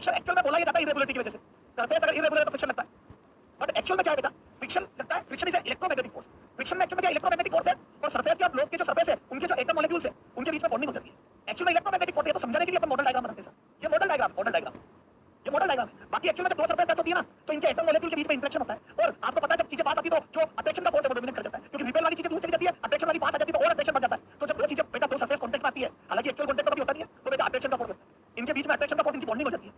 Friction actual में बोला जाता है इरेगुलरिटी की वजह से, सरफेस अगर इरेगुलर है तो फ्रिक्शन लगता है, बट एक्चुअल में क्या है बेटा, फ्रिक्शन लगता है, friction is electromagnetic force, friction में एक्चुअल में क्या इलेक्ट्रोमैग्नेटिक फोर्स है, और सरफेस के लोग के जो सरफेस है उनके जो एटम मॉलिक्यूल्स है उनके बीच में बॉन्डिंग हो जाती है, एक्चुअल में इलेक्ट्रोमैग्नेटिक फोर्स है। तो समझाने के लिए अपन मॉडल डायग्राम बनाते हैं सर, ये मॉडल डायग्राम ये मॉडल डायग्राम है। बाकी एक्चुअल में जब दो सरफेस टच होती है ना तो इनके एटम मॉलिक्यूल के बीच में इंटरेक्शन होता है, और आपको पता है जब चीजें पास आती है तो जो अट्रैक्शन का फोर्स है वो डोमिनेट कर जाता है, क्योंकि रिपेल वाली चीजें दूर चली जाती है, अट्रैक्शन वाली पास आ जाती है तो और अट्रैक्शन बढ़ जाता है। तो जब दो चीजें बेटा दो सरफेस कांटेक्ट में आती है, हालांकि एक्चुअल कांटेक्ट कभी होता नहीं है, तो बेटा अट्रैक्शन का फोर्स लगता है, इनके बीच में अट्रैक्शन का फोर्स, इनकी बॉन्डिंग हो जाती है।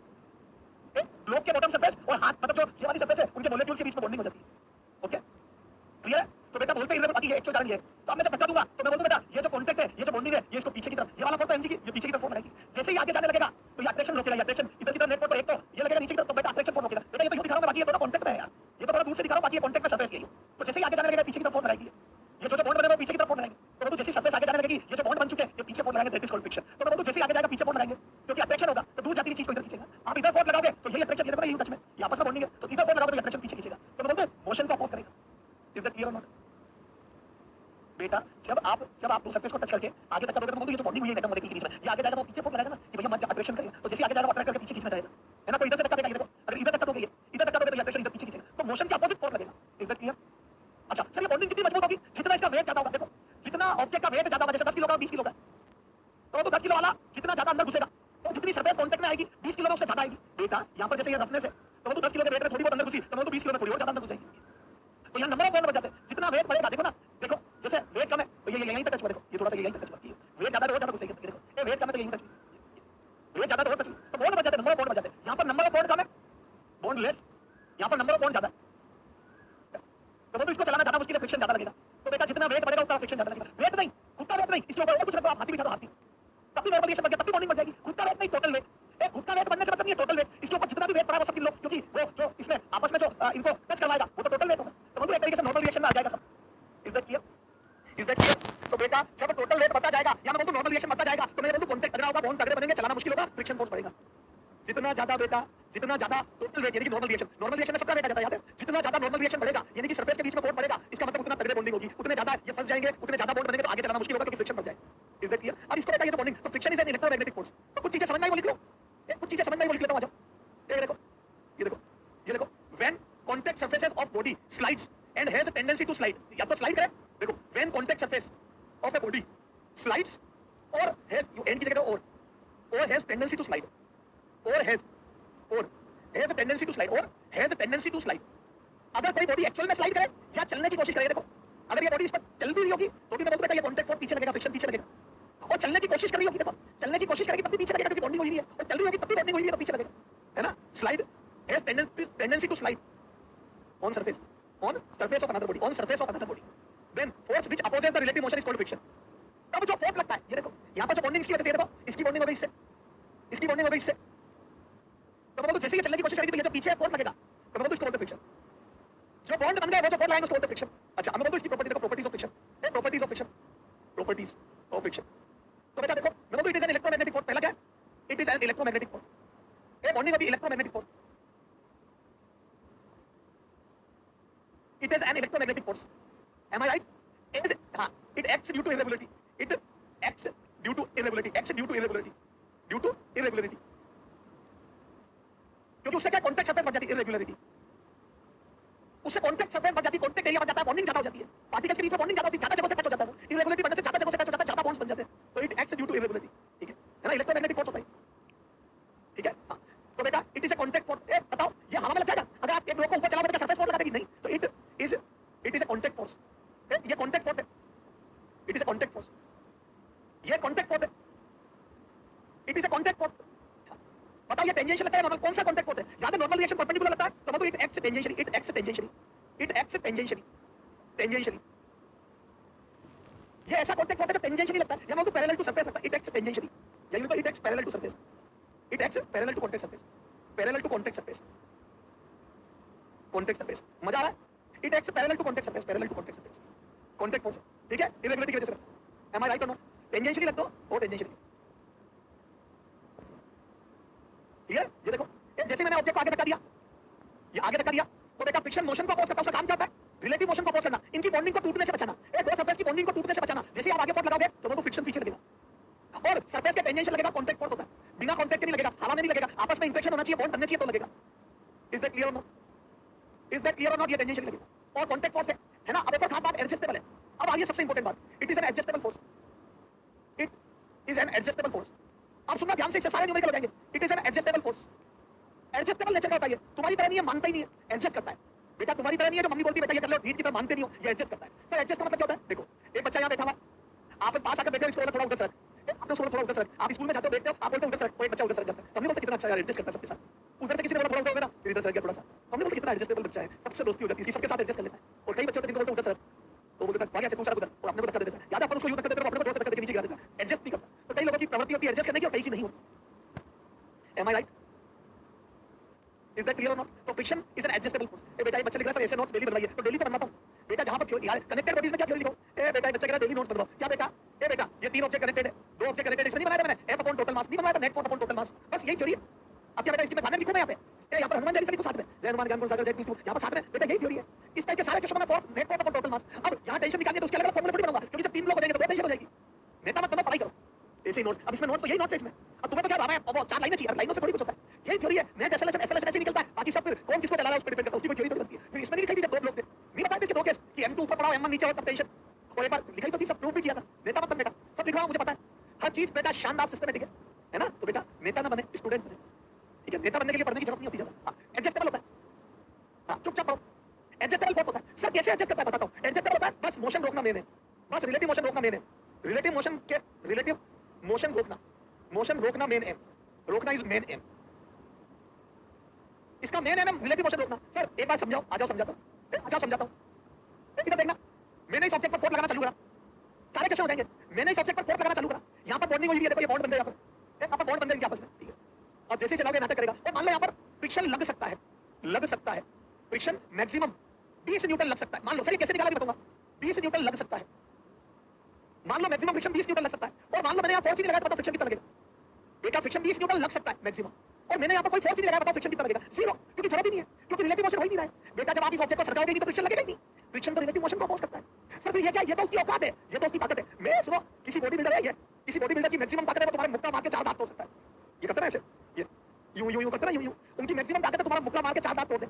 ग्लोब के बॉटम सरफेस और हाथ मतलब जो ये वाली सरफेस है उनके मॉलिक्यूल्स के बीच में बॉन्डिंग हो जाती है। ओके क्लियर है? तो बेटा बोलते इरेगुलरिटी है एक्चुअल कारण ये है, तो अब मैं जब बता दूंगा तो मैं बोल दूं बेटा ये जो कांटेक्ट है, ये जो बॉन्डिंग है, ये इसको पीछे की तरफ, ये वाला फोर्स एमजी की, ये पीछे की तरफ फोर्स लगेगी। जैसे ही आगे जाने लगेगा तो ये अट्रैक्शन रोकेगा, ये अट्रैक्शन इधर की तरफ नेट पर, एक तो ये लगेगा नीचे की तरफ, तो बेटा अट्रैक्शन फोर्स रोकेगा। बेटा ये तो यूं दिखा रहा हूं, बाकी ये तो कांटेक्ट में है यार, ये तो थोड़ा दूर से दिखा रहा हूं, बाकी ये कांटेक्ट में सरफेस की है। तो जैसे ही आगे जाने लगेगा पीछे की तरफ फोर्स लगाएगी, ये जो बॉन्ड बने वो पीछे की तरफ फोर्स लगाएंगे। तो जैसे सरफेस आगे जाने लगेगी, ये जो बॉन्ड बन चुके हैं ये पीछे फोर्स लगाएंगे, दैट इज कॉल्ड फ्रिक्शन। तो मतलब जैसे आगे जाएगा पीछे फोर्स लगाएंगे, क्योंकि अट्रैक्शन होगा तो दूर जाती है चीज को इधर खींचेगा। आप इधर फोर्स लगाओगे तो यही अट्रैक्शन, ये देखो ये टच में, ये आपस में बॉन्डिंग है, तो इधर फोर्स लगाओगे तो अट्रैक्शन पीछे खींचेगा। तो मैं बोलते हैं मोशन को अपोज करेगा। इज दैट क्लियर और नॉट? बेटा जब आप दो सरफेस को टच करके आगे तक करोगे तो ये जो बॉन्डिंग हुई है एटम मॉलिक्यूल के बीच में, ये आगे जाएगा तो पीछे फोर्स लगाएगा ना कि भैया मत अट्रैक्शन करेगा, तो जैसे आगे जाएगा वो अट्रैक्ट करके पीछे खींचना चाहेगा, है ना? तो इधर से धक्का देगा, ये देखो अगर इधर धक्का दोगे, इधर धक्का दोगे तो अट्रैक्शन इधर पीछे खींचेगा, तो मोशन के अपोजिट फोर्स लगेगा। Is that clear? अच्छा सर, ये बॉन्डिंग कितनी मजबूत होगी? जितना इसका वेट ज्यादा होगा, देखो जितना ऑब्जेक्ट का वेट ज्यादा होगा, जैसे 10 किलो का 20 किलो का, तो 10 किलो वाला जितना ज्यादा अंदर घुसेगा तो जितनी सरफेस कांटेक्ट में आएगी 20 किलो में उससे ज्यादा आएगी। बेटा यहाँ पर जैसे ये रफनेस है तो वो 10 किलो के वेट में थोड़ी बहुत अंदर घुसी, तो वो 20 किलो में थोड़ी और ज्यादा अंदर घुसेगी। तो यहाँ नंबर ऑफ बॉन्ड बच जाते हैं, जितना वेट बढ़ेगा, देखो ना, देखो जैसे वेट कम है तो ये यहीं तक टच हुआ, देखो ये थोड़ा सा यहीं तक टच हुआ, वेट ज्यादा है और ज्यादा घुसेगी, देखो ये वेट कम है तो यहीं टच, वेट ज्यादा है और टच, तो बॉन्ड बच जाते हैं, नंबर ऑफ बॉन्ड बच जाते हैं। यहाँ पर नंबर ऑफ बॉन्ड कम है, बॉन्ड लेस, यहाँ पर नंबर ऑफ बॉन्ड ज्यादा है, तो वो इसको चलाना ज्यादा मुश्किल है, फ्रिक्शन ज्यादा लगेगा। तो बेटा जितना वेट बढ़ेगा उतना फ्रिक्शन ज्यादा लगेगा। वेट नहीं, खुद का वेट नहीं, इसके ऊपर और कुछ रखो, आप हाथी बिठा दो, हाथी तब भी नॉर्मल रिएक्शन बन जाएगा, तब भी बॉन्डिंग बन जाएगी। खुद का वेट नहीं, टोटल वेट, खुद का वेट बनने से मतलब नहीं है, टोटल वेट, इसके ऊपर जितना भी वेट पड़ा है वो सब गिन लो, क्योंकि वो जो इसमें आपस में जो इनको टच करवाएगा वो तो टोटल वेट होगा, तो वो एक तरीके से नॉर्मल रिएक्शन में आ जाएगा सब। Is that clear? Is that clear? तो बेटा जब टोटल वेट बढ़ता जाएगा या मैं बोलूं नॉर्मल रिएक्शन बढ़ता जाएगा तो मैं बोलूं कांटेक्ट तगड़ा होगा, बॉन्ड तगड़े बनेंगे, चलाना मुश्किल होगा, फ्रिक्शन फोर्स बढ़ेगा। जितना ज्यादा बेटा, जितना ज्यादा टोटल वेट यानी कि नॉर्मल रिएक्शन में सबका वेट आ जाता है, याद है? जितना ज्यादा नॉर्मल रिएक्शन बढ़ेगा यानी कि सरफेस के बीच में फोर्स बढ़ेगा, इसका मतलब उतना तगड़े बॉन्डिंग होगी, उतने ज्यादा ये फंस जाएंगे, उतने ज्यादा बॉन्ड बनेंगे, तो आगे चलाना मुश्किल होगा क्योंकि फ्रिक्शन बढ़ जाएगा। Is that clear? अब इसको बेटा ये तो बॉन्डिंग, तो friction is an electromagnetic force. तो कुछ चीजें समझ में आई, वो लिख लो, कुछ चीजें समझ में आई वो लिख लेता हूं, आ जाओ। ये देखो, ये देखो, ये देखो, when contact surfaces of body slides and has a tendency to slide, या तो स्लाइड करे, देखो when contact surface of a body slides और हैज, यू एंड की जगह और हैज टेंडेंसी टू स्लाइड, और has a tendency to slide, or has a tendency to slide। अगर कोई बॉडी एक्चुअल में स्लाइड करे या चलने की कोशिश करे, देखो अगर ये बॉडी इस पर चल भी रही होगी तो भी मैं बोलूं बेटा ये कांटेक्ट फोर्स पीछे लगेगा, फ्रिक्शन पीछे लगेगा, और चलने की कोशिश कर रही होगी, देखो चलने की कोशिश करेगी तब भी पीछे लगेगा क्योंकि बॉन्डिंग हुई नहीं है, और चल रही होगी तब भी बॉन्डिंग हुई नहीं है तो पीछे लगेगा, है ना? Slide has tendency to slide on surface of another body, then force which opposes the relative motion is called friction। तब जो फोर्स लगता है, ये देखो यहाँ पर जो बॉन्डिंग इसकी वजह से, ये देखो इसकी बॉन्डिंग हो गई इससे, इसकी बॉन्डिंग हो गई इससे, तो मतलब जैसे ही चलने की कोशिश करेगी तो ये जो पीछे फोर्स लगेगा तो मतलब इसको बोलते हैं फ्रिक्शन। जो बॉन्ड बन गए वो जो फोर्स लाएंगे उसको बोलते हैं फ्रिक्शन। अच्छा अब मैं बोलूं इसकी प्रॉपर्टी देखो, properties of friction, properties of friction, properties of friction. तो बेटा देखो मैं बोलूं it is an electromagnetic force, पहला क्या है? It is an electromagnetic force, A bonding of the electromagnetic force, it is an electromagnetic force, am I right? It acts due to irregularity, it acts due to irregularity, due to irregularity, क्योंकि उससे क्या contact surface बढ़ जाती है, irregularity उससे contact surface बढ़ जाती है, कांटेक्ट एरिया बढ़ जाता है, बॉन्डिंग ज्यादा हो जाती है, पार्टिकल्स के बीच में बॉन्डिंग ज्यादा होती है, ज्यादा जगह से टच हो जाता है, irregularity बनने से ज्यादा जगह से टच हो जाता है, ज्यादा बॉन्ड्स बन जाते हैं, तो it acts due to irregularity, ठीक है ना? इलेक्ट्रोमैग्नेटिक फोर्स होता है, ठीक है? हाँ तो बेटा it is a contact force. बताओ ये हवा में लग जाएगा अगर आप एक ब्लॉक को ऊपर चलाओगे तो सरफेस फोर्स लगा देगी? नहीं, तो it is a contact force, ये कांटेक्ट फोर्स है, it is a contact force, ये कांटेक्ट फोर्स है, it is a contact force. बताओ ये टेंजेंशियल लगता है नॉर्मल, कौन सा कांटेक्ट फोर्स है? या तो नॉर्मल रिएक्शन परपेंडिकुलर लगता है तो मतलब it acts tangentially, it acts tangentially, it acts tangentially, tangentially ये ऐसा कांटेक्ट फोर्स है जो टेंजेंशियली लगता है, या मतलब पैरेलल टू सरफेस लगता है, इट एक्ट्स टेंजेंशियली, या मतलब it acts parallel to surface, it acts parallel to contact surface, parallel to contact surface, contact surface, मजा आ रहा है? It acts parallel to contact surface, parallel to contact surface, contact force, ठीक है? Irregularity की वजह से, am I right or not? Tangentially लगता हो और टेंजेंशियली, ठीक है? ये देखो जैसे मैंने ऑब्जेक्ट को आगे धक्का दिया, ये आगे धक्का दिया तो बेटा फ्रिक्शन मोशन को अपोज करता है, उसका काम क्या होता है? रिलेटिव मोशन को अपोज करना, इनकी बॉन्डिंग को टूटने से बचाना, एक दो सरफेस की बॉन्डिंग को टूटने से बचाना। जैसे आप आगे फोर्स लगाओगे तो वो फ्रिक्शन पीछे लगेगा, और सरफेस के टेंजेंशियल लगेगा, कांटेक्ट फोर्स होता है। बिना कॉन्टैक्ट के नहीं लगेगा, हवा में नहीं लगेगा, आपस में इंफेक्शन होना चाहिए, बॉन्ड बनने चाहिए तो लगेगा। इज दैट क्लियर और नॉट? इज दैट क्लियर और नॉट? ये टेंजेंशियल लगेगा और कॉन्टैक्ट फोर्स है ना। अब एक और खास बात, एडजस्टेबल है। अब आइए सबसे इंपॉर्टेंट बात, it is an adjustable force. It is an adjustable force. अब सुनना ध्यान से, इससे सारे न्यूमेरिकल हो जाएंगे। It is an adjustable force. Adjustable nature का होता है, तुम्हारी तरह नहीं है, मानता ही नहीं है, एडजस्ट करता है। बेटा तुम्हारी तरह नहीं है जो मम्मी बोलती है बेटा ये कर लो, ढीठ की तरह मानते नहीं हो, ये एडजस्ट करता है। सर एडजस्ट का मतलब क्या होता है? देखो एक बच्चा यहाँ बैठा हुआ, आप पास आकर बैठे हो, इसको थोड़ा उधर सर, आपने उसको थोड़ा उधर सर, आप स्कूल में जाते हो देखते हो, आप बोलते हो उधर सर, कोई बच्चा उधर सर जाता है, हमने बोलते कितना अच्छा यार एडजस्ट करता है सबके साथ। उधर से किसी ने बोला थोड़ा उधर होगा ना, फिर इधर सर गया थोड़ा सा, हमने बोलते कितना एडजस्टेबल बच्चा है, सबसे दोस्ती हो जाती है, सबके साथ एडजस्ट कर लेता है। और कई बच्चे होते हैं जिनको बोलते उधर सर, तो बोलते हैं भाई ऐसे तू सर उधर, और अपने को धक्का दे देता है। याद है अपन उसको यूं धक्का देते हैं, अपने को जोर से धक्का देके नीचे गिरा देता है, एडजस्ट नहीं करता। तो कई लोगों की प्रवृत्ति होती है एडजस्ट करने की और कई की नहीं होती। Am I right? Is that clear और नॉट? तो friction is an adjustable force. ए बेटा ये बच्चा लिख रहा है सर ऐसे नोट्स डेली बनवाइए, तो डेली तो बनवाता हूं बेटा। जहां पर यार कनेक्टेड बॉडीज में क्या थ्योरी लिखो, ए बेटा ये बच्चा कह रहा है डेली नोट्स बनवाओ, क्या बेटा ए बेटा ये तीन ऑब्जेक्ट कनेक्टेड है, दो ऑब्जेक्ट कनेक्टेड, इसमें नहीं बनाया था मैंने एफ अपॉन टोटल मास, नहीं बनाया था नेट फोर्स अपॉन टोटल मास, बस यही थ्योरी है। अब क्या बेटा इसकी मैं खाना लिखूं मैं यहाँ पे, यहाँ पर हनुमान चालीसा लिखो साथ में, जय हनुमान ज्ञान गुण सागर जय कृष्ण, यहाँ पर साथ में बेटा यही थ्योरी है। इस टाइप के सारे क्वेश्चन में नेट फोर्स अपॉन टोटल मास। अब यहाँ टेंशन निकालनी है तो उसके अलग फॉर्मूला थोड़ी बनाऊंगा, क्योंकि जब तीन लोग हो जाएंगे तो टेंशन हो जाएगी। नेता मत बनो, पढ़ाई करो, ऐसे ही नोट्स। अब इसमें नोट्स तो यही नोट्स है इसमें। अब तुम्हें तो क्या रामायण वो चार लाइनें चाहिए, लाइनों से थोड़ी कुछ होता है, यही थ्योरी है। नेट एसएलएस ऐसे निकलता है, बाकी सब फिर कौन किसको चला रहा है उस पर डिपेंड करता है, उसकी कोई थ्योरी थोड़ी बनती है। फिर इसमें नहीं लिखाई थी जब दो लोग थे, नहीं बताया इसके दो केस कि M2 ऊपर पड़ा M1 नीचे हो तब टेंशन, और एक बार लिखाई तो थी, सब प्रूव भी किया था। नेता मत बनने का सब लिखा हुआ मुझे पता है, हर चीज बेटा शानदार सिस्टमेटिक है ना। तो बेटा नेता ना बने, स्टूडेंट बने, ठीक है। नेता बनने के लिए पढ़ने की जरूरत नहीं होती ज्यादा। एडजस्टेबल होता है, हाँ चुपचाप पढ़ो। एडजस्टेबल फोर्स होता है सर, कैसे एडजस्ट करता है बताता हूँ। एडजस्टेबल होता है बस मोशन रोकना मेन है, बस रिलेटिव मोशन रोकना मेन है। रिलेटिव मोशन रोकना मेन एम, रोकना इज मेन एम, इसका मेन एम रिलेटिव मोशन रोकना। सर एक बार समझाओ, आ जाओ समझाता हूं, आ जाओ समझाता हूं। इधर देखना, मैंने इस ऑब्जेक्ट पर फोर्स लगाना चालू करा, सारे क्वेश्चन हो जाएंगे। मैंने इस ऑब्जेक्ट पर फोर्स लगाना चालू करा, यहां पर बॉन्डिंग हुई है, देखो ये बॉन्ड बन गया, यहां पर बॉन्ड बन गया आपस में, ठीक है। और जैसे ही चलाओगे नाटक करेगा, और मान लो यहां पर फ्रिक्शन लग सकता है, फ्रिक्शन मैक्सिमम 20 न्यूटन लग सकता है। मान लो सर ये कैसे निकाला भी बताऊंगा, 20 न्यूटन लग सकता है, मान लो मैक्सिमम फ्रिक्शन 20 न्यूटन लग सकता है। और मान लो मैंने यहां फोर्स ही नहीं लगाया, बताओ फ्रिक्शन कितना लगेगा बेटा? फ्रिक्शन 20 न्यूटन लग सकता है मैक्सिमम, और मैंने यहां पर कोई फोर्स ही नहीं लगाया, बताओ फ्रिक्शन कितना लगेगा? जीरो, क्योंकि जरूरत ही नहीं है, क्योंकि रिलेटिव मोशन हो ही नहीं रहा है बेटा। जब आप इस ऑब्जेक्ट को सरकाओगे नहीं तो फ्रिक्शन लगेगा ही नहीं, फ्रिक्शन तो रिलेटिव मोशन को अपोज करता है। सर फिर ये क्या, ये तो उसकी औकात है, ये तो उसकी ताकत है। मैं सुनो, किसी बॉडी बिल्डर है ये, किसी बॉडी बिल्डर की मैक्सिमम ताकत है वो तुम्हारे मुक्का मार के 4 दांत तोड़ सकता है। ये करता है ऐसे, ये यूं करता है, यूं उनकी मैक्सिमम ताकत है तुम्हारा मुक्का मार के 4 दांत तोड़ दे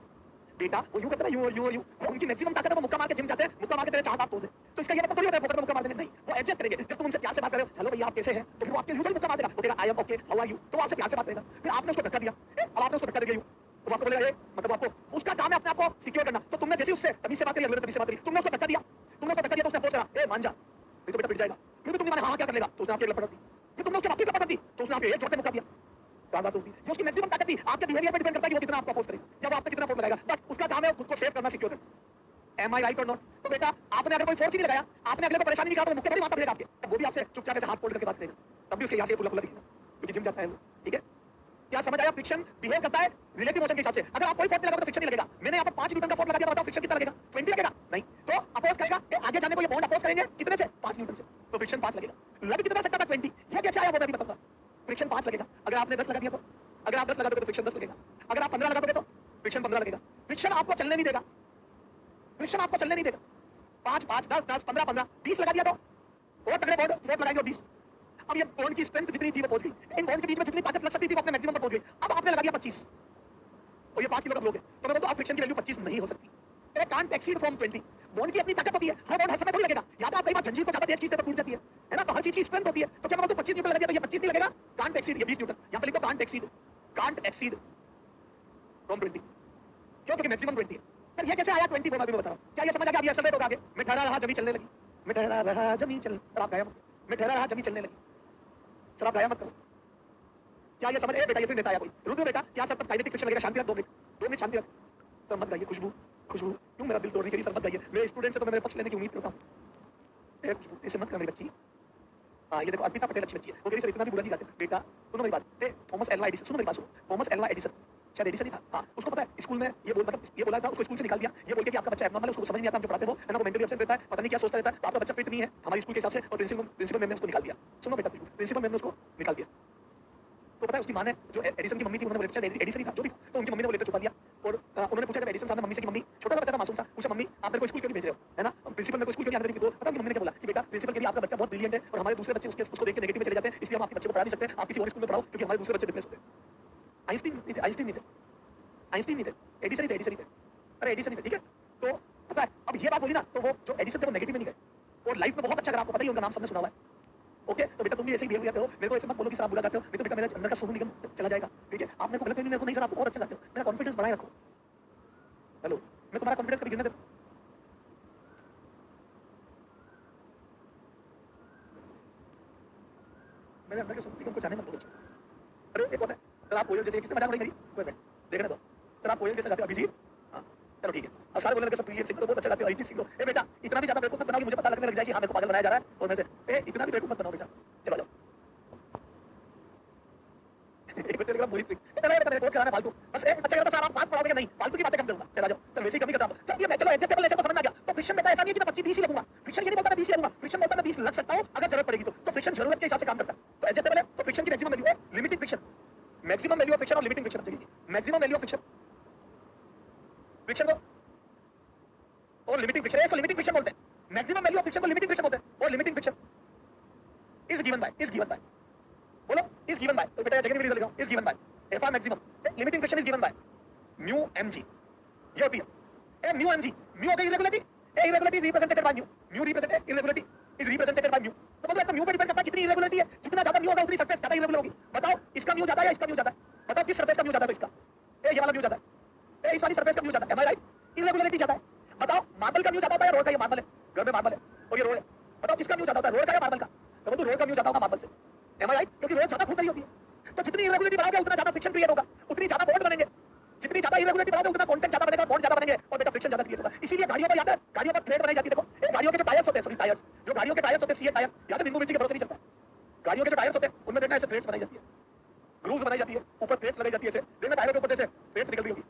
बेटा। वो यूं करता है, यूं उनकी मैक्सिमम ताकत है वो मुक्का मार के जिम जाते हैं, मुक्का मार के तेरे 4 दांत तोड़ दे। तो इसका ये मतलब थोड़ी होता है फोकट में मुक्का मार देंगे, नहीं, वो एडजस्ट करेंगे। जब तुम उनसे प्यार से बात कर रहे हो, हेलो भैया आप कैसे हैं, तो फिर वो आपके यूजुअली मुक्का मार देगा, वो कहेगा I am okay how are you, तो आपसे प्यार से बात करेगा। फिर आपने उसको धक्का दिया, अब आपने उसको धक्का दिया यूं, तो आपको बोलेगा ये मतलब आपको उसका काम है अपने आप को सिक्योर करना। तो तुमने जैसे उससे तमीज से बात करी, अगले तमीज से बात करी, तुमने उसको धक्का दिया, तो उसने अपोज करा, ए मान जा, नहीं तो बेटा पिट जाएगा। फिर तुमने माने हां क्या कर लेगा, तो उसने आपके लपट दी। फिर तुमने उसके वापस लपट दी, तो उसने आपके एक जोर से मुक्का दिया, बात होती है। जो उसकी मैक्सिमम ताकत थी, आपके बिहेवियर पे डिपेंड करता है कि वो कितना आपको अपोज करेगा, जब आप पे कितना फोर्स लगाएगा, बस उसका काम है खुद को सेव करना, सिक्योर करना। M I right or not? तो बेटा आपने अगर कोई फोर्स ही नहीं लगाया, आपने अगले को परेशानी नहीं कहा, तो मुक्के बड़ी मारता फिरेगा आपके, तब वो भी आपसे चुपचाप से हाथ फोल्ड करके बात करेगा, तब भी उसके यहाँ से खुला दिखेगा, क्योंकि जिम जाता है वो, ठीक है। क्या समझ आया? फ्रिक्शन बिहेव करता है रिलेटिव मोशन के हिसाब से। अगर आप कोई फोर्स नहीं लगाओगे तो फ्रिक्शन नहीं लगेगा। मैंने यहाँ पर 5 न्यूटन का फोर्स लगा दिया, बताओ फ्रिक्शन कितना लगेगा? 20 लगेगा? नहीं, तो अपोज करेगा, आगे जाने को ये बॉन्ड अपोज करेंगे कितने से? 5 न्यूटन से, तो फ्रिक्शन 5 लगेगा। लग कितना सकता था? 20। ये कैसे आया वो मैं भी बताऊंगा। फ्रिक्शन 5 लगेगा। अगर आपने 10 लगा दिया तो, अगर आप 10 लगा दोगे तो फ्रिक्शन 10 लगेगा। अगर आप 15 लगा दोगे तो फ्रिक्शन 15 लगेगा। फ्रिक्शन आपको चलने नहीं देगा, फ्रिक्शन आपको चलने नहीं देगा। 5 5 10 10 15 15 20 लगा दिया तो और तगड़े बॉन्ड फोर्स लगाएंगे 20। अब ये बॉन्ड की स्ट्रेंथ जितनी थी वो पहुंच गई, इन बॉन्ड के बीच में जितनी ताकत लग सकती थी वो अपने मैक्सिमम पर पहुंच गई। अब आपने लगा दिया 25 और ये 5 किलो का ब्लॉक है, तो मैं बोलता हूं आप फ्रिक्शन की वैल्यू 25 नहीं हो सकती। It can't exceed from 20। Bond की अपनी ताकत होती है, हर बॉन्ड हर समय थोड़ी लगेगा। याद है आप कई बार जंजीर को ज्यादा तेज खींचते तो टूट जाती है ना, तो हर चीज की स्ट्रेंथ होती है। तो क्या मैं बोलता हूं 25 न्यूटन लगा दिया तो ये 25 नहीं लगेगा, कांट एक्सीड, ये 20 न्यूटन। यहां पे लिखो कांट एक्सीड फ्रॉम 20, क्यों? क्योंकि मैक्सिमम 20 है। फिर ये कैसे आया 20 वो मैं बता रहा हूं। क्या ये समझ आ गया? अब ये असर होगा आगे। मैं ठहरा रहा जमीन चलने लगी, मैं ठहरा रहा जमीन चल, सर आप गाया मत, मैं ठहरा रहा जमीन चलने लगी, सर आप गाया मत करो। क्या ये समझ? ए बेटा ये फिर नेता आया कोई, रुक बेटा, क्या सर तब काइनेटिक फ्रिक्शन लगेगा? शांति रख, 2 मिनट शांति रख। सर मत गाइए, खुशबू क्यों मेरा दिल तोड़ रही है? सर मत गाइए, मेरे स्टूडेंट से तो मैं मेरे पक्ष लेने की उम्मीद करता हूं। खुशबू ऐसे मत कर मेरी बच्ची। हाँ ये देखो अर्पिता पटेल अच्छी बच्ची है, वो कह रही सर इतना भी बुरा नहीं गाते। बेटा सुनो मेरी बात, थॉमस एल्वा एडिसन, सुनो मेरी बात सुनो, थॉमस एल्वा एडिसन, शायद एडिसन ही था, हाँ उसको पता है स्कूल में ये बोल मतलब ये बोला था, उसको स्कूल से निकाल दिया ये बोल के कि आपका बच्चा एब्नॉर्मल है, उसको समझ नहीं आता, हम जो पढ़ाते हैं वो है ना, वो मेंटली अपसेट रहता है, पता नहीं क्या सोचता रहता है, तो आपका बच्चा फिट नहीं है हमारी स्कूल के हिसाब से, और प्रिंसिपल मैम ने उसको निकाल दिया। सुनो बेटा, प्रिंसिपल मैम ने उसको निकाल दिया। तो पता है उसकी माँ ने जो एडिसन की मम्मी थी उन्होंने बोला एडिसन ही था जो भी, तो उनकी मम्मी ने बोले तो छुपा दिया। और उन्होंने पूछा जब एडिसन साहब ने मम्मी से कि मम्मी छोटा सा बच्चा था मासूम सा, पूछा मम्मी आप मेरे को स्कूल क्यों नहीं भेज रहे हो, है ना, प्रिंसिपल मेरे को स्कूल क्यों नहीं आने देती। तो पता उनकी मम्मी ने क्या बोला कि बेटा प्रिंसिपल के लिए आपका बच्चा बहुत ब्रिलियंट है और हमारे दूसरे बच्चे उसको देख के नेगेटिव में चले जाते हैं, इसलिए हम आपके बच्चे को पढ़ा नहीं सकते, आप किसी और स्कूल में पढ़ाओ क्योंकि हमारे दूसरे बच्चे डिप्रेस होते हैं। आइंस्टीन नहीं थे, एडिसन ही थे। अरे एडिसन ही थे, ठीक है। तो पता है अब ये बात बोली ना, तो वो जो एडिसन थे वो नेगेटिव में नहीं गए और लाइफ में बहुत अच्छा करा, आपको पता ही उनका नाम सबने सुना हुआ है। ओके, तो बेटा तुम भी ऐसे ही बिहेव करते हो, मेरे को ऐसे मत बोलो कि सर आप बुरा गाते हो, नहीं तो बेटा मेरे अंदर का सोनू निगम चला जाएगा, ठीक है। आप मेरे को गलत नहीं, मेरे को नहीं सर आप और अच्छा गाते हो, मेरा कॉन्फिडेंस बढ़ाए रखो। हेलो, मैं तुम्हारा कॉन्फिडेंस कभी गिरने देता? मेरे अंदर के सोनू निगम को जाने मत दो बच्चों। अरे एक होता है सर आप कोयल जैसे, किसने मजाक उड़ाई मेरी, कोई मिनट देखने दो, सर आप कोयल जैसे गाते हो अभिजीत, हाँ चलो ठीक है। अब सारे बोलने लगे सब प्रिय सिंह बहुत अच्छा गाते हो, अभिजीत सिंह। ए बेटा इतना भी ज्यादा बेवकूफ मत बनाओ कि मुझे पता लगने लग जाए कि हाँ मेरे को पागल बनाया जा रहा है, और मैं से ए इतना भी बेवकूफ मत बनाओ बेटा, चलो जाओ। एक बच्चे ने कहा मोहित सिंह, इतना बेटा मेरे कोच कराना फालतू, बस एक अच्छा कहता सर आप पास पढ़ाओगे नहीं, फालतू की बातें कम करूंगा, चला जाओ सर वैसे ही कम ही करता हूं सर। ये मैं चलो एडजस्टेबल ऐसे तो समझ में आ गया। तो फ्रिक्शन बेटा ऐसा नहीं है कि मैं 25 20 ही लगूंगा, फ्रिक्शन ये नहीं बोलता मैं 20 ही लगूंगा, फ्रिक्शन बोलता मैं 20 लग सकता हूं अगर जरूरत पड़ेगी तो फ्रिक्शन जरूरत के हिसाब से काम करता है। तो एडजस्टेबल है तो फ्रिक्शन की मैक्सिमम वैल्यू है limiting friction, maximum value of friction और लिमिटिंग फ्रिक्शन चाहिए, मैक्सिमम वैल्यू ऑफ फ्रिक्शन को और लिमिटिंग फ्रिक्शन, इसको लिमिटिंग फ्रिक्शन बोलते हैं। मैक्सिमम वैल्यू ऑफ फ्रिक्शन को लिमिटिंग फ्रिक्शन बोलते हैं और limiting friction is given bye बोलो इज गिवन बाय, तो बेटा जगह नहीं लिखा is given bye F maximum, limiting friction is given by mu mg, ये होती है ए म्यू mg, म्यू हो गई irregularity, A irregularity is represented by mu represented irregularity is represented by mu. तो मतलब इसका म्यू पे डिपेंड करता है कितनी इरेगुलरिटी है, जितना ज्यादा म्यू होगा उतनी सरफेस ज्यादा इरेगुलर होगी। बताओ इसका म्यू ज्यादा है या इसका म्यू ज्यादा है, बताओ किस सरफेस का म्यू ज्यादा है, इसका ए ये वाला म्यू ज्यादा है, ए इस वाली सरफेस का म्यू ज्यादा है, एम आई राइट, इरेगुलरिटी ज्यादा है। बताओ मार्बल का म्यू ज्यादा होता है, रोड का, ये मार्बल है, घर में मार्बल है और ये रोड है, बताओ किसका म्यू ज्यादा होता है, रोड का या मार्बल का, तो बोलो रोड का म्यू ज्यादा होगा मार्बल से, एम आई राइट, क्योंकि रोड ज्यादा खूब नहीं होती है। तो जितनी इरेगुलरिटी बढ़ाओगे उतना ज्यादा फ्रिक्शन क्रिएट होगा, उतनी ज्यादा बॉन्ड बनेंगे, जितनी ज्यादा इरेगुलरिटी बढ़ाओगे उतना कंटेंट ज्यादा बनेगा, बॉन्ड ज्यादा बनेंगे और बेटा फ्रिक्शन ज्यादा क्रिएट होगा। इसीलिए गाड़ियों पर याद है, गाड़ियों पर प्लेट बनाई जाती है, देखो ये गाड़ियों के जो टायर्स होते हैं, सॉरी टायर्स, जो गाड़ियों के टायर्स होते हैं, सीए टायर, याद है नींबू मिर्ची के भरोसे नहीं चलता, गाड़ियों के जो टायर्स होते हैं उनमें देखना ऐसे प्लेट्स बनाई जाती है, ग्रूव्स बनाई जाती है, ऊपर प्लेट्स लगाई जाती है, ऐसे देखना टायरों के ऊपर जैसे प्लेट्स निकल रही होगी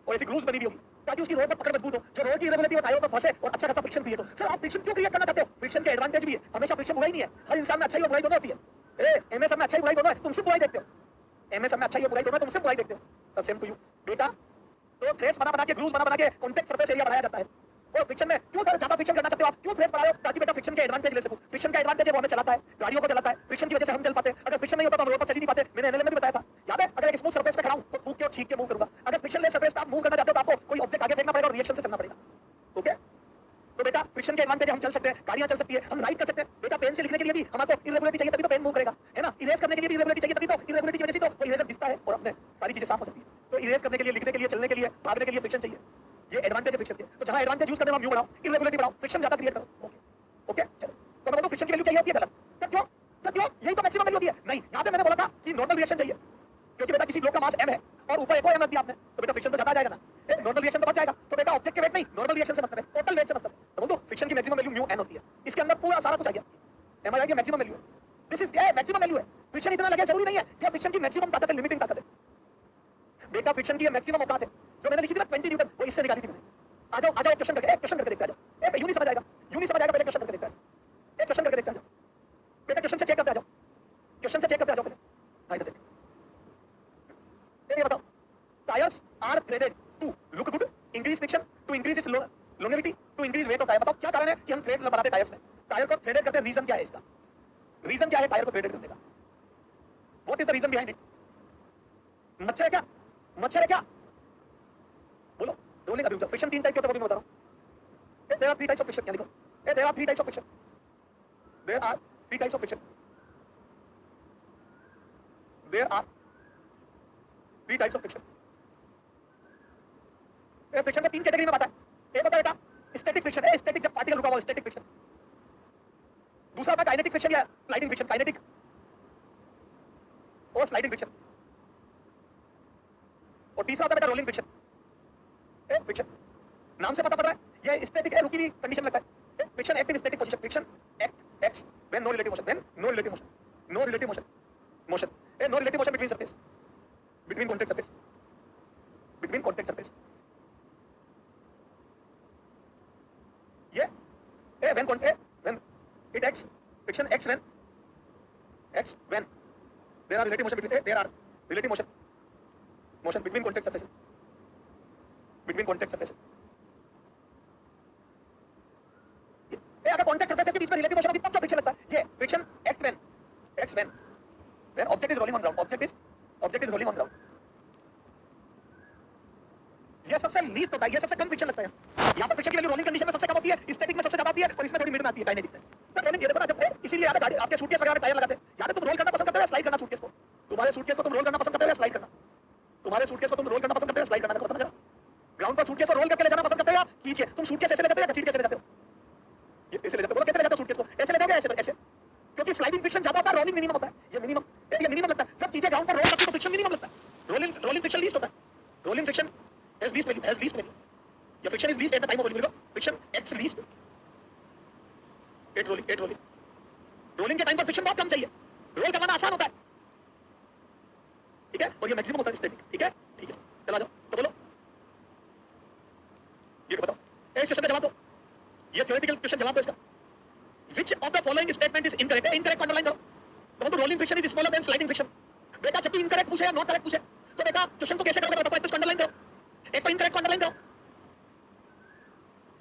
और ऐसी ग्रूव्स बनी हुई होगी ताकि उसकी रोड पर पकड़ मजबूत हो, जो रोड की इरेगुलरिटी और टायरों पर फंसे और अच्छा खासा फ्रिक्शन क्रिएट हो। सर आप फ्रिक्शन क्यों क्रिएट करना चाहते हो, फ्रिक्शन के एडवांटेज भी है, हमेशा फ्रिक्शन बुराई नहीं है, हर इंसान में अच्छाई और बुराई दोनों होती है। ए एमएस में अच्छाई बुराई दोनों है, तुम सिर्फ बुराई देखते हो, एमएस में अच्छाई और बुराई दोनों, तुम सिर्फ बुराई देखते हो। तो सेम टू यू बेटा, तो फ्रेस बना के ग्रूव्स बना के कॉन्टैक्ट सरफेस एरिया बढ़ाया जाता है। और फ्रिक्शन में क्यों ज्यादा फ्रिक्शन करना चाहते हो आप, क्यों फ्रेस बढ़ाओ, ताकि बेटा फ्रिक्शन के एडवांटेज ले सको। फ्रिक्शन का एडवांटेज है वो हमें चलाता है, गाड़ियों को चलाता है, फ्रिक्शन की वजह से हम चल पाते हैं। अगर फ्रिक्शन नहीं होता तो हम रोड पर चल ही नहीं पाते। मैंने एनएलएम में भी बताया था, याद है, अगर एक स्मूथ सरफेस पे खड़ा हूं तो थूक के और छींक के मूव करूंगा, अगर फ्रिक्शन लेस सरफेस पे आप मूव करना चाहते हो तो आपको कोई ऑब्जेक्ट आगे फेंकना पड़ेगा और रिएक्शन से चलना पड़ेगा। ओके, तो बेटा फ्रिक्शन के एडवांटेज हम चल सकते हैं, गाड़ियां चल सकती है, हम राइड कर सकते हैं। बेटा पेन से लिखने के लिए भी हमको इरेगुलरिटी चाहिए तभी तो पेन मूव करेगा, है ना। इरेज करने के लिए भी इरेगुलरिटी चाहिए तभी तो, इरेगुलरिटी की वजह से तो वो इरेजर दिखता है और अपने सारी चीजें साफ हो जाती है। तो इरेज करने के लिए, लिखने के लिए, चलने के लिए, भागने के लिए फ्रिक्शन चाहिए, ये एडवांटेज है फ्रिक्शन के। तो जहां एडवांटेज यूज करने में म्यू बढ़ाओ, इरेगुलरिटी बढ़ाओ, फ्रिक्शन ज्यादा क्रिएट करो। ओके ओके, चलो तो मैं बोलूं फ्रिक्शन की वैल्यू क्या होती है, गलत सर क्यों, सर क्यों, यही तो मैक्सिमम वैल्यू होती है। नहीं, यहां पे मैंने बोला था कि नॉर्मल रिएक्शन चाहिए, क्योंकि बेटा किसी ब्लॉक का मास m है और ऊपर एक और m रख दिया आपने, तो बेटा फ्रिक्शन तो ज्यादा आ जाएगा ना, नॉर्मल रिएक्शन तो बच जाएगा। तो बेटा ऑब्जेक्ट के वेट नहीं, नॉर्मल रिएक्शन से मतलब है, टोटल वेट से मतलब है। तो बोलो फ्रिक्शन की मैक्सिमम वैल्यू म्यू n होती है, इसके अंदर पूरा सारा कुछ आ गया, एम आई की मैक्सिमम वैल्यू है, दिस इज मैक्सिमम वैल्यू है। फ्रिक्शन इतना लगे जरूरी नहीं है, ये फ्रिक्शन की मैक्सिमम ताकत है, लिमिटिंग ताकत है बेटा। फ्रिक्शन की मैक्सिमम औकात है जो मैंने लिखी थी ना 20 न्यूटन, वो इससे निकाली थी मैंने। आ जाओ क्वेश्चन करके, एक क्वेश्चन करके देखते आ जाओ, ए यू नहीं समझ आएगा, यू नहीं समझ आएगा, पहले क्वेश्चन करके देखते आ जाओ, एक क्वेश्चन करके देखते आ जाओ बेटा, क्वेश्चन से चेक करते आ जाओ, क्वेश्चन से चेक करते आ जाओ पहले। हां इधर देख, ये बताओ, tyres are threaded to look good, increase friction, to increase its longevity, to increase weight of tyre. बताओ क्या कारण है कि हम थ्रेड बनाते टायर्स में, टायर को थ्रेडेड करते हैं, रीजन क्या है इसका, रीजन क्या है टायर को थ्रेडेड करने का, what is the reason behind it. मच्छर है क्या, मच्छर है क्या, बोलो रोलिंग अभी फ्रिक्शन 3 टाइप के होते हैं, वो भी मैं बता रहा हूं। There are 3 types of friction, क्या लिखो, there are 3 types of friction, there are 3 types of friction, there are 3 types of friction. ये फ्रिक्शन का 3 कैटेगरी में आता है, एक होता है बेटा स्टैटिक फ्रिक्शन है, स्टैटिक जब पार्टिकल रुका हुआ, स्टैटिक फ्रिक्शन। दूसरा होता है काइनेटिक फ्रिक्शन या स्लाइडिंग फ्रिक्शन, काइनेटिक और स्लाइडिंग फ्रिक्शन। और तीसरा होता है बेटा रोलिंग फ्रिक्शन। फ्रिक्शन नाम से पता पड़ रहा है ये स्टैटिक है, रुकी हुई कंडीशन लगता है। Friction act in static position, friction acts when no relative motion, when no relative motion, no relative motion, motion a no relative motion between surface, between contact surface, between contact surface. ये when when it acts, friction acts when there are relative motion between there are relative motion between contact surfaces, between contact surfaces. ये अगर contact surfaces के बीच में relative motion होगी तब जो friction लगता है, ये friction x when object is rolling on ground, object is rolling on ground. ये सबसे लीस्ट होता है, ये सबसे कम फ्रिक्शन लगता है। यहाँ पर फ्रिक्शन की वैल्यू रोलिंग कंडीशन में सबसे कम होती है, स्टैटिक में सबसे ज्यादा होती है, और इसमें थोड़ी मिड में आती है, काइनेटिक में। तो रोलिंग ये देखो ना, जब इसीलिए यार गाड़ी आपके सूटकेस वगैरह में टायर लगाते हैं, या तो तुम रोल करना पसंद करते हो या स्लाइड करना सूटकेस को। तुम्हारे सूटकेस को तुम रोल करना पसंद करते हो या स्लाइड करना, तुम्हारे सूटकेस को तुम रोल करना पसंद करते हो या स्लाइड करना, पता ना जरा। ग्राउंड पर सूटकेस को रोल करके ले जाना पसंद करते हो या खींच के? तुम सूटकेस ऐसे ले जाते हो या घसीट के ले जाते हो? ये ऐसे ले जाते हो, बोलो कैसे ले जाते हो सूटकेस को? ऐसे ले जाओगे ऐसे ऐसे, क्योंकि स्लाइडिंग फ्रिक्शन ज्यादा होता है, रोलिंग मिनिमम होता है। ये मिनिमम लगता है, सब चीजें ग्राउंड पर रोल करती है तो फ्रिक्शन मिनिमम लगता है। रोलिंग फ्रिक्शन लीस्ट होता है, rolling friction has least value. Your friction is least at the time of rolling. Friction x least at rolling. Rolling के टाइम पर फ्रिक्शन बहुत कम चाहिए, रोल करवाना आसान होता है, ठीक है, और ये मैक्सिमम होता है स्टैटिक, ठीक है। चलो आ जाओ, तो बोलो ये बताओ, इस क्वेश्चन का जवाब दो, ये थ्योरेटिकल क्वेश्चन जवाब दो इसका। Which of the following statement is incorrect? Incorrect underline करो। तो rolling friction is smaller than sliding friction. बेटा जब भी इनकरेक्ट पूछे या नॉट करेक्ट पूछे तो बेटा क्वेश्चन को कैसे करोगे बताओ, एक तो अंडरलाइन करो, एक तो इनकरेक्ट अंडरलाइन करो।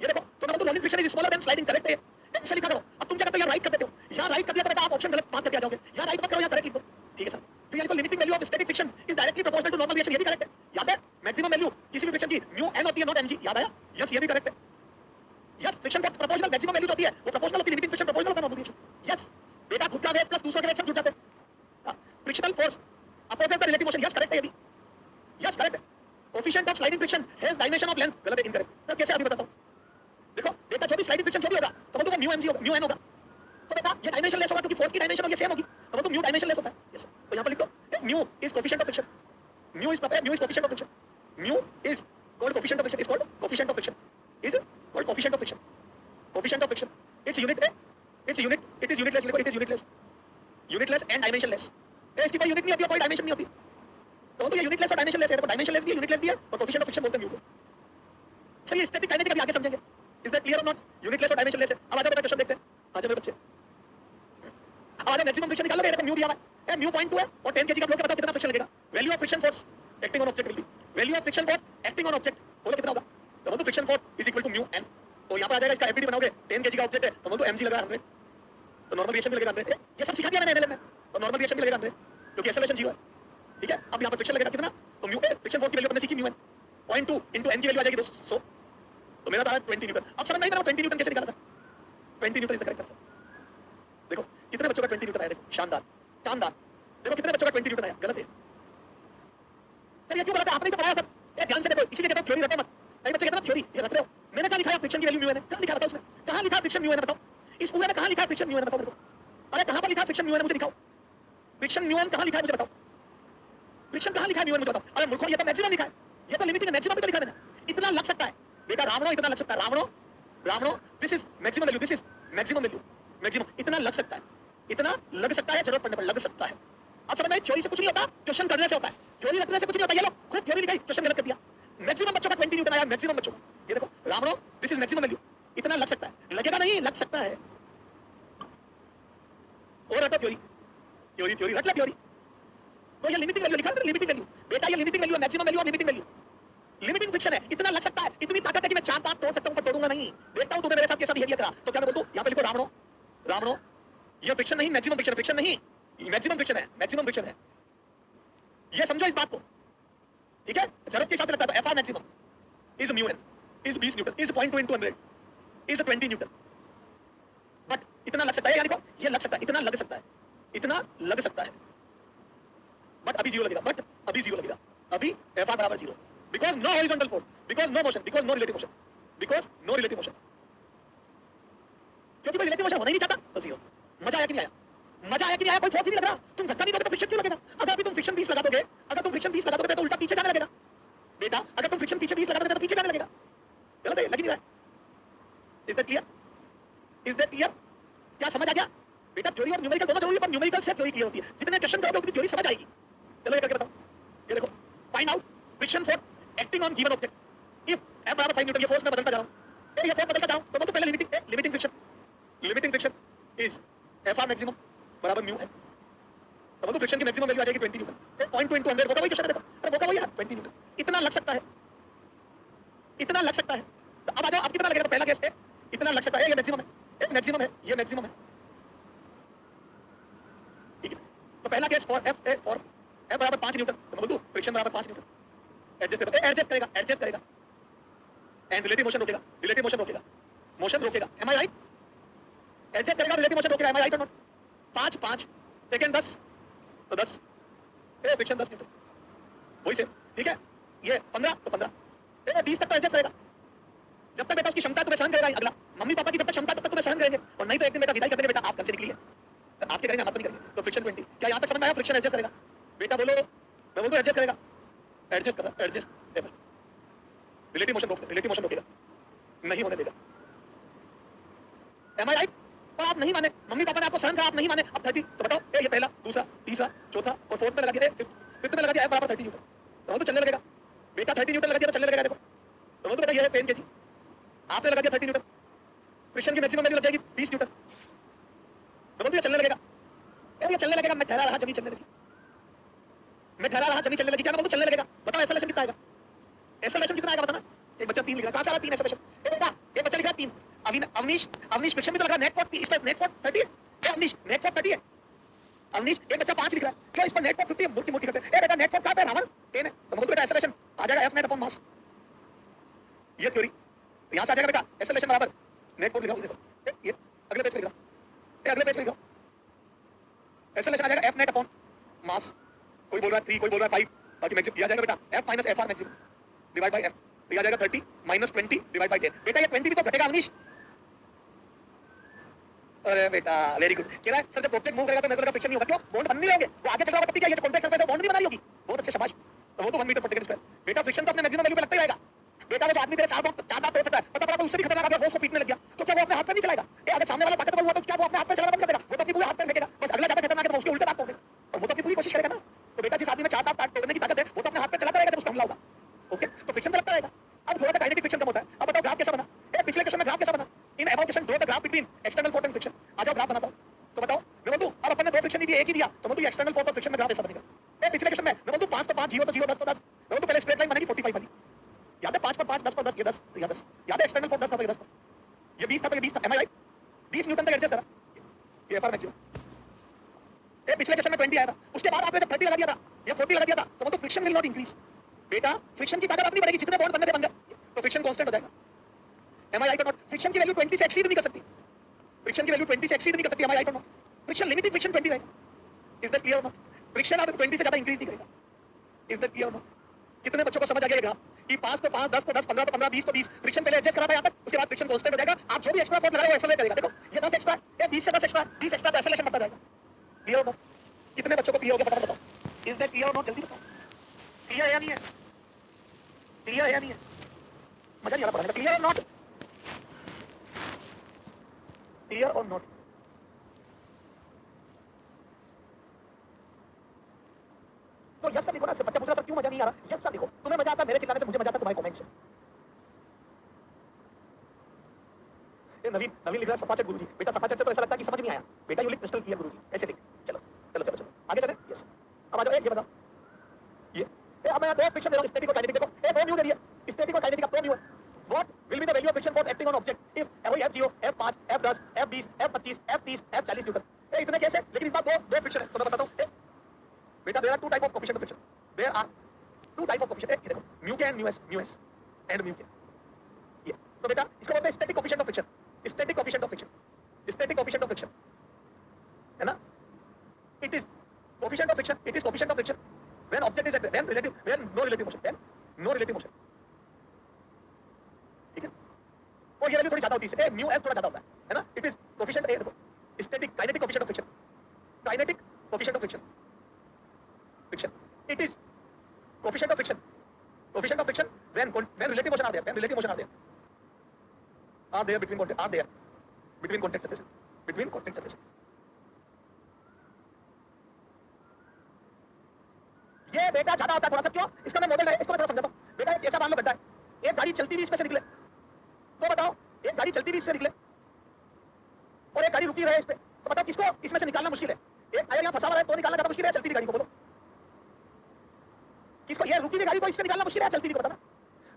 ये देखो, तो मैं तो rolling friction is smaller than sliding correct है, ऐसे लिखा करो। अब तुम क्या करते हो, राइट कर देते हो, यहाँ राइट कर दिया तो बेटा आप ऑप्शन गलत बात करके आ जाओगे, यहाँ राइट मत करो, यहाँ करेक्ट लिख दो, ठीक है सर। तो ये limiting value of static friction is directly proportional to normal reaction, ये भी करेक्ट है, याद है। मैक्सिमम वैल्यू किसी भी फ्रिक्शन की म्यू एन होती है, नॉट एमजी, याद आया? यस, ये भी करेक्ट है। Yes, friction force proportional, maximum value होती है वो प्रोपोर्शनल होती है, लिमिटिंग फ्रिक्शन प्रोपोर्शनल होता है नॉर्मल रिएक्शन। यस बेटा, खुद का वेट प्लस दूसरे के वेट सब जुड़ जाते हैं। Frictional force opposite the relative motion, yes correct है, ये भी यस करेक्ट है। Coefficient of sliding friction has dimension of length, गलत है, इनकरेक्ट। सर कैसे अभी बताता हूं, देखो बेटा जो भी स्लाइडिंग फ्रिक्शन जो भी होगा तो वो तो म्यू एमजी होगा, म्यू एन होगा, तो बेटा ये डायमेंशन लेस होगा क्योंकि फोर्स की डायमेंशन ये सेम होगी, तो वो तो म्यू डायमेंशन लेस होता है। यस, तो यहां पर लिख दो mu is coefficient of friction, mu is coefficient of friction, mu is called coefficient of friction, is called coefficient of friction, is called coefficient of friction, coefficient of friction. Its unit है, its unit, it is unitless, लिखो it is unitless and dimensionless. इसकी कोई unit नहीं होती, कोई dimension नहीं होती, तो ये यूनिटलेस और डायमेंशनलेस है। देखो डायमेंशनलेस भी है, यूनिटलेस भी है, और कोएफिशिएंट ऑफ फ्रिक्शन बोलते हैं म्यू को। चलिए स्टैटिक काइनेटिक अभी आगे समझेंगे, इज दैट क्लियर और नॉट? यूनिटलेस और डायमेंशनलेस है। अब आ जाओ बेटा क्वेश्चन देखते हैं, आ जाओ बच्चे, अब आ जाओ मैक्सिमम फ्रिक्शन निकालोगे। देखो म्यू दिया हुआ है, म्यू 0.2 है और 10 kg का ब्लॉक है, बताओ कितना फ्रिक्शन लगेगा। Value of friction force acting on object will be, value of friction force acting on object बोलो कितना होगा, तो वो friction force is equal to mu N. तो यहां पर आ जाएगा, इसका एफबीडी बनाओगे, 10 kg का ऑब्जेक्ट है तो वो तो mg लगा 100, तो नॉर्मल रिएक्शन भी लगेगा 100। ये सब सिखा दिया मैंने एनएलएम में, तो नॉर्मल रिएक्शन भी लगेगा 100 क्योंकि एक्सेलरेशन 0 है, ठीक है। अब यहां पर फ्रिक्शन लगेगा कितना, तो म्यू फ्रिक्शन फोर्स की वैल्यू अपने सीखी म्यू एन, 0.2 इनटू एन की वैल्यू आ जाएगी 200, तो मेरा था 20 न्यूटन। अब समझ नहीं आ रहा 20 न्यूटन कैसे निकाला था, 20 newton is the correct answer. देखो कितने बच्चों का 20 न्यूटन आया, देखो शानदार शानदार, देखो कितने बच्चों का 20 न्यूटन आया, गलत है। सर ये क्यों गलत है, आपने तो पढ़ाया सर, ये ध्यान से देखो, इसीलिए कहता हूं थ्योरी रटो मत। कई बच्चे कहते हैं थ्योरी ये रट रहे हो, मैंने कहां लिखा है फ्रिक्शन की वैल्यू म्यू एन है, कहां लिखा बताओ उसमें, कहां लिखा फ्रिक्शन म्यू एन बताओ, इस पूरे में कहां लिखा फ्रिक्शन म्यू एन बताओ मेरे को, अरे कहां पर लिखा फ्रिक्शन म्यू एन मुझे दिखाओ, फ्रिक्शन म्यू एन कहां लिखा है मुझे बताओ, फ्रिक्शन कहां लिखा है म्यू एन मुझे बताओ। अरे मूर्खों ये तो मैक्सिमम लिखा है, ये तो लिमिटिंग है, मैक्सिमम भी तो लिखा है मैंने, इतना लग सकता है बेटा रावणो, इतना लग सकता है रावणो, this is maximum value, this is maximum value, maximum इतना लग सकता है, इतना लग सकता है, जरूरत पड़ने पर लग सकता है। अब समझ में, थ्योरी से कुछ नहीं होता, क्वेश्चन करने से होता है, थ्योरी रटने से कुछ नहीं होता। ये लो खूब थ्योरी लिखाई, क्वेश्चन गलत कर दिया। मैक्सिमम बच्चों का 20 न्यूटन आया, मैक्सिमम बच्चों का, ये देखो रावणो दिस इज मैक्सिमम वैल्यू, इतना लग सकता है, लगेगा नहीं, लग सकता है। और रटो थ्योरी रट ले थ्योरी, तो ये लिमिटिंग वैल्यू लिखा है, लिमिटिंग वैल्यू बेटा, ये लिमिटिंग वैल्यू है, मैक्सिमम वैल्यू और लिमिटिंग वैल्यू, लिमिटिंग फ्रिक्शन है, इतना लग सकता है, इतनी ताकत है कि मैं 4 दांत तोड़ सकता हूं पर तोड़ूंगा नहीं। देखता हूं तूने मेरे साथ कैसा बिहेवियर करा, तो क्या मैं बोलूं, यहां पे लिखो रावणो, ये फ्रिक्शन नहीं, मैक्सिमम फ्रिक्शन, फ्रिक्शन नहीं, मैक्सिमम फ्रिक्शन है, मैक्सिमम फ्रिक्शन है, ये समझो इस बात को, ठीक है। जरूरत के साथ लगता है, तो FR maximum is mu N, is 20 newton, is 0.2 into 100, is 20 newton, but इतना लग सकता है, यानी को ये लग सकता है, इतना लग सकता है, इतना लग सकता है, बट अभी 0 लगेगा, बट अभी 0 लगेगा, अभी एफआर बराबर 0, because no horizontal force, because no motion, because no relative motion, because no relative motion, क्योंकि कोई रिलेटिव मोशन होना ही नहीं चाहता, तो 0। मजा आया कि नहीं आया, मजा आया कि नहीं आया, कोई फोर्स नहीं लग रहा, तुम धक्का नहीं दोगे तो फ्रिक्शन क्यों लगेगा। अगर अभी तुम फ्रिक्शन 20 लगा दोगे, अगर तुम फ्रिक्शन 20 लगा दोगे तो उल्टा पीछे जाने लगेगा बेटा, अगर तुम फ्रिक्शन पीछे 20 लगा दोगे तो पीछे जाने लगेगा, गलत है, लग नहीं रहा है। Is that clear, is that clear, क्या समझ आ गया बेटा। थ्योरी और न्यूमेरिकल दोनों जरूरी है, पर न्यूमेरिकल से थ्योरी क्लियर होती है, जितने क्वेश्चन करोगे उतनी थ्योरी समझ आएगी। चलो ये करके बताओ, ये देखो, find out friction force acting on given object if F बराबर 5 न्यूटन, ये फोर्स में बदलता जा रहा हूं, ये फोर्स बदलता जाऊं तो वो तो पहले limiting friction is FR maximum बराबर म्यू एन, तो फ्रिक्शन की मैक्सिमम वैल्यू आ जाएगी 20 न्यूटन। 0.2 into 100 होगा वही क्वेश्चन देखो, अरे होगा वही है 20 न्यूटन। इतना लग सकता है, इतना लग सकता है। तो अब आ जाओ, अब कितना लगेगा? तो पहला केस है इतना लग सकता है, ये मैक्सिमम है, ये मैक्सिमम है, ये मैक्सिमम है, ठीक है। तो पहला केस फॉर एफ बराबर 5 न्यूटन, तो मैं बोल दूं फ्रिक्शन बराबर 5 न्यूटन। एडजस्ट करेगा, एडजस्ट करेगा एंड रिलेटिव मोशन रोकेगा, रिलेटिव मोशन रोकेगा, मोशन रोकेगा, एम आई राइट? एडजस्ट करेगा, रिलेटिव मोशन रोकेगा, M I right or not? 5 5 second 10, तो 10 ए फ्रिक्शन 10 न्यूटन, वही से, ठीक है। ये 15 तो 15 ए 20 तक तो एडजस्ट करेगा, जब तक बेटा उसकी क्षमता तुम्हें सहन करेगा। अगला मम्मी पापा की जब तक क्षमता तब तक तुम्हें सहन करेंगे, और नहीं तो एक दिन बेटा विदाई कर देंगे, बेटा आप घर से निकलिए, तो आपके करेंगे, हम नहीं करेंगे। तो फ्रिक्शन 20, क्या यहां तक समझ में आया? फ्रिक्शन एडजस्ट करेगा, बेटा बोलो, मैं बोलूं एडजस्ट करेगा, एडजस्ट कर रहा, एडजस्ट टेबल, रिलेटिव मोशन रोकेगा, नहीं होने देगा, एम आई राइट? तो आप नहीं माने, मम्मी पापा ने आपको सहन कहा, आप नहीं माने, अब 30, तो बताओ ये पहला, दूसरा, तीसरा, चौथा और फोर्थ में लगा दिया, फिफ्थ में लगा दिया, बराबर 30 न्यूटन, तो चलने लगेगा बेटा। 30 न्यूटन लगा दिया तो चलने लगेगा, देखो तो बेटा ये है 10 kg, आपने लगा दिया 30 न्यूटन, फ्रिक्शन की मैक्सिमम वैल्यू लग जाएगी 20 न्यूटन, तो ये चलने लगेगा, ये चलने लगेगा। मैं ठहरा रहा, जमी चलने लगी, मैं ठहरा रहा, जमी चलने लगी, क्या मैं बोलूं चलने लगेगा? बताओ एक्सेलरेशन कितना आएगा? एक्सेलरेशन कितना आएगा बताना? एक बच्चा 3 लिख रहा है, कहां से आ रहा 3 एक्सेलरेशन? ए बेटा एक बच्चा लिख रहा है 3, अवनीश फ्रिक्शन में तो लगा नेट फॉर, इस पर नेट फॉर 30 है, ए अवनीश नेट फॉर 30 है, अवनीश एक बच्चा 5 लिख रहा है, क्यों इस पर नेट फॉर 50 है, मूर्ति करते हैं। ए बेटा नेट फॉर कहां पे? रावण 10 है, तो बोल बेटा एक्सेलरेशन आ जाएगा F net अपॉन मास, ये थ्योरी यहां से आ जाएगा बेटा, एक्सेलरेशन बराबर नेट फोर्स लिख रहा हूं, देखो ये अगले पेज पे लिख रहा हूं, अगले पेज पे लिख रहा हूं, एक्सेलरेशन आ जाएगा F net अपॉन मास, कोई बोल रहा है 3, कोई बोल रहा है 5, बाकी मैक्सिमम दिया जाएगा बेटा F minus FR maximum divide by M, तो आ जाएगा 30 minus 20 डिवाइड बाय 10। बेटा ये 20 भी तो घटेगा अवनीश, अरे बेटा वेरी गुड। कह रहा है सर जब ऑब्जेक्ट मूव करेगा तो मेरे को फ्रिक्शन नहीं होगा, क्यों? बॉन्ड बन नहीं होंगे, वो आगे चल रहा होगा तब क्या ये कॉन्टैक्ट सरफेस है, बॉन्ड नहीं बना रही होगी, बहुत अच्छे शाबाश, तो वो तो 1 मीटर पर सेकंड स्क्वायर। बेटा फ्रिक्शन तो अपने मैक्सिमम वैल्यू पे लगता ही रहेगा, बेटा वो आदमी तेरे 4 दांत तोड़ सकता है, पता पड़ा तो उससे भी खतरनाक अगर होश को पीटने लग गया तो क्या वो अपने हाथ पे नहीं चलाएगा? ए अगर सामने वाला ताकतवर हुआ तो क्या वो अपने हाथ पे चलाना बंद कर देगा? वो तो अपनी पूरे हाथ पे फेंकेगा, बस अगला ज्यादा खतरनाक है तो उसके उल्टे दांत तोड़ देगा, और वो तो अपनी पूरी कोशिश करेगा ना। तो बेटा जिस आदमी में 4 दांत तोड़ने की ताकत है वो तो अपने हाथ पे चलाता रहेगा जब उसको हमला होगा, ओके? तो फ्रिक्शन तो लगता रहेगा। अब थोड़ा सा काइनेटिक फ्रिक्शन कम होता है। अब बताओ ग्राफ कैसा बना? ए पिछले क्वेश्चन में ग्राफ कैसा बना? In above question draw the graph between external force and friction. आ जाओ ग्राफ बनाता हूं, तो बताओ मैं बोलूं अब अपन ने 2 फ्रिक्शन नहीं दिए, एक ही दिया, तो बोलूं एक्सटर्नल फोर्स और फ्रिक्शन में ग्राफ ऐसा बनेगा। ए पिछले क्वेश्चन में मैं बोलूं 5 तो 5, 0 तो 0, 10 तो 10, मैं बोलूं पहले स्ट्रेट लाइन बनेगी 45 वाली, याद है 5 पर 5, 10 पर 10, ये 10 तो ये 10, याद है एक्सटर्नल फोर्स 10 था तो ये 10 था, ये 20 था तो ये 20 था, एम आई राइट? 20 न्यूटन तक एडजस्ट करा, ये एफआर मैक्सिमम। ए पिछले क्वेश्चन में 20 आया था, उसके बाद आपने जब 30 लगा दिया था या 40 लगा दिया था, तो फ्रिक्शन विल नॉट इंक्रीज। बेटा फ्रिक्शन की ताकत अपनी बढ़ेगी, जितने बॉन्ड बनने थे बन गए, तो फ्रिक्शन कांस्टेंट हो जाएगा, am I right or not? Friction की वैल्यू 20 से एक्सीड नहीं कर सकती, फ्रिक्शन की वैल्यू 20 से एक्सीड नहीं कर सकती, M I right or not? Friction limiting friction 20 रहेगा, इज दैट क्लियर और नॉट? फ्रिक्शन अब 20 से ज्यादा इंक्रीज नहीं करेगा, इज दैट क्लियर और नॉट? कितने बच्चों को समझ आ गया ये ग्राफ कि 5 तो 5, 10 तो 10, 15 तो 15, 20 तो 20, फ्रिक्शन पहले एडजस्ट करा था यहां तक, उसके बाद फ्रिक्शन कांस्टेंट हो जाएगा। आप जो भी एक्स्ट्रा फोर्स लगा रहे हो एक्सेलरेट करेगा, देखो ये 10 एक्स्ट्रा, ये 20 से 10 एक्स्ट्रा, 20 एक्स्ट्रा तो एक्सेलरेशन बढ़ता जाएगा। क्लियर और नॉट? कितने बच्चों को क्लियर हो गया फटाफट बताओ, इज दैट क्लियर और नॉट? जल्दी बताओ, क्लियर है या नहीं है? क्लियर है या नहीं है? मजा नहीं आ रहा पढ़ाने का, क्लियर और नॉट? क्लियर और नॉट? तो यस सर लिखो ना, बच्चा पूछ रहा सर क्यों मजा नहीं आ रहा, यस सर लिखो, तुम्हें मजा आता है मेरे चिल्लाने से, मुझे मजा आता है तुम्हारे कमेंट से। ये नवीन लिख रहा है सफाचट गुरुजी, बेटा सफाचट से तो ऐसा लगता है कि समझ नहीं आया, बेटा यू लिख क्रिस्टल क्लियर गुरुजी, ऐसे लिख, चलो चलो चलो चलो आगे चले, यस। अब आ जाओ ये बताओ, ये अब मैं 2 फ्रिक्शन दे रहा हूं, स्टैटिक और काइनेटिक, देखो ए 2 न्यू दे दिया, स्टैटिक और काइनेटिक अब 2 न्यू है। What will be the value of friction force acting on object if F0, F5, F10, F20, F25, F30, F40 newton? ए इतने कैसे, लेकिन इस बार 2 फ्रिक्शन है, तो मैं बताता हूं बेटा, there are 2 type of coefficient of friction, there are 2 type of coefficient, ये देखो mu K and mu S and mu K, ये तो बेटा इसको बोलते हैं static coefficient of friction, static coefficient of friction, static coefficient of friction है ना? It is coefficient of friction, it is coefficient of friction when object is at when relative, when no relative motion, when no relative motion, ठीक है? और ये value थोड़ी ज्यादा होती है, म्यू एस थोड़ा ज्यादा होता है ना? इट इज कोएफिशिएंट ए, देखो static kinetic coefficient of friction, kinetic coefficient of friction, friction it is coefficient of friction, coefficient of friction when relative motion are there, when relative motion are there between contact surfaces, between contact surfaces। ये बेटा ज्यादा होता है थोड़ा सा, क्यों? इसका मैं मॉडल है, इसको मैं थोड़ा समझाता हूं। बेटा ऐसा मान लो गड्ढा है, एक गाड़ी चलती हुई इसमें से निकले, तो बताओ एक गाड़ी चलती हुई इससे निकले और एक गाड़ी रुकी रहे इस पे, तो बताओ किसको इसमें से निकालना मुश्किल है? एक टायर यहां फंसा हुआ है तो निकालना ज्यादा मुश्किल है, इसको ये रुकी हुई गाड़ी को इससे निकालना मुश्किल है, चलती नहीं को बताना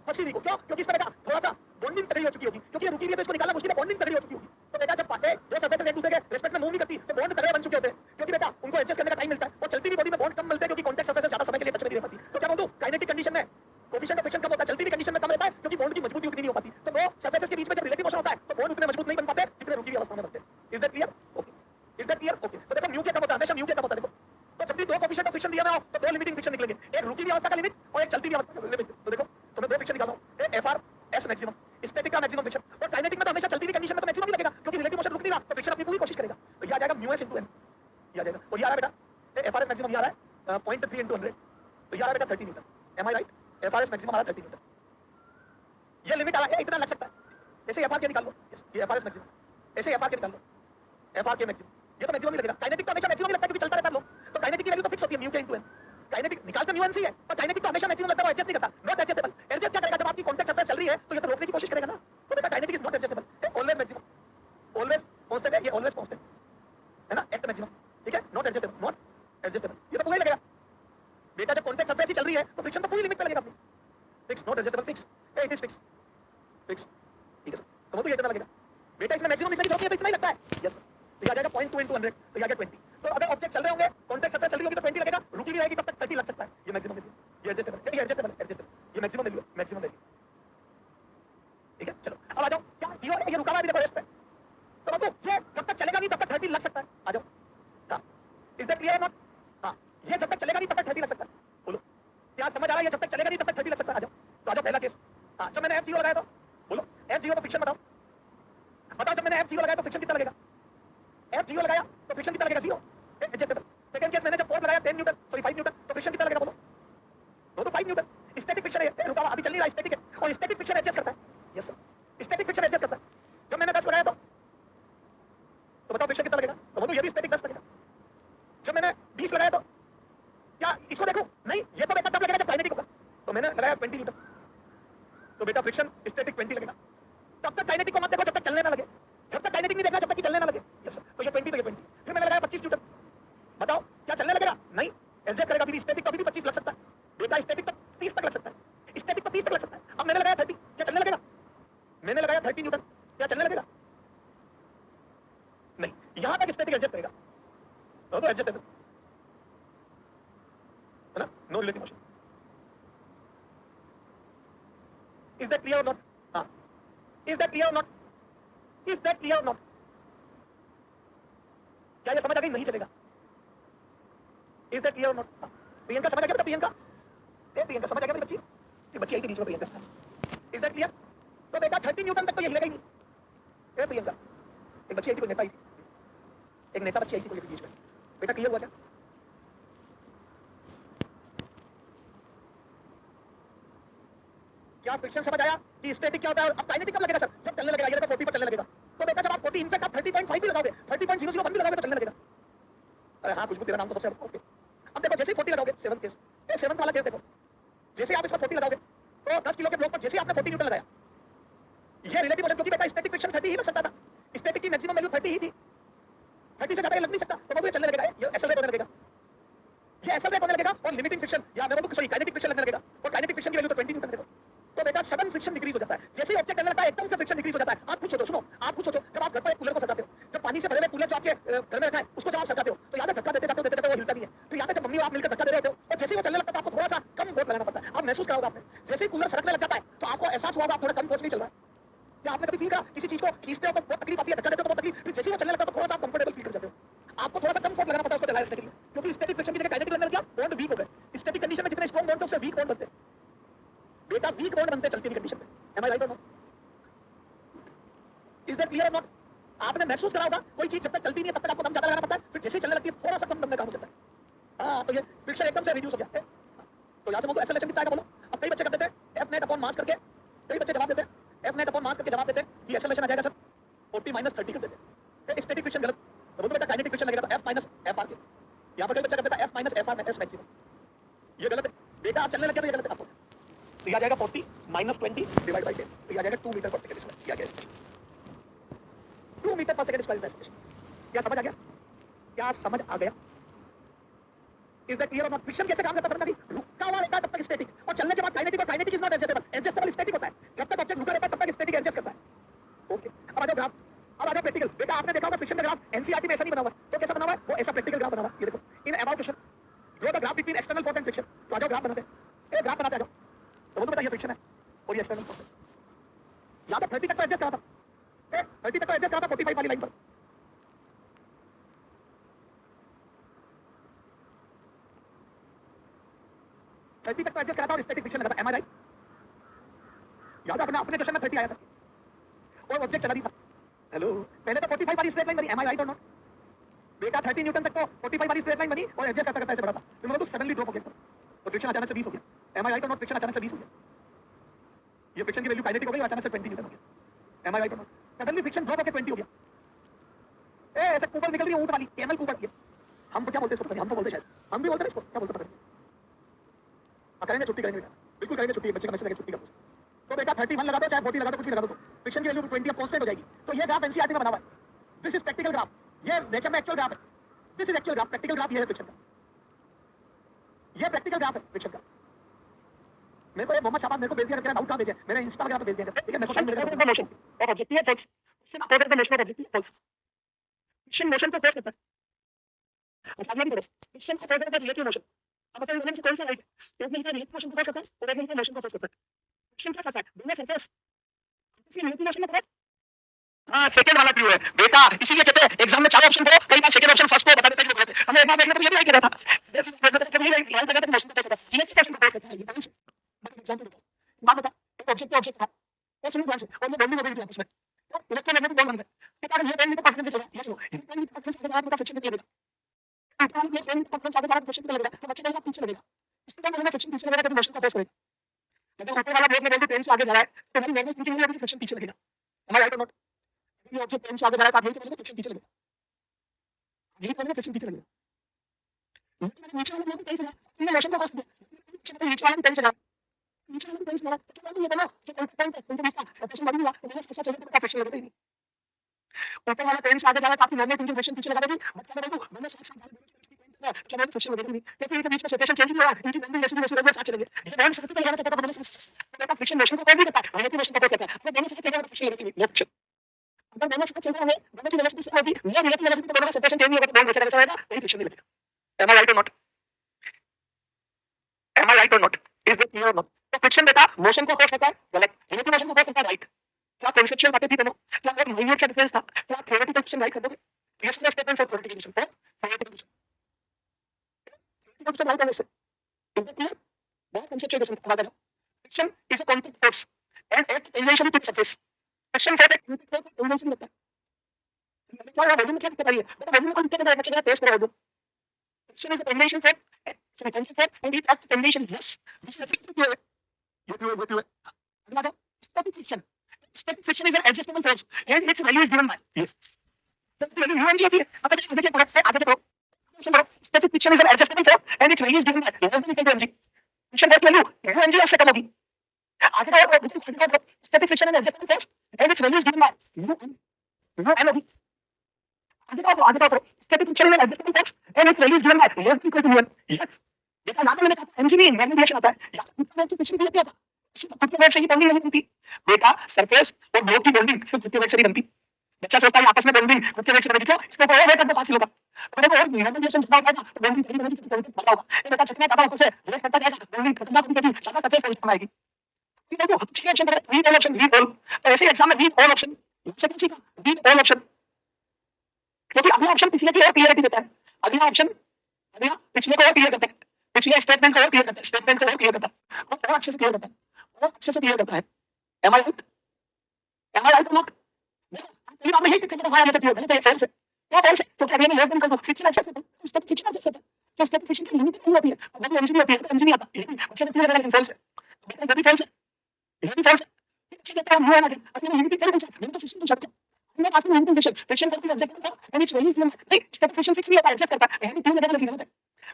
फंसी नहीं को, क्यों? क्योंकि इसमें देखा थोड़ा सा बॉन्डिंग तगड़ी हो चुकी होगी, क्योंकि रुकी हुई है तो इसको निकालना मुश्किल है, बॉन्डिंग तगड़ी हो चुकी होगी। तो बेटा जब दो सरफेसेस एक दूसरे के रिस्पेक्ट में मूव नहीं करती तो बॉन्ड तगड़े बन चुके होते हैं, क्योंकि बेटा उनको एडजस्ट करने का टाइम मिलता है, और चलती हुई बॉडी में बॉन्ड कम मिलते हैं क्योंकि कॉन्टैक्ट सरफेसेस ज्यादा समय के लिए टच में नहीं रह पाती। तो क्या बोलूं, काइनेटिक कंडीशन में कोएफिशिएंट ऑफ फ्रिक्शन कम होता है, चलती हुई कंडीशन में कम रहता है क्योंकि बॉन्ड की मजबूती उतनी नहीं हो पाती। तो दो सरफेसेस के बीच में जब रिलेटिव मोशन होता है तो बॉन्ड उतने मजबूत नहीं बन पाते जितने रुकी हुई अवस्था में बनते हैं। Is that clear? Okay, is that clear? Okay, तो देखो म्यू क्या कम होता है, हमेशा म्यू क्या कम होता है। देखो तो जब भी दो कोएफिशिएंट ऑफ फ्रिक्शन दिया हुआ हो तो दो लिमिटिंग फ्रिक्शन निकलेंगे, एक रुकी हुई अवस्था का लिमिट और एक चलती हुई अवस्था का लिमिट। तो देखो तो मैं दो फ्रिक्शन निकाल रहा हूं, एक एफआर एस मैक्सिमम, स्टैटिक का मैक्सिमम फ्रिक्शन, और काइनेटिक में तो हमेशा चलती हुई कंडीशन में तो मैक्सिमम ही लगेगा क्योंकि रिलेटिव मोशन रुक नहीं रहा, तो फ्रिक्शन अपनी पूरी कोशिश करेगा। तो ये आ जाएगा म्यू एस इनटू एन, ये आ जाएगा। और ये आ रहा है बेटा एफआर एस मैक्सिमम, ये आ रहा है 0.3 × 100, तो ये आ रहा है बेटा 30 Newton. Am I right? FR S maximum आ रहा है 30 न्यूटन, ये लिमिट आ रहा है, इतना लग सकता है। ऐसे एफआर के निकाल लो, ये एफआर एस मैक्सिमम, ऐसे एफआर के निकाल लो, एफआर के मैक्सिमम, ये तो मैक्सिमम ही लगेगा। काइनेटिक तो हमेशा मैक्सिमम ही लगता है क्योंकि चलता रहता है लोग, तो काइनेटिक की वैल्यू तो फिक्स होती है म्यू के इनटू एन। काइनेटिक निकालते म्यू एन सी है, पर काइनेटिक तो हमेशा मैक्सिमम लगता है, वो एडजस्ट नहीं करता, नॉट एडजस्टेबल। एडजस्ट क्या करेगा, जब आपकी कॉन्टैक्ट सरफेस चल रही है तो ये तो रोकने की कोशिश करेगा ना। तो बेटा kinetic is not adjustable, always maximum, always constant है, ये ऑलवेज कांस्टेंट है ना, एट मैक्सिमम, ठीक है, नॉट एडजस्टेबल, नॉट एडजस्टेबल, ये तो पूरा ही लगेगा बेटा। जब कॉन्टैक्ट सरफेस ही चल रही है तो फ्रिक्शन तो पूरी लिमिट पे लगेगा अपनी, fix, not adjustable, fix, it is fix, fix, ठीक है सर। तो वो तो ये इतना लगेगा बेटा, इसमें मैक्सिमम इतना ही होती है तो इतना ही लगता है, यस। तो ये आ जाएगा 0.2 × 100, तो ये आ गया 20। तो अगर ऑब्जेक्ट चल रहे होंगे, कॉन्टैक्ट सरफेस चल रही होगी तो 20 लगेगा, रुकी भी रहेगी तब तक 30 लग सकता है, ये मैक्सिमम वैल्यू, ये एडजस्टेबल है, ये एडजस्टेबल है, एडजस्टेबल, ये मैक्सिमम वैल्यू है, मैक्सिमम वैल्यू, ठीक है। चलो अब आ जाओ, क्या जीरो है, ये रुका हुआ है, देखो रेस्ट पे, तो बताओ ये जब तक चलेगा नहीं तब तक 30 लग सकता है। आ जाओ, हां, इज दैट क्लियर? नॉट, हां, ये जब तक चलेगा नहीं तब तक 30 लग सकता है। बोलो क्या समझ आ रहा है? ये जब तक चलेगा नहीं तब तक 30 लग सकता है। आ जाओ, तो आ जाओ पहला केस। हां, जब मैंने F0 लगाया तो बोलो F0 तो फ्रिक्शन बताओ, बताओ जब मैंने F0 लगाया तो फ्रिक्शन कितना लगेगा? F0 लगाया तो फ्रिक्शन कितना लगेगा? 0, एडजस्टेबल। सेकंड केस मैंने जब फोर्स लगाया 10 न्यूटन, सॉरी 5 न्यूटन, तो फ्रिक्शन कितना लगेगा? बोलो, वो तो 5 न्यूटन। स्टैटिक फ्रिक्शन है, रुका हुआ अभी चल नहीं रहा, स्टैटिक है, और स्टैटिक फ्रिक्शन एडजस्ट करता है, yes sir, static friction adjust करता है। जब मैंने 10 लगाया तो बताओ फ्रिक्शन कितना लगेगा? तो बोलो ये भी स्टैटिक 10 लगेगा। जब मैंने 20 लगाया तो क्या इसको देखो, नहीं ये तो बेटा तब लगेगा जब काइनेटिक होगा। तो मैंने लगाया 20 न्यूटन, तो बेटा फ्रिक्शन स्टैटिक 20 लगेगा। तब तक काइनेटिक को मत देखो जब तक चलने ना लगे, जब तक काइनेटिक नहीं देखना जब तक कि चलने ना लगे, यस सर। तो ये 20, तो ये 20। फिर मैंने लगाया 25 न्यूटन, बताओ क्या चलने लगेगा? नहीं, एडजस्ट करेगा, भी स्टैटिक कभी भी 25 लग सकता है बेटा, स्टैटिक तक 30 तक लग सकता है, स्टैटिक पर 30 तक लग सकता है। अब मैंने लगाया 30, क्या चलने लगेगा? मैंने लगाया 30 न्यूटन, क्या चलने लगेगा? नहीं, यहां तक स्टैटिक एडजस्ट करेगा, तो एडजस्टेबल है ना, no relative motion. Is that clear और नॉट? हां, इज दैट क्लियर और नॉट? इज दैट क्लियर और नॉट? क्या ये समझ आ गई? नहीं चलेगा। इज दैट क्लियर और नॉट? प्रियंका समझ आ गया बेटा? प्रियंका, ए प्रियंका समझ आ गया मेरी बच्ची? ये बच्ची आई थी बीच में, प्रियंका। Is that clear? तो बेटा 30 न्यूटन तक तो ये हिलेगा ही नहीं। ए प्रियंका, एक बच्ची आई थी, कोई नेता आई थी, एक नेता बच्ची आई थी कोई बीच में, बेटा क्लियर हुआ क्या? क्या फ्रिक्शन समझ आया कि स्टैटिक क्या होता है? अब काइनेटिक कब लगेगा सर? जब चलने लगेगा, ये देखो 40 पर चलने लगेगा। तो बेटा जब आप 40, इनफैक्ट आप 30.5 भी लगाओगे, 30.001 भी लगाओगे तो चलने लगेगा। अरे हाँ खुशबू, तेरा नाम तो सबसे ओके। अब देखो जैसे ही 40 लगाओगे, 7th केस, ये 7th वाला केस देखो, जैसे आप इस पर 40 लगाओगे तो 10 किलो के ब्लॉक पर जैसे आपने 40 न्यूटन लगाया, ये रिलेटिव मोशन, क्योंकि बेटा स्टैटिक फ्रिक्शन 30 ही लग सकता था, स्टैटिक की मैक्सिमम वैल्यू 30 ही थी, 30 से ज्यादा ये लग नहीं सकता, तो वो चलने लगेगा, ये एक्सेलरेट होने लगेगा, ये एक्सेलरेट होने लगेगा, और लिमिटिंग फ्रिक्शन या मैं बोलूं सॉरी काइनेटिक फ्रिक्शन लगने लगेगा, और काइनेटिक फ्रिक्शन की वैल्यू तो 20 न्यूटन देखो। तो बेटा सडन फ्रिक्शन डिक्रीज हो जाता है, जैसे ही ऑब्जेक्ट चलने लगता है एकदम से फ्रिक्शन डिक्रीज हो जाता है। आप खुद सोचो, सुनो, आप खुद सोचो, जब आप घर पर एक कूलर को सरकाते हो, जब पानी से भरे हुए कूलर जो आपके घर में रखा है उसको जब आप सरकाते हो तो याद है धक्का देते जाते हो वो हिलता नहीं है, तो याद है जब मम्मी और आप मिलकर धक्का दे रहे होते हो और जैसे ही वो चलने लगता है तो आपको थोड़ा सा कम फोर्स लगाना पड़ता है। आप महसूस करोगे आपने, जैसे ही कूलर सरकने लग जाता है तो आपको एहसास हुआ आप थोड़ा कम फोर्स नहीं चल रहा है। क्या आपने कभी फील करा किसी चीज को खींचते हो तो बहुत तकलीफ आती है, धक्का देते हो तो बहुत तकलीफ, फिर जैसे ही वो चलने लगता है तो थोड़ा सा कंफर्टेबल फील कर जाते हो। आपको थोड़ा सा कम फोर्स लगाना पड़ता है उसको चलाने रखने के लिए, क्योंकि स्टैटिक फ्रिक्शन की जगह काइनेटिक लगने लग गया, बॉन्ड वीक हो गए। स्टैटिक कंडीशन में जितने स्ट्रांग बॉन्ड थे उससे वीक बॉन्ड बनते हैं बेटा, वीक बॉन्ड बनते चलती हुई कंडीशन में। M I right or not? Is that clear और नॉट? आपने महसूस करा होगा कोई चीज जब तक चलती नहीं है तब तक आपको दम ज्यादा लगाना पड़ता है, फिर जैसे ही चलने लगती है थोड़ा सा कम दम में काम हो जाता है। हाँ, तो ये फ्रिक्शन एकदम से रिड्यूस हो गया। तो यहाँ से बोलो एक्सेलरेशन कितना आएगा? बोलो। अब कई बच्चे कर देते हैं एफ नेट अपॉन मास करके, कई बच्चे जवाब देते हैं एफ नेट अपॉन मास करके जवाब देते हैं कि एक्सेलरेशन आ जाएगा सर 40 - 30 कर देते हैं। स्टैटिक फ्रिक्शन गलत, तो बोलो बेटा काइनेटिक फ्रिक्शन लगेगा तो F - FR के। यहाँ पर कई बच्चा कर देता है F - FR एस मैक्सिमम, ये गलत है बेटा, आप चलने लगे तो ये गलत है आपको। तो यह आ जाएगा 40 - 20 डिवाइड बाय 10, तो यह आ जाएगा 2 मीटर पर सेकंड स्क्वायर। यह गया 2 मीटर पर सेकंड स्क्वायर इज द क्या समझ आ गया? क्या समझ आ गया? इज दैट क्लियर और नॉट? फ्रिक्शन कैसे काम करता है समझ आ गई? रुका हुआ रहता है तब तक स्टैटिक, और चलने के बाद काइनेटिक, और kinetic is not adjustable, adjustable static होता है। जब तक ऑब्जेक्ट रुका रहता है तब तक स्टैटिक एडजस्ट करता है। ओके, अब आ जाओ ग्राफ, अब आ जाओ प्रैक्टिकल। बेटा आपने देखा होगा फ्रिक्शन का ग्राफ एनसीईआरटी में ऐसा नहीं बना हुआ, तो कैसा बना हुआ है? वो ऐसा प्रैक्टिकल ग्राफ बना हुआ है। ये देखो, in about question draw the graph between external force and friction. तो आ जाओ ग्राफ बनाते हैं, ए ग्राफ बनाते आ जाओ। तो बोलो बेटा ये फ्रिक्शन है और ये एक्सटर्नल फोर्स है। यहां पे 30 तक तो एडजस्ट करा था, ए 30 तक तो एडजस्ट करा था 45 वाली लाइन पर। 30 तक तो एडजस्ट करा था और स्टैटिक फ्रिक्शन लगा था, एम आई राइट? याद अपना अपने क्वेश्चन में 30 आया था और ऑब्जेक्ट चला दी था। हेलो, पहले तो 45 वाली स्ट्रेट लाइन बनी, M I right or not? बेटा 30 न्यूटन तक तो 45 वाली स्ट्रेट लाइन बनी और एडजस्ट करता करता ऐसे बढ़ा था, फिर मतलब तो सडनली ड्रॉप हो गया तो फ्रिक्शन अचानक से 20 हो गया। M I right or not? Friction अचानक से 20 हो गया। ये फ्रिक्शन की वैल्यू काइनेटिक हो गई और अचानक से 20 न्यूटन हो गया। M I right or not? Suddenly friction drop होकर 20 हो गया। ए ऐसे कूपर निकल रही है ऊंट वाली, कैमल कूपर की। हम क्या बोलते हैं इसको पता नहीं, हम तो बोलते शायद, हम भी बोलते हैं इसको, क्या बोलते पता नहीं। करेंगे छुट्टी, करेंगे बिल्कुल करेंगे छुट्टी, बच्चे का मैसेज है छुट्टी का। तो बेटा 31 लगा दो चाहे 40 लगा दो, कुछ भी लगा दो, तो फ्रिक्शन की वैल्यू 20 अब कांस्टेंट हो जाएगी। तो ये ग्राफ एनसीईआरटी में बना हुआ है। दिस इज प्रैक्टिकल ग्राफ, ये नेचर में एक्चुअल ग्राफ है। This is actual graph, practical graph ये है फ्रिक्शन का, ये प्रैक्टिकल ग्राफ है फ्रिक्शन का। मेरे को ये मोहम्मद शाबाब मेरे को भेज दिया, डाउट कहां भेजा, मेरा इंस्टा वगैरह पे भेज दिया, ठीक है? मेरे को टाइम मिलेगा तो मोशन और ऑब्जेक्टिव है force, friction oppose the motion of objective force. Friction motion को फोर्स करता है। अच्छा ये भी करो, friction oppose the relative motion. अब बताओ इनमें से कौन सा राइट? एक में रिलेटिव मोशन को फोर्स करता है और एक में मोशन को फोर्स करता है। फ्रिक्शन क्या करता है? दोनों सरफेस इसलिए रिलेटिव मोशन में पता है। हां, सेकंड वाला ट्रू है बेटा, इसीलिए कहते हैं एग्जाम में 4 ऑप्शन करो, कई बार सेकंड ऑप्शन फर्स्ट को बता देता है कि गलत है। हमें एक बार देखने तो ये भी आई कह रहा था, कभी राइट जगह पे मोशन को फोर्स करता है, जिससे मोशन को फोर्स करता है। ये कौन से मतलब एग्जांपल बताओ, बात बता, एक ऑब्जेक्ट पे ऑब्जेक्ट था, और सुनो ध्यान से, और ये बॉन्डिंग हो गई आपस में, तो इलेक्ट्रोमैग्नेटिक बॉन्ड बन गए। तो अगर ये बॉन्डिंग को पकड़ने से चला, ये सुनो, ये बॉन्डिंग को पकड़ने से अगर आपका फ्रिक्शन किया देगा, ये बॉन्डिंग को पकड़ने से अगर फ्रिक्शन किया देगा, तो बच्चे का पीछे लगेगा। इसके बाद मैंने फ्रिक्शन पीछे लगेगा तो मोशन को फोर्स करेगा। अगर ऊपर वाला ब्लॉक में वेल्यू ट्रेन से आगे जा रहा है, तो हमारी मैग्नेट की वजह से फ्रिक्शन पीछे लगेगा। हमारा राइट और नॉट? ये ऑब्जेक्ट ट्रेन से आगे जा रहा है, तो आप यही करेंगे फ्रिक्शन पीछे लगेगा, यही करेंगे फ्रिक्शन पीछे लगेगा। नीचे वाला ब्लॉक ट्रेन से जा रहा है, मोशन को फोर्स किया, नीचे वाला ट्रेन से जा रहा है, नीचे वाला ट्रेन से जा रहा है, तो ये बना कि पॉइंट है, उनके बीच का रोटेशन बन गया, तो मैंने इसके साथ चलिए तो फ्रिक्शन लगेगा ही नहीं। ऊपर वाला ट्रेन से आगे जा रहा है, काफी मैग्नेट इनके फ्रिक्शन पीछे लगा देगी, बट क्या करेंगे मैंने साथ साथ क्या मैंने फ्रिक्शन लगेगा नहीं, क्योंकि इनके बीच में सेपरेशन चेंज नहीं हुआ, इनकी बॉन्डिंग वैसे भी साथ चलेंगे। ये बैंड सकते तो लगाना चाहता था, मैंने तो फ्रिक्शन मोशन को कोई नहीं करता, रिलेटिव मोशन को कोई करता है। अब दोनों साथ चलेंगे तो फ्रिक्शन लगेगी नहीं, नो फ्रिक्शन। अगर दोनों साथ चल रहे हैं, दोनों की वेलोसिटी सेम होगी, ये रिलेटिव वेलोसिटी तो दोनों का सेपरेशन चेंज नहीं होगा, तो बॉन्ड वैसा रहेगा, कोई फ्रिक्शन नहीं लगेगा। Am I right or not? M I right or not? Is this clear और नॉट? तो फ्रिक्शन बेटा मोशन को फोर्स करता है, गलत। रिलेटिव मोशन को फोर्स करता है, राइट। क्या कॉन्सेप्चुअल बातें थी दोनों, क्या एक माइन्यूट सा डिफरेंस था, क्या थ्योरेटिकल क्वेश्चन राइट कर दोगे? ये सारा स्टेटमेंट फॉर थ्योरेटिकल क्वेश्चन है, थ्योरेटिकल क्वेश्चन राइट करने से इज दिस क्लियर? बहुत कॉन्सेप्चुअल क्वेश्चन आगे जाओ। Friction is a contact force and act tangentially to surface. Friction force एक टेंजेंशियली लगता है। क्या हुआ, वॉल्यूम में क्या दिक्कत आ रही है? मतलब वॉल्यूम में कोई दिक्कत नहीं है, बच्चे जरा टेस्ट करो। Friction is a tangential force, sorry, tangential force, and its act tangential is less. This is ये through it. अगला जो static friction. Static friction is an adjustable force, and its value is given by ये. तो value u n g होती है। अब इसको देखिए पकड़ आगे देखो। Static friction is an adjustable force, and its value is given by less than equal to mg. Friction force value u n g से कम होगी। आगे देखो static friction is an adjustable force, and its value is given by u n होगी। आगे देखो static friction is an adjustable force, and its value is given by less than equal to u n. Yes. देखा यहाँ पे मैंने कहा mg में magnetic reaction आता है, यहाँ पे फ्रिक्शन भी किया था, खुद के वेट से ही बॉन्डिंग नहीं बनती बेटा। सरफेस और ब्लॉक की बॉन्डिंग सिर्फ खुद के वेट से नहीं बनती। बच्चा सोचता है आपस में बॉन्डिंग खुद के वेट से बनेगी, क्यों? इसको और वेट करना 5 किलो का, तो देखो और मैग्नेटिक रिएक्शन ज्यादा होगा तो बॉन्डिंग कहीं बनेगी, तो बड़ा होगा। ये बेटा चकना ज्यादा ऊपर से वेट करता जाएगा, बॉन्डिंग खतरनाक होगी, ज्यादा सरफेस पर कम आएगी। ठीक है, तो ठीक है option read all option, read all. तो ऐसे एग्जाम में रीड ऑल ऑप्शन सेकंड सी का रीड ऑल ऑप्शन, क्योंकि अगला ऑप्शन पिछले की और क्लियरिटी देता है। अगला ऑप्शन अगला पिछले को और क्लियर करता है, पिछले स्टेटमेंट को और क्लियर करता है, स्टेटमेंट को और क्लियर करता है, और बहुत अच्छे से क्लियर करता है, बहुत अच्छे से क्लियर करता है। M I right? M I right or not? ये बात में यही कहते हैं हमारा मतलब गलत है, फेल से क्या फेल से, तो क्या नहीं लेकिन कर फ्रिक्शन अच्छा करता है, स्टेट फ्रिक्शन अच्छा करता है, तो स्टेट फ्रिक्शन की लिमिट नहीं होती है, मतलब एनर्जी होती है, एनर्जी नहीं आता ये भी अच्छा क्लियर करना, लेकिन फेल से बेटा, ये फेल से, ये भी फेल से अच्छा कहता है। हुआ ना अपनी लिमिट कर पूछा, मैंने तो फ्रिक्शन पूछा था, हमने पास में लिमिट फ्रिक्शन करके सब्जेक्ट था, एंड इट्स वेरी इजी नहीं, स्टेट फ्रिक्शन फिक्स नहीं होता, एडजस्ट करता है, ये भी क्यों लगता है गलत है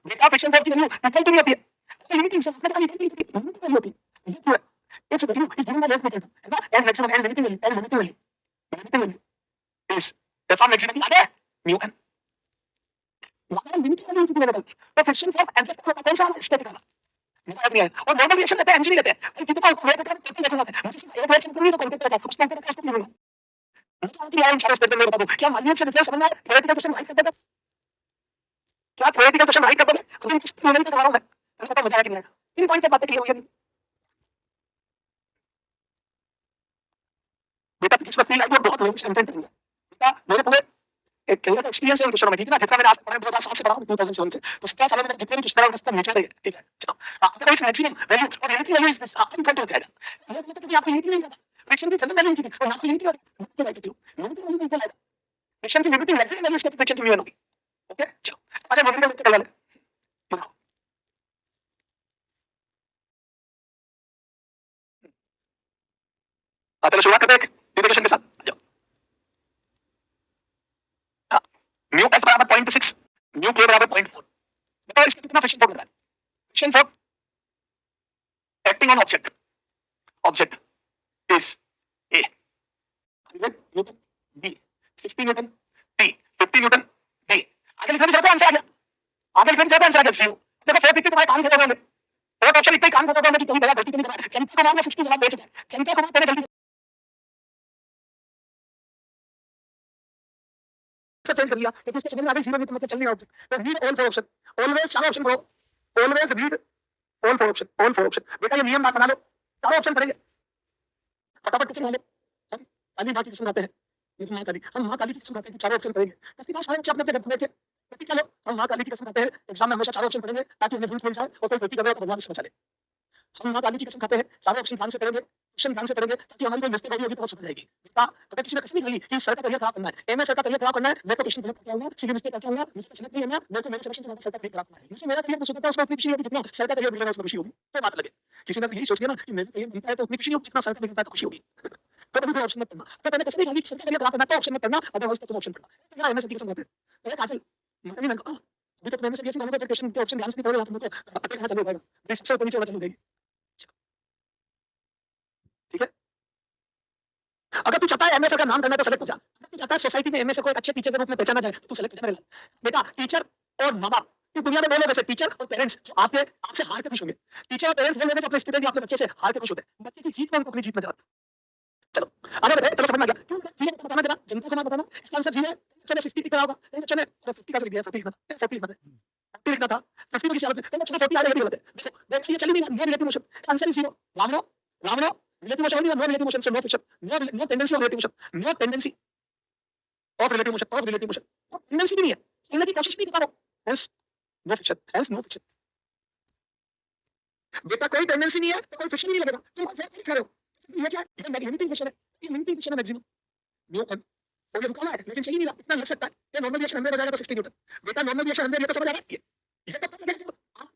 बेटा। फ्रिक्शन फोर्स की वैल्यू इक्वल टू होती है, तो लिमिट से अपने का लिमिट नहीं होती, ये क्यों है? Its value is given by left method, है ना, and maximum and limit value, and limit value, limit value is the form maximum आ गया म्यू एन, वहां लिमिट वैल्यू इज गिवन। तो फ्रिक्शन फोर्स एडजस्ट करता है कौन सा स्टेट का मुझे याद नहीं आया। और नॉर्मल रिएक्शन लेते हैं, एनजी नहीं लेते हैं। अरे कितना फ्लो होता है पता देखूंगा मैं। मुझे सिर्फ एक रिएक्शन करनी है तो कंटेंट चला उसके अंदर कैसे नहीं होगा। मुझे जानती है इन चारों स्टेटमेंट में बता दूं क्या मान्य से डिफरेंस समझना है। थ्योरेटिकल क्वेश्चन राइट करते थे क्या थ्योरेटिकल क्वेश्चन राइट करते थे तो इन चीजों में नहीं करवा रहा हूं मैं। मुझे पता मजा आया कि नहीं आया। इन पॉइंट पे बातें क्लियर हुई है बेटा। किस वक्त नहीं आई और बहुत लोगों से कंटेंट है बेटा। मेरे पूरे एक कैरियर का एक्सपीरियंस है उन क्वेश्चनों में। ठीक है ना, जितना मैंने आज पढ़ा 2007 से पढ़ा हूं 2007 से, तो 17 सालों में मैंने जितने भी क्वेश्चन पढ़े उसका नेचर है। ठीक है चलो आपका इस मैक्सिमम वैल्यू और यूनिटी वैल्यू इस आपको कंटेंट हो जाएगा। ये मतलब कि आपको यूनिटी नहीं करना फ्रिक्शन की जनरल वैल्यू की और आपको यूनिटी और यूनिटी राइट क्यों यूनिटी वैल्यू इक्वल आएगा। फ्रिक्शन की यूनिटी मैक्सिमम वैल्यू इसके फ्रिक्शन की म्यू होगी। ओके चलो अच्छा मोमेंट में करवा ले। चलो शुरुआत करते हैं डिफिनेशन के साथ। म्यू एस बराबर 0.6 म्यू के बराबर 0.4। बताओ इसका कितना फ्रिक्शन फोर्स होता है। Friction force acting on object object is A 100 newton B 60 newton T 50 newton D. आगे लिखने की जरूरत है आंसर आ गया। आगे लिखने की जरूरत है आंसर आ गया। सी देखो 450 तुम्हारे काम फंसा होंगे। फोर्थ ऑप्शन इतना ही काम फंसा होगा कि कहीं गया गलती नहीं करा। जनता को मारना 60 जवाब दे चुका है। जनता को मारना जल्दी से चेंज कर लिया तो इसके चलने वाले 0 में मतलब चलने का ऑप्शन तो read all for option always चारों ऑप्शन पढ़ो। Always read all for option all for option. बेटा ये नियम बना लो चारों ऑप्शन पढ़ेंगे फटाफट कितने वाले हम काली माँ की किस्म खाते हैं। लेकिन माँ काली हम माँ काली की किस्म खाते हैं चारों ऑप्शन पढ़ेंगे। इसके बाद सारे बच्चे अपने अपने बैठे ठीक चलो हम माँ काली की कसम खाते हैं एग्जाम में हमेशा चारों ऑप्शन पढ़ेंगे ताकि हमें हिंट मिल जाए और कोई गलती करे तो भगवान उसको बचा ले। हम माँ काली की कसम खाते हैं चारों ऑप्शन ध्यान से पढ़ेंगे क्वेश्चन ध्यान से पढ़ेंगे ताकि हमारी कोई मिस्टेक होगी तो समझ जाएगी। बेटा कभी किसी ने कसम नहीं खाई कि सर का करियर खराब करना है एमएस सर का करियर खराब करना है मैं तो क्वेश्चन गलत करके आऊंगा सीधी मिस्टेक करके आऊंगा मुझे समझ नहीं है मेरे को मेरे सिलेक्शन से ज्यादा सर का करियर खराब करना है। मुझे मेरा करियर मुझे पता है उसमें उतनी खुशी होगी जितना सर का करियर मिलेगा उसमें खुशी होगी। तो बात लगे किसी ने यही सोच लिया ना कि मेरे करियर मिलता है तो उतनी खुशी नहीं होगी जितना सर का मिलता है तो खुशी होगी। तो कभी ऑप्शन मत पढ़ना तो मैंने कसम नहीं खाई सर का करियर खराब करना तो ऑप्शन मत पढ़ना अदरवाइज तो तुम ऑप्शन पढ़ना। एमएस की कसम खाते हैं काजल मतलब मैंने कहा अभी तक मैंने से कैसे मैंने क्वेश्चन के ऑप्शन ध्यान से नहीं पढ़े तुम तो अटक कहां चले जाएगा मेरी सबसे ऊपर नीचे वाला चल जाएगी। ठीक है अगर तू चाहता है एमएस का नाम करना तो सेलेक्ट हो जा। अगर तू चाहता है सोसाइटी में एमएस को एक अच्छे टीचर के रूप में पहचाना जाए तो तू सेलेक्ट हो जा। बेटा टीचर और माँ बाप इस दुनिया में वो लोग ऐसे टीचर और पेरेंट्स जो आपसे हार के खुश होंगे। टीचर और पेरेंट्स वो लोग अपने स्टूडेंट या अपने बच्चे से हार के खुश होते हैं। बच्चे की जीत में उनको अपनी जीत में जाता। चलो आगे बढ़े चलो समझ में आ गया क्यों ठीक है बताना देना जनता को ना बताना इसका आंसर जी है। चले 60 लिख रहा होगा लेकिन चले 50 का लिख दिया 40 लिखना था 40 लिखना था 40 लिखना था 50 तो किसी हालत में चलो 40 आ गया गलत है। देखो ये चली नहीं no relative motion answer is 0 रामनो रिलेटिव मोशन नहीं no relative motion so no friction no tendency of relative motion no tendency of relative motion tendency भी नहीं है चलने की कोशिश भी नहीं कर रहा hence no friction hence no friction. बेटा कोई टेंडेंसी नहीं है तो कोई फ्रिक्शन नहीं लगेगा तुम लिख रहे हो ये क्या है ये लिमिटिंग फ्रिक्शन है ये लिमिटिंग फ्रिक्शन है मैक्सिमम न्यू एम और ये रुकाना है लेकिन चाहिए नहीं रहा इतना लग सकता है ये नॉर्मल रिएक्शन 100 हो जाएगा तो 60 न्यूटन। बेटा नॉर्मल रिएक्शन 100 ये तो समझ आ गया ये तो पता है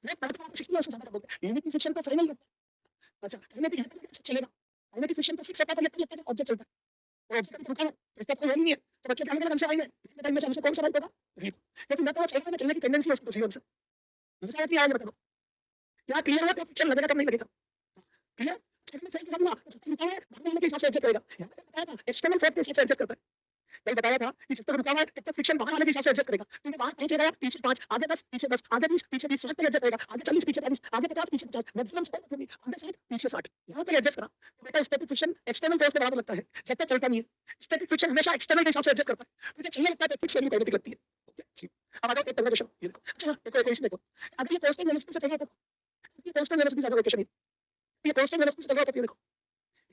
मैं पढ़ते पढ़ते 60 से ज्यादा बोलते हैं लिमिटिंग फ्रिक्शन को फाइनल करता अच्छा काइनेटिक चलेगा काइनेटिक फ्रिक्शन को फिक्स करता है तो ये ऑब्जेक्ट चलता है और ऑब्जेक्ट रुका है इसका कोई वैल्यू नहीं है तो बच्चे ध्यान से आएंगे इतने टाइम में से कौन सा राइट होगा लेकिन मैं तो चलने में चलने की टेंडेंसी है उसको 0 से मुझे आया नहीं बताओ क्या क्लियर है तो फ्रिक्शन लगेगा कब नहीं लगेगा क्लियर चलने फेल करना रुका है भागने के हिसाब से एडजस्ट करेगा बताया था एक्सटर्नल फोर्स के हिसाब से एडजस्ट करता है। मैंने बताया था कि जब तक रुका हुआ है तब तक फ्रिक्शन बाहर वाले के हिसाब से एडजस्ट करेगा क्योंकि बाहर 5 गया पीछे 5 आगे 10 पीछे 10 आगे 20 पीछे 20 60 तक एडजस्ट करेगा आगे 40 पीछे 40 आगे 50 पीछे 50 मैक्सिमम स्कोप होगी आगे 60 पीछे 60 यहां पे एडजस्ट करा तो बेटा स्टैटिक फ्रिक्शन एक्सटर्नल फोर्स के बराबर लगता है जब तक चलता नहीं है। स्टैटिक फ्रिक्शन हमेशा एक्सटर्नल के हिसाब से एडजस्ट करता है मुझे चाहिए लगता है फिक्स वैल्यू काइनेटिक लगती है। ठीक अब आ जाओ एक क्वेश्चन ये देखो अच्छा देखो इसमें देखो अगर ये कांस्टेंट वेलोसिटी से चाहिए तो ये कांस्टेंट वेलोसिटी से क्वेश्चन है ये कांस्टेंट वेलोसिटी से चल रहा है ये देखो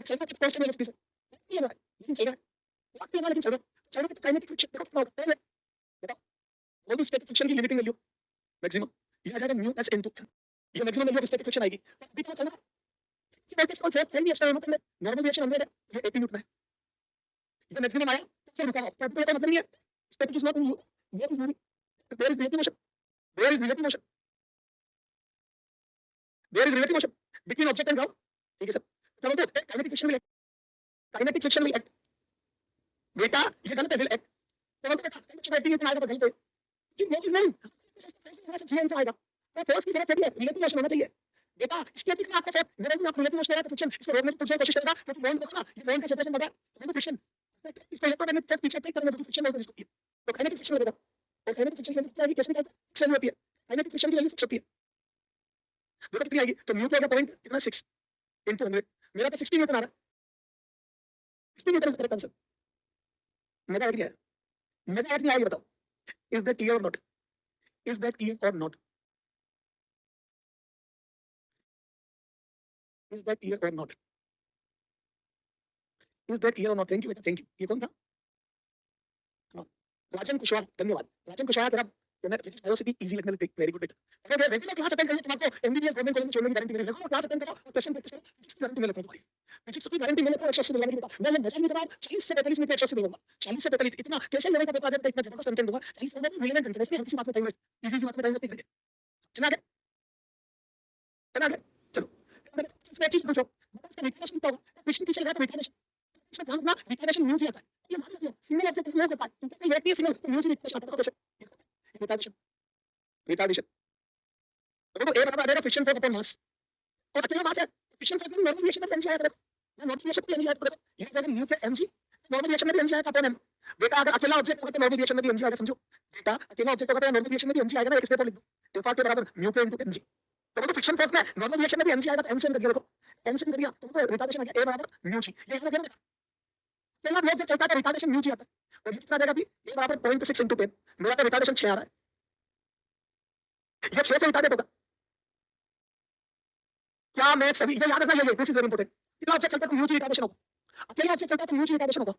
ये चल रहा है कांस्टेंट वेलोसिटी से ये है लेकिन चल रहा है वाकई वाला लेकिन चल रहा है चलो तो काइनेटिक फ्रिक्शन देखो कितना होता है बेटा वो भी स्टैटिक फ्रिक्शन की लिमिटिंग वैल्यू मैक्सिमम ये आ जाएगा म्यू एस इनटू ये maximum value of static friction आएगी अभी तो चल रहा है वोल्टेज को फोर्स फैल दिया एक्सटर्नल मतलब नॉर्मल रिएक्शन अंदर है ये 80 न्यूटन है ये मैक्सिमम आया तो रुका तो ये मतलब नहीं है static is not in you where is moving there is relative motion where is relative motion there is relative motion between object and ground ठीक है सर चलो तो काइनेटिक फ्रिक्शन विल एक्ट बेटा ये गलत है विल एक्ट तो मतलब बच्चे बैठेंगे तो आएगा गलत है कि वो इज नहीं जीएन से आएगा तो फोर्स की जरूरत है रिलेटिव मोशन होना चाहिए बेटा इसके बीच में आपको फोर्स मेरे में रिलेटिव मोशन है तो फ्रिक्शन इसको रोकने की कोशिश करेगा तो बॉन्ड देखो ना ये बॉन्ड का सेपरेशन बढ़ा तो फ्रिक्शन इसको इलेक्ट्रोमैग्नेटिक फोर्स पीछे टेक करेंगे तो फ्रिक्शन होगा इसको तो काइनेटिक फ्रिक्शन लगेगा और काइनेटिक फ्रिक्शन की वैल्यू कैसे निकालते हैं होती है काइनेटिक फ्रिक्शन की वैल्यू फिक्स होती है देखो कितनी आएगी, तो म्यू क्या पॉइंट कितना 6 into 100, मेरा तो 60 न्यूटन आ रहा है, 60 न्यूटन करेक्ट आंसर। मजा आएगी क्या, मजा आएगी आएगी बताओ, इज दैट क्लियर और नॉट, इज दैट क्लियर और नॉट, इज दैट क्लियर और नॉट, इज दैट क्लियर और नॉट। थैंक यू बेटा, थैंक यू। ये कौन था, हाँ, राजन कुशवाहा, धन्यवाद राजन कुशवाहा। तेरा वेलोसिटी इजी लगने लगी, वेरी गुड बेटा। अगर रेगुलर क्लास अटेंड करिए तुम्हारे को एमबीबीएस गवर्नमेंट कॉलेज में छोड़ने की गारंटी मिलेगी, रेगुलर क्लास अटेंड करो और क्वेश्चन प्रैक्टिस करो, जिसकी गारंटी मिले तुम्हारी, फिजिक्स की गारंटी मिले तो 180 दिलाने की बेटा। मैं मजा नहीं करा, 40 से 45 मिनट में 180 दूंगा, 40 से 45 इतना कैसे लेवल का पेपर आ जाए, इतना जबरदस्त कंटेंट दूंगा, 40 मिनट में रिलेवेंट कंटेंट, इसलिए हल्की सी बात में टाइम वेस्ट, इजी सी बात में टाइम वेस्ट नहीं करिए। चला गया, चला गया, चलो इसमें चीज पूछो, मतलब रिकनेशन क्या होगा, क्वेश्चन पीछे लगा तो रिकनेशन, इसमें ध्यान रखना रिकनेशन न्यूज आता है, ये मान लो सिंगल ऑब्जेक्ट न्यूज होता है, इनका व्यक्ति है सिंगल न्यूज रिकनेशन आता है, कैसे रिटार्डेशन, रिटार्डेशन देखो ए बराबर आ जाएगा फ्रिक्शन फोर्स अपॉन मास, और अकेला मास है, फ्रिक्शन फोर्स में नॉर्मल रिएक्शन में एनर्जी आएगा, देखो मैं नॉर्मल रिएक्शन में एनर्जी आएगा, देखो ये जाएगा न्यू के एमजी, नॉर्मल रिएक्शन में भी एनर्जी आएगा अपॉन एम। बेटा अगर अकेला ऑब्जेक्ट होगा तो नॉर्मल रिएक्शन में भी एनर्जी आएगा, समझो बेटा अकेला ऑब्जेक्ट होगा तो नॉर्मल रिएक्शन में भी एनर्जी आएगा ना, एक स्टेप और लिख दो, डेल्टा के बराबर न्यू के इनटू एमजी, तो देखो फ्रिक्शन फोर्स में नॉर्मल रिएक्शन में भी एनर्जी आएगा, तो एम से कर दिया, देखो एम से कर दिया तो रिटार्डेशन आ गया ए बराबर न्यू जी, ये याद रखना, पहला ऑब्जेक्ट चलता है रिटार्डेशन न्यू जी आता है, और ये कितना आ जाएगा अभी ए बराबर 0.6 इनटू 10, मेरा तो रिटार्डेशन 6 आ रहा है, ये 6 से रिटार्डेड होगा, क्या मैं सभी ये याद रखना, ये दिस इज वेरी इंपॉर्टेंट, कितना ऑब्जेक्ट चलता है तो म्यू जी रिटार्डेशन होगा, अकेला ऑब्जेक्ट चलता है तो म्यू जी रिटार्डेशन होगा,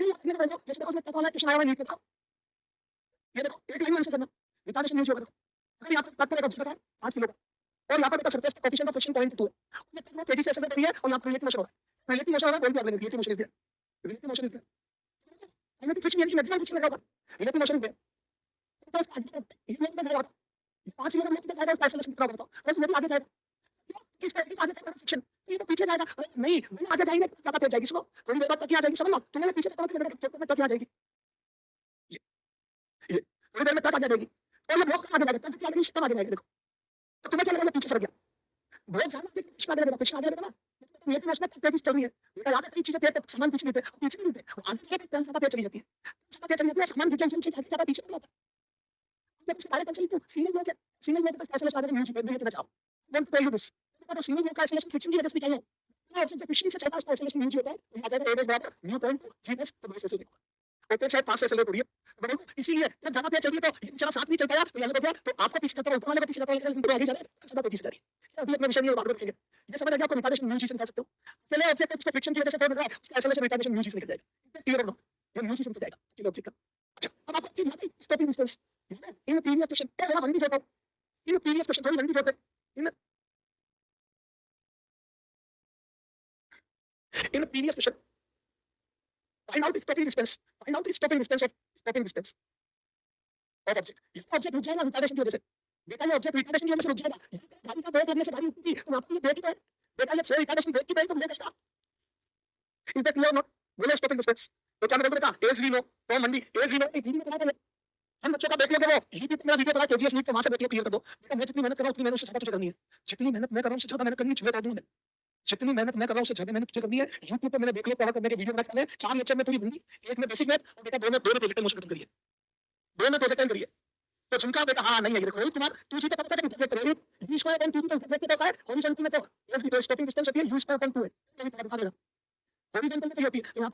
ये देखो जैसे देखो उसमें वाला क्वेश्चन आया हुआ न्यूटन का, ये देखो एक लाइन में आंसर करना, रिटार्डेशन म्यू जी होगा, अगर यहाँ पे तत्व का ऑब्जेक्ट है 5 किलो का, और यहाँ पर सरफेस का कोएफिशिएंट ऑफ फ्रिक्शन 0.2 है, ये तत्व तेजी से एक्सेलरेट कर रही है और यहाँ पर रिलेटिव मोशन हो रहा है, रिलेटिव मोशन हो रहा है, कोई भी अगले relative motion is there, relative motion is there, relative friction यानी मैक्सिमम फ्रिक्शन लगा होगा, रिलेटिव मोशन इज देयर, तो 5 किलो का जाएगा, 5 किलो का लेके जाएगा, उसका एक्सेलरेशन कितना होगा, और ये भी आगे जाएगा, किस पे आगे जाएगा फ्रिक्शन, ये तो पीछे जाएगा, नहीं मैं आगे जाएगी क्या बात हो जाएगी, इसको थोड़ी देर बाद तक क्या आ जाएगी, समझ लो तुम्हें पीछे चलता है तो क्या आ जाएगी, ये थोड़ी देर में तक आ जाएगी, और ये ब्लॉक आगे जाएगा, तब क्या आगे सिस्टम आगे जाएगा, देखो तो तुम्हें क्या लगेगा पीछे सर गया, बहुत ज्यादा पिछला आगे लगेगा ना, ये तो नेशनल तेजी चल रही है, बेटा याद है चीजें तेज सामान पीछे नहीं थे, पीछे नहीं थे, आगे जाके टेंशन ज्यादा तेज चली जाती है, ज्यादा तेज चली जाती है, सामान पीछे से ज्यादा पीछे नहीं आता, जब इसके बारे में चलती है सिंगल में का एक्सेलरेशन आ जाएगा म्यू जी पे जाओ, what to tell you this, तो सिंगल में का एक्सेलरेशन फ्रिक्शन की वजह से क्या है, ना ऑब्जेक्ट फ्रिक्शन से चलता है उसका एक्सेलरेशन म्यू जी होता है, आ जाएगा ए बराबर म्यू पॉइंट जीएस तो बस ऐसे लिखो, तो शायद 5 से एक्सेलरेट हो रही है, बट इसीलिए जब ज्यादा तेज चल रही है तो चला साथ नहीं चल पाया तो ये हो गया, तो आपको पीछे चलता है, ऊपर वाले को पीछे चलता है, लेकिन आगे चले ज्यादा तेजी से जा रही है, अभी अपना विषय नहीं बात करेंगे, ये समझ आ गया आपको, रिटार्डेशन म्यू जी से निकाल सकते हो, पहले ऑब्जेक्ट उसके फ्रिक्शन की वजह से फोर्स मिल रहा है, उसका एक्सेलरेशन रिटार्डेशन म्यू जी से निकल जाएगा, इससे क्लियर हो, ये म्यू जी से निकल जाएगा ठीक है ऑब्जेक्ट का। अच्छा अब आपको चीज याद है stopping distance, in previous question क्या बड़ा बंदी जोड़ता हूं, इन प्रीवियस क्वेश्चन थोड़ी बंदी जोड़ते in previous question, find out the stopping distance, find out the stopping distance of object, ये ऑब्जेक्ट रुक जाएगा रिटार्डेशन की वजह से, बेटा ये ऑब्जेक्ट रिटार्डेशन की वजह से रुक जाएगा, गाड़ी का ब्रेक लगने से गाड़ी रुकती है, तो आपको ये ब्रेक है, बेटा ये रिटार्डेशन ब्रेक की ब्रेक तो brake stop, in fact clear note बोलो स्टॉपिंग डिस्टेंस, तो क्या मैं बोलूं बेटा as we know from Mandi, as we know एक वीडियो चला कर हम बच्चों का देख लेंगे, वो यही भी मेरा वीडियो चला केजीएस नीट पे, वहां से देख लो क्लियर कर दो, बेटा मैं जितनी मेहनत कर रहा हूं उतनी मेहनत उससे ज्यादा तुझे करनी है, जितनी मेहनत मैं कर रहा हूं उससे ज्यादा मेहनत करनी चाहिए कर दूं मैं, जितनी मेहनत मैं कर रहा हूं उससे ज्यादा मेहनत तुझे करनी है, YouTube पे मैंने देख लिया पढ़ा करने के वीडियो बना के 4 लेक्चर में पूरी हिंदी, एक में बेसिक मैथ, और बेटा दो में प्रोजेक्ट मोशन खत्म करिए, दो में प्रोजेक्ट करिए, तो झुमका बेटा हां नहीं है, ये देखो रोहित कुमार तू जीता तब तक इंटरप्रेट कर u स्क्वायर n 2 तो इंटरप्रेट होता है, हॉरिजॉन्टल में तो एस भी तो स्टॉपिंग डिस्टेंस होती है u स्क्वायर अपॉन 2 है, इसका भी पता बता देगा, हॉरिजॉन्टल में तो होती है, तो यहां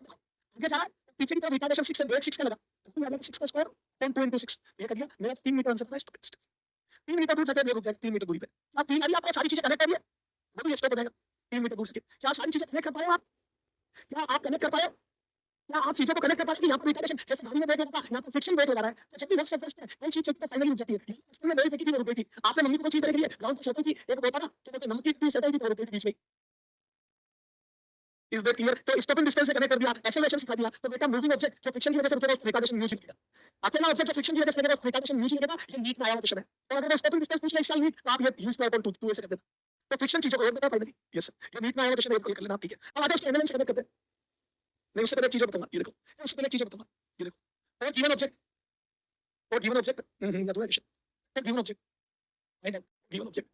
आगे जा पीछे की तरफ रिटार्डेशन 6 से ब्रेक 6 का लगा, तो मैंने 6 का स्क्वायर 10 2 into 6 ये कर दिया, मेरा 3 मीटर आंसर था स्टॉपिंग डिस्टेंस, 3 मीटर दूर जाके ब्रेक रुक जाएगा, 3 मीटर दूरी पे आप 3 आपको सारी चीजें कनेक्ट करिए, वो भी स्टॉप हो जाएगा 3 मीटर दूर जाके, क्या सारी चीजें कनेक्ट कर पाए आप, क्या आप कनेक्ट कर पाए, क्या आप चीजों को कनेक्ट कर पाए, यहाँ पर रिटार्डेशन जैसे गाड़ी में ब्रेक लगा, यहाँ पर फ्रिक्शन ब्रेक लगा रहा है, तो जब भी रफ सरफेस पे कोई चीज चलती है फाइनली रुक जाती है, इसमें मेरी बेटी भी रुक गई थी, आपने मम्मी को कोई चीज देख लिया ग्राउंड पर सड़क की एक होता ना, तो बोलते नमक की सड़क की रुक गई थी बीच में, इज दैट क्लियर, तो स्टॉपिंग डिस्टेंस से कनेक्ट कर दिया, एक्सेलरेशन सिखा दिया, तो बेटा मूविंग ऑब्जेक्ट जो फ्रिक्शन की वजह से रुकेगा रिटार्डेशन म्यू जी लगेगा, अकेला ऑब्जेक्ट जो फ्रिक्शन की वजह से लगेगा रिटार्डेशन म्यू जी लगेगा, ये नीट में आया हुआ क्वेश्चन है, और अगर स्टॉपिंग डिस्टेंस पूछ ले इस साल नीट तो आप ये u स्क्वायर अपॉन 2 ऐसे कर देना, तो फ्रिक्शन चीजों को रोक देता है फाइनली, यस सर ये नीट में आया हुआ क्वेश्चन है, कर लेना आप ठीक है, अब आ जाओ उसके एनालिसिस कनेक्ट करते हैं, मैं उससे पहले चीजें बताऊंगा, ये देखो उससे पहले चीजें बताऊंगा, ये देखो और गिवन ऑब्जेक्ट, और गिवन ऑब्जेक्ट या तो क्वेश्चन, तो given object find out, given object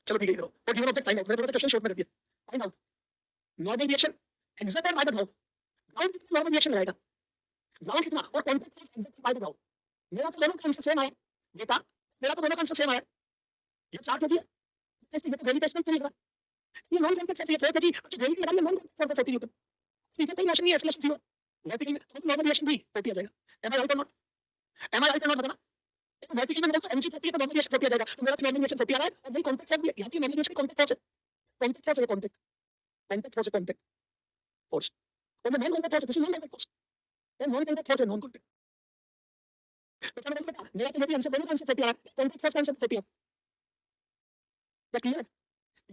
चलो ठीक है, इधर और गिवन ऑब्जेक्ट फाइंड आउट, मैंने बोला क्वेश्चन शॉर्ट में कर दिया, find out normal reaction exerted by the ground, ground कितना नॉर्मल रिएक्शन लगाएगा, ग्राउंड कितना और contact exerted by the ground, मेरा तो दोनों का आंसर सेम आया बेटा, मेरा तो दोनों का आंसर सेम आया, ये चार्ट होती है ग्रेविटेशनल पुल लगा, ये नॉन कांटेक्ट फोर्स, ये फोर्स जी जो ग्रेविटी लगा, ये नॉन कांटेक्ट फोर्स होती है। सीधे कोई मोशन नहीं है, एक्सेलरेशन जीरो, वर्टिकल में तो नॉर्मल रिएक्शन भी होती आ जाएगा। Am I right or not? M I right or not बताना। वर्टिकल में मेरे को mg होती है तो नॉर्मल रिएक्शन होती आ जाएगा, तो मेरा नॉर्मल रिएक्शन होती आ रहा है और भाई कांटेक्ट फोर्स भी यहाँ की नॉर्मल रिएक्शन कांटेक्ट फोर्स है, कांटेक्ट फोर्स है, कांटेक्ट फोर्स है, कांटेक्ट फोर्स और non contact force, this is non contact force, non contact force है, नॉन कांटेक्ट। तो समझ में मेरा तो ये भी आंसर दोनों आंसर होती आ रहा है, कांटेक्ट फोर्स का आंसर होती है, क्या क्लियर?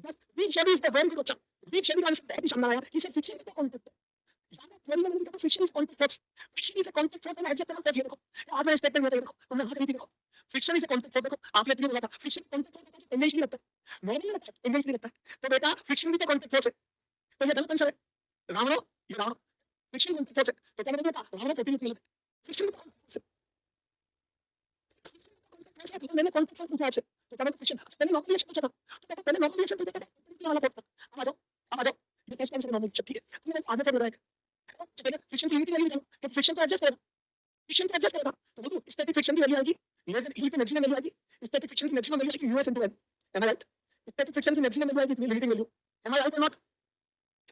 बस वीक शेडी is the very good option, वीक शेडी का आंसर है भी सामने आया, इसे फिक्सिंग का contact friction is contact force, friction is a contact force, मैं एग्जैक्ट करना देखो आज मैं स्टेटमेंट में देखो तुमने हाथ नहीं देखो, friction is a contact force, देखो आपने क्लियर बोला था फ्रिक्शन कांटेक्ट फोर्स इंग्लिश नहीं लगता, नॉर्मल लगता है, इंग्लिश नहीं लगता, तो बेटा फ्रिक्शन भी तो कांटेक्ट फोर्स है, तो ये गलत आंसर है, रावण ये रावण, फ्रिक्शन कांटेक्ट फोर्स है, तो क्या मैंने कहा रावण प्रोटीन मिला, फ्रिक्शन मैंने कांटेक्ट फोर्स पूछा आपसे, तो क्या मैंने फ्रिक्शन पहले नॉर्मल रिएक्शन पूछा था, तो पहले नॉर्मल रिएक्शन पूछा था, ये वाला फोर्स था, आ जाओ ये टेस्ट आंसर नॉर्मल रिएक्शन, ठीक है मैंने आगे चल रहा है, पहले फ्रिक्शन की यूनिट वैल्यू बताओ, तो फ्रिक्शन को एडजस्ट करेगा, फ्रिक्शन को एडजस्ट करेगा, तो देखो स्टैटिक फ्रिक्शन की वैल्यू आएगी, हीट की मैक्सिमम वैल्यू आएगी, स्टैटिक फ्रिक्शन की मैक्सिमम वैल्यू आएगी US into an, M I right? Static friction की मैक्सिमम वैल्यू आएगी इतनी limiting value, M I right or not?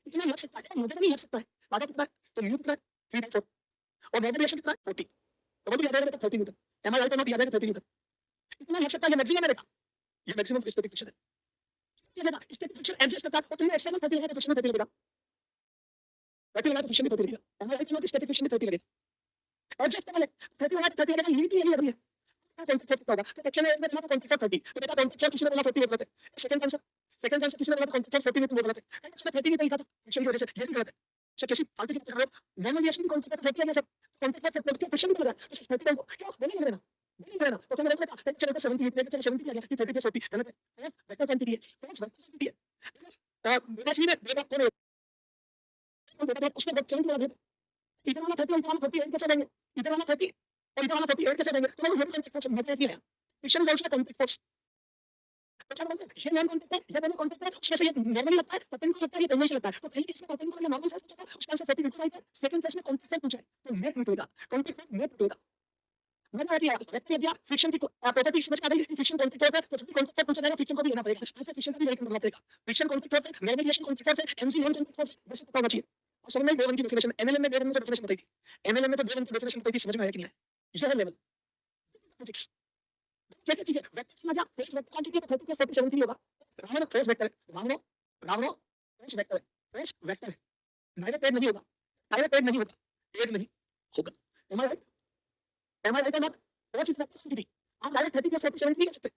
इतना हट सकता है, न्यूटन नहीं हट सकता है, आधा कितना है, तो न्यू कितना है 3/4 और नॉर्मल रिएक्शन कितना है 40, तो वो भी याद आएगा 40 Newton, am I right or not याद आएगा 30 न्यूटन, इतना हट सकता है, ये मैक्सिमम है बेटा, ये मैक्सिमम स्टैटिक फ्रिक्शन है, ये बेटा स्टैटिक फ्रिक्शन एडजस्ट करता है, तो तुमने एक्सटर्नल 30 है तो फ्रिक्शन 30 बेटा, 30 लगा तो फ्रिक्शन 30 लगेगा, am I right not static friction 30 लगेगा, एडजस्ट कर ले 30 लगा 30 लगा, लिमिट ही लग रही है, कांटेक्ट फोर्स होगा, तो एक्शन में मतलब कांटेक्ट फोर्स 30, तो बेटा कांटेक्ट फोर्स किसी ने बोला 40 बोला था, सेकंड आंसर किसी ने बोला कांटेक्ट फोर्स 40 में तुम बोला था, एक्शन में 30 नहीं था, फ्रिक्शन की वजह से ये भी गलत है, सो किसी फालतू की बात कर रहे हो, नॉर्मल रिएक्शन की कांटेक्ट फोर्स 40 आ गया, सब कांटेक्ट फोर्स फ्रिक्शन भी लगा, तो 30 को क्या बोलेंगे ना, तो क्या मैंने कहा चलो 70 लेके चलो 70 आ गया, 30 प्लस 40 गलत है, वेक्टर क्वांटिटी है, तो क्वांटिटी है, बेटा सीधे बेटा कौन है, तो बेटा उसने 70 लगा दिया, इधर वाला 30 इधर वाला 40 कैसे देंगे, इधर वाला 30 और इधर वाला 48 कैसे देंगे, तो वो कांटेक्ट फोर्स मतलब क्या है, friction is also contact force, तो क्या बोलते हैं ये नॉन कांटेक्ट है, ये दोनों कांटेक्ट है, उसमें से ये नॉर्मली लगता है, पतन को लगता है, ये दोनों से लगता है, तो सही इसमें पतन को नॉर्मल फोर्स पूछा था, उसका आंसर 40 बिल्कुल राइट है, सेकंड टेस्ट में कांटेक्ट पूछा है, तो नेट निकलेगा, कांटेक्ट नेट निकलेगा, मैं आ गया वेक्टर दिया, फ्रिक्शन की प्रॉपर्टी समझ में आ गई, फ्रिक्शन कांटेक्ट फोर्स है, तो जब भी कांटेक्ट फोर्स पूछा जाएगा फ्रिक्शन को भी लेना पड़ेगा, तो फ्रिक्शन को भी लेकर करना पड़ेगा, फ्रिक्शन कांटेक्ट फोर्स है, नॉर्मल रिएक्शन कांटेक्ट फोर्स है, एमजी नॉन कांटेक्ट फोर्स, बस पता होना चाहिए, और समझ में लेवल की डेफिनेशन, एमएलएम में लेवल की डेफिनेशन बताई थी, एमएलएम में तो लेवल की डेफिनेशन बताई थी, समझ में आया कि नहीं आया, ये है लेवल फिजिक्स, क्या चीज है वेक्टर की मजा, वेक्टर क्वांटिटी का 30 से 70 होगा, रावण फोर्स वेक्टर है, रावण फोर्स वेक्टर है, फोर्स वेक्टर है, डायरेक्ट एड नहीं होगा, डायरेक्ट एड नहीं होगा, एड नहीं होगा, M I right, M I right or not, what is vector quantity, आप डायरेक्ट 30 प्लस 40 70 कर सकते हैं,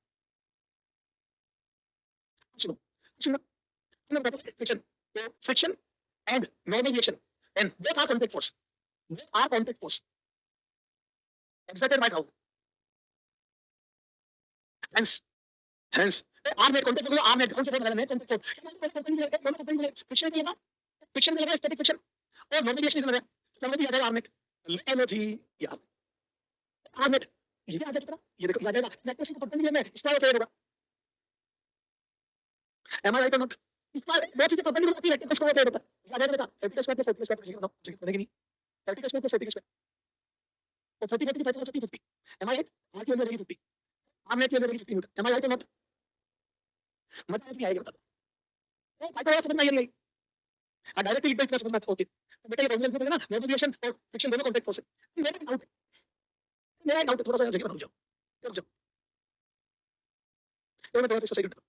सुनो सुनो सुनो बेटा, फ्रिक्शन, तो friction and normal reaction and both are contact force, both are contact force exerted by ground, hence r net contact force, r net ground force net contact force, friction की लगा, friction की लगा static friction और normal reaction लगा, तो हमें भी याद है r net एनर्जी या r net, ये भी याद है, ये देखो याद है, नेट से पता नहीं है, मैं इसका क्या होगा, am I right or not, इसका बहुत चीजें पता नहीं होती है, इसका क्या होता है, याद है बेटा 30 स्क्वायर प्लस 40 स्क्वायर बताओ, ठीक है नहीं 30 स्क्वायर प्लस 40 स्क्वायर, तो 30 30 50 50, am I right, r की वैल्यू 50, r net की value 50 Newton, am I right or not, मतलब क्या आएगा बता दो, फाइव वाला समझ में आई, डायरेक्टली इक्वल प्लस समझ में ओके, तो बेटा ये फॉर्मूला है ना, नॉर्मल रिएक्शन और फ्रिक्शन दोनों कांटेक्ट फोर्स है, मेरा डाउट थोड़ा सा जगह पर रुक जाओ, तो मैं थोड़ा सा इसको सही करता हूं,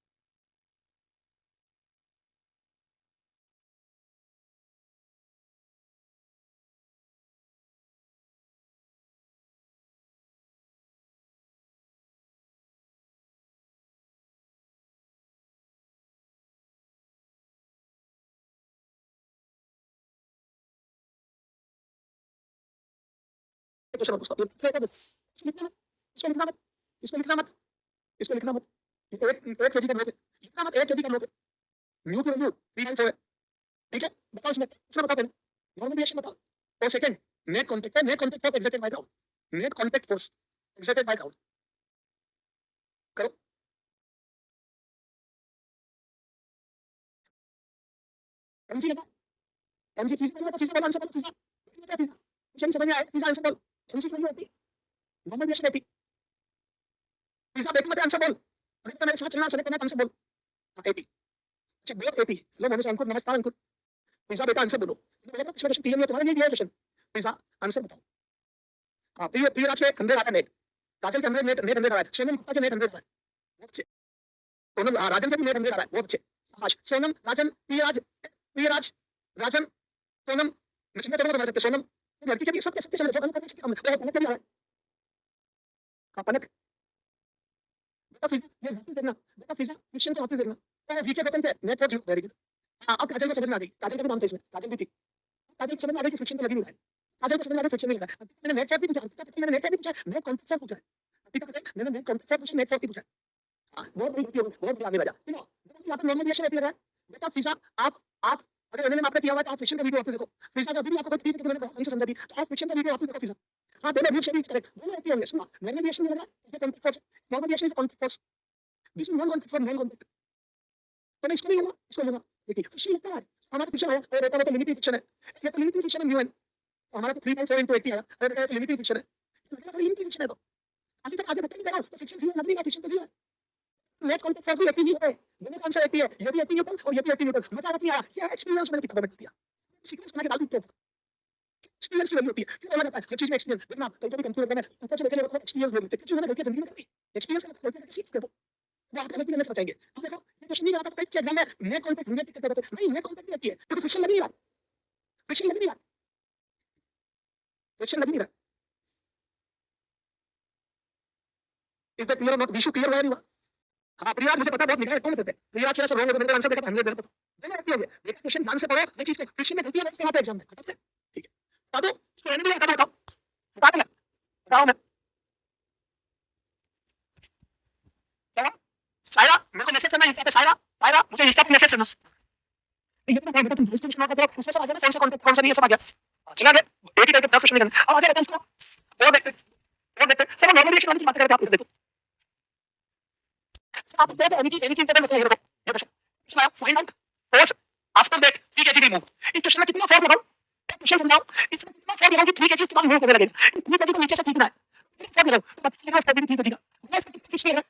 क्वेश्चन पूछता हूं, इसको लिखना मत, इसको लिखना मत, इसको लिखना मत, एक केजी का नोट है, लिखना मत, एक केजी का नोट है, म्यू की वैल्यू 394 है, ठीक है, बताओ इसमें बताओ पहले नॉर्मल रिएक्शन बताओ, और सेकंड नेट कांटेक्ट है, net contact force exerted by ground, net contact force exerted by ground, करो एमजी लगा, एमजी फिजिक्स में तो फिजिक्स वाला आंसर बोलो, फिजिक्स फिजिक्स समझ में आया, फिजिक्स आंसर बोल, एमजी की वैल्यू होती नॉर्मल रिएक्शन होती, फिजिक्स देख मत आंसर बोल, अगर तो मेरे साथ चलना चले तो मैं आंसर बोल, एपी, अच्छा बोथ एपी। लो मनुष्य अंकुर, नमस्कार अंकुर। पिज्जा बेटा आंसर बोलो। मेरा क्वेश्चन क्लियर है, तुम्हारा ये दिया क्वेश्चन। पिज्जा आंसर बताओ। हाँ, प्रिय राज के 100 आता नेट, काजल के 100 नेट 100 आ रहा है, सोनम गुप्ता के नेट 100 आ रहा है, बहुत अच्छे। सोनम राजन के भी नेट 100 आ रहा है, बहुत अच्छे। शाबाश। सोनम, राजन, प्रिय राज, राजन, सोनम, मैं तुम्हें बता सकते सोनम, लड़की के भी सबके सबके चल रहे हैं, हम पलट के भी आ रहा है। हाँ, पलट। बेटा पिज्जा ये वापस देखना, बेटा पिज्जा फिक्शन को वापस देखना। तो वीके खत्म थे, net for you, very good. हाँ, अब काजल को समझ में आ गई, काजल का भी नाम था इसमें, काजल भी थी। काजल को समझ में आ गई कि फिक्शन तो लगी नहीं रहा है। काजल को समझ में आ गया फिक्शन नहीं लगा। मैंने नेट फैक्ट भी पूछा, मैंने नेट फैक्ट भी पूछा, नेट कॉन्सेप्ट से पूछा है। ठीक है, मैंने नेट कॉन्सेप्ट से पूछा, नेट फैक्ट भी पूछा। हाँ, बहुत बड़ी गलती हो गई, बहुत बड़ी आगे राजा। सुनो, यहाँ पे नॉर्मल रिएक्शन एपी लग रहा है। बेटा पिज्जा आप अगर मैंने आपने किया हुआ तो आप फिक्शन का वीडियो वापस देखो। पिज्जा का वीडियो आपको ठीक है, मैंने बहुत समझा दी, तो आप फिक्शन का वीडियो वापस देखो पिज्जा। हाँ, दोनों व्यू शेयर करेक्ट, दोनों एपी होंगे। सुनो, नॉर्मल रिएक्शन लग रहा है, ये concept falls, normal reaction is concept falls, this is non concept for non concept. तो मैं इसको नहीं लूंगा, इसको लूंगा। देखिए फिक्शन लगता है हमारा फिक्शन है, और रहता है तो लिमिटेड फिक्शन है, इसलिए तो लिमिटेड फिक्शन है म्यू एन, हमारा तो 3.4 into 80 है, अगर तो लिमिटेड फिक्शन है, तो लिमिटेड फिक्शन है। तो अभी तक आगे बता नहीं रहा, तो फिक्शन जीरो लगनी है, फिक्शन तो जीरो है। नेट कॉन्टेक्ट फॉर भी एपी ही है, दोनों कौन सा एपी है, यदि एपी न्यूटन और यदि एपी न्यूटन, मजा आता है क्या एक्सपीरियंस मैंने कितना बता दिया, सीक्वेंस बना के डाल दूं। एक्सपीरियंस की वैल्यू होती है, क्यों अलग आता है हर चीज में एक्सपीरियंस। देखना कहीं कभी कंप्यूटर में ऊपर चले गए एक्सपीरियंस मिल लेते, क्यों मैंने गलती जिंदगी में करी, एक्सपीरियंस का गलती सीख के दो, वो आप गलती करने से बचाएंगे। तो देखो ये क्वेश्चन नहीं आता तो एग्जाम में नेट कॉन्टेक्ट नेट कितने बताते नहीं, नेट कॉन्टेक्ट नहीं आती है क्योंकि फिक्शन लग नहीं रहा, फिक्शन लग नहीं रहा, फिक्शन लग नहीं रहा। Is that clear not, Vishu clear हुआ नहीं हुआ? हाँ प्रियाज, मुझे पता बहुत निकाय कौन देते हैं प्रियाज, कैसा रॉन्ग है, मैंने आंसर देखा, हमने देखा तो मैंने रखी है ये क्वेश्चन ध्यान से पढ़ो, ये चीज फिक्शन में गलती है वहां पे एग्जाम में खत्म है। ठीक है, बताओ इसको एंड में आता बताओ, बताओ मैं क्या सायरा, मेरे को मैसेज करना इंस्टा पे, सायरा सायरा मुझे इंस्टा पे मैसेज करना। ये तो बेटा तुम दोस्त को करो, इसमें सब आ गया, कौन सा कॉन्टेक्ट कौन सा नहीं है, सब आ गया। चला गया एक ही टाइप का 10 क्वेश्चन निकल, अब आ जाएगा इसको और देखते सब नॉर्मल रिएक्शन वाली बात करते हैं। आप देखो आप देखते हैं एनीथिंग पता नहीं, ये देखो इसमें find out force after that 3 kg remove. इस क्वेश्चन में कितना फोर्स लगाऊं, क्वेश्चन समझाओ, इसमें कितना फोर्स लगाऊं कि 3 kg के बाद मूव करने लगेगा, 3 kg को नीचे से खींचना है, फोर्स लगाओ तब इसलिए स्टेबिलिटी ठीक होगा। मैं इसको कितना खींच लेगा,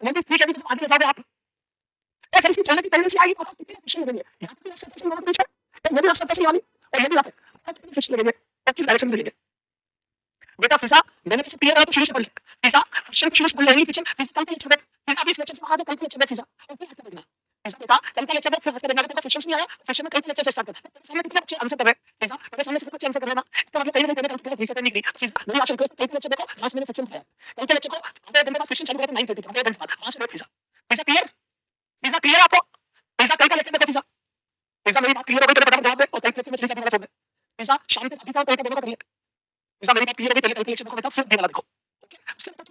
मैं इस 3 kg को आगे ले जाओगे आप, ऐसे इसकी चलने की टेंडेंसी आएगी तो आप कितने क्वेश्चन लगेंगे, यहां पे आप सरफेस में बीच में यदि आप सरफेस में वाली और यदि आप फिक्स लगेंगे तो किस डायरेक्शन में लगेंगे। बेटा फिजा मैंने इसे क्लियर है शुरू से पढ़ लिया, फिजा फिक्शन शुरू से पढ़ लेनी, फिक्शन फिजिकल के लेक्चर में फिजा 20 लेक्चर से आगे कल के लेक्चर में फिजा ओके ऐसे पढ़ना फिजा बेटा, कल के लेक्चर में फिर हफ्ते देना, तो फिक्शन नहीं आया, फिक्शन में कल के लेक्चर से स्टार्ट करते हैं, सामने कितने अच्छे आंसर कर रहे हैं फिजा, अगर सामने से कुछ आंसर कर रहे हैं ना तो मतलब कहीं ना कहीं कल फिक्शन नहीं गई चीज मेरी आशा रिक्वेस्ट, कल के लेक्चर देखो लास्ट मैंने फिक्शन पढ़ाया, कल के लेक्चर को आधे घंटे बाद फिक्शन चालू करके 9:30 आधे घंटे बाद वहां से फिजा फिजा क्लियर, फिजा क्लियर आपको, फिजा कल का लेक्चर देखो फिजा, फिजा मेरी बात क्लियर हो गई तो बता जवाब दे, और कल के लेक्चर में चीजें छोड़ दे फिजा, शाम के अभी का कल का दोनों का करिए फिजा, मेरी बात क्लियर हो गई, पहले कल के लेक्चर को बता फिर देना देखो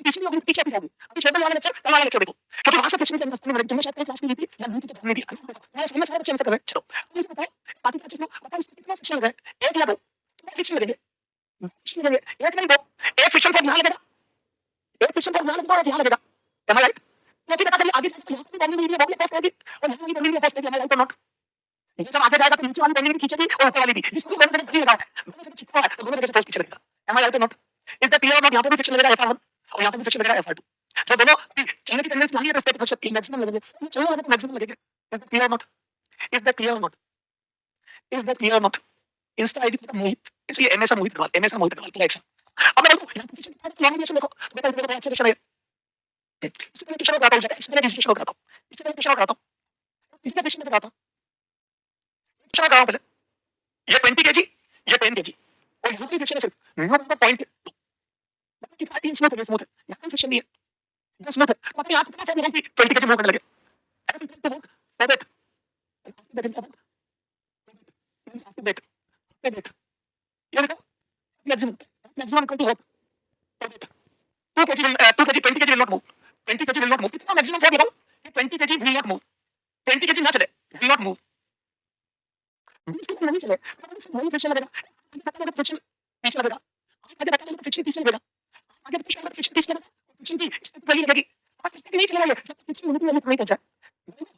पिछली अभी पीछे भी अभी छोटे वाले लेक्चर कल वाला लेक्चर देखो, क्योंकि वहां से फिक्शन के अंदर मैंने तुम्हें शायद क्लास में दी थी या नहीं, तो नहीं दी मैं इसमें सारे बच्चे आंसर कर रहे हैं। चलो मुझे बताओ बाकी का चीज बताओ इसमें कितना फिक्शन लग रहा है, एक या दो फिक्शन लगेंगे, फिक्शन लगेंगे एक नहीं दो, एक फिक्शन को ध्यान लगेगा, एक फिक्शन को ध्यान लगेगा और ध्यान लगेगा, एम आई राइट, क्योंकि पता चलिए आगे जाके यहां पे बॉन्डिंग नहीं है, बॉन्डिंग पास होगी और यहां की बॉन्डिंग पास होगी, M I right or not, लेकिन जब आगे जाएगा तो नीचे वाली बॉन्डिंग भी खींचेगी और ऊपर वाली भी, इसको मैंने जगह नहीं लगा है, दोनों से चिपका है तो दोनों जगह से फोर्स पीछे लगेगा, am I right or not, is that clear और नॉट। यहां पे भी फिक्शन लगेगा F1 और यहां पे भी फिक्शन लगेगा F2, जो दोनों चलने की टेंडेंसी नहीं है तो स्टेप फिक्शन मैक्सिमम लगेगा, चलो वहां पे मैक्सिमम लगेगा, इज दैट क्लियर और नॉट, इज दैट क्लियर और नॉट, इज दैट क्लियर और नॉट। इंस्टा आईडी पर मोहित, इसलिए एमएस मोहित अग्रवाल, एमएस मोहित अग्रवाल पूरा एक्शन। अब मैं बोलूं यहां पे फिक्शन नॉमिनेशन देखो बेटा, इसको बड़ा अच्छा क्वेश्चन है, इसमें क्वेश्चन कराता हूं, इसमें क्वेश्चन कराता हूं, इसमें क्वेश्चन कराता हूं, इसमें क्वेश्चन कराता हूं, क्वेश्चन कराऊं पहले ये 20 kg ये 10 kg और यहां पे क्वेश्चन है सिर्फ नो नंबर पॉइंट कि फाइटिंग स्मूथ है, स्मूथ है, यहां पे फिक्शन नहीं है, ये स्मूथ है, तो अपने आप कितना फायदा होगा कि 20 kg मूव करने लगे, ऐसे तो वो बेट बेट बेट ये देखो maximum maximum equal to hope 2 kg 2 kg 20 kg will not move, 20 kg will not move, कितना मैक्सिमम फोर्स लगाऊं कि 20 kg will not move, 20 kg ना चले will not move, नहीं चले वही फिक्शन लगेगा, आगे फिक्शन पीछे लगेगा, आगे बैठा तो फिक्शन पीछे लगेगा, आगे फिक्शन पीछे लगेगा, फिक्शन की वैल्यू लगेगी, और नहीं चलेगा ये जब फिक्शन यूनिट वैल्यू नहीं पहुंचा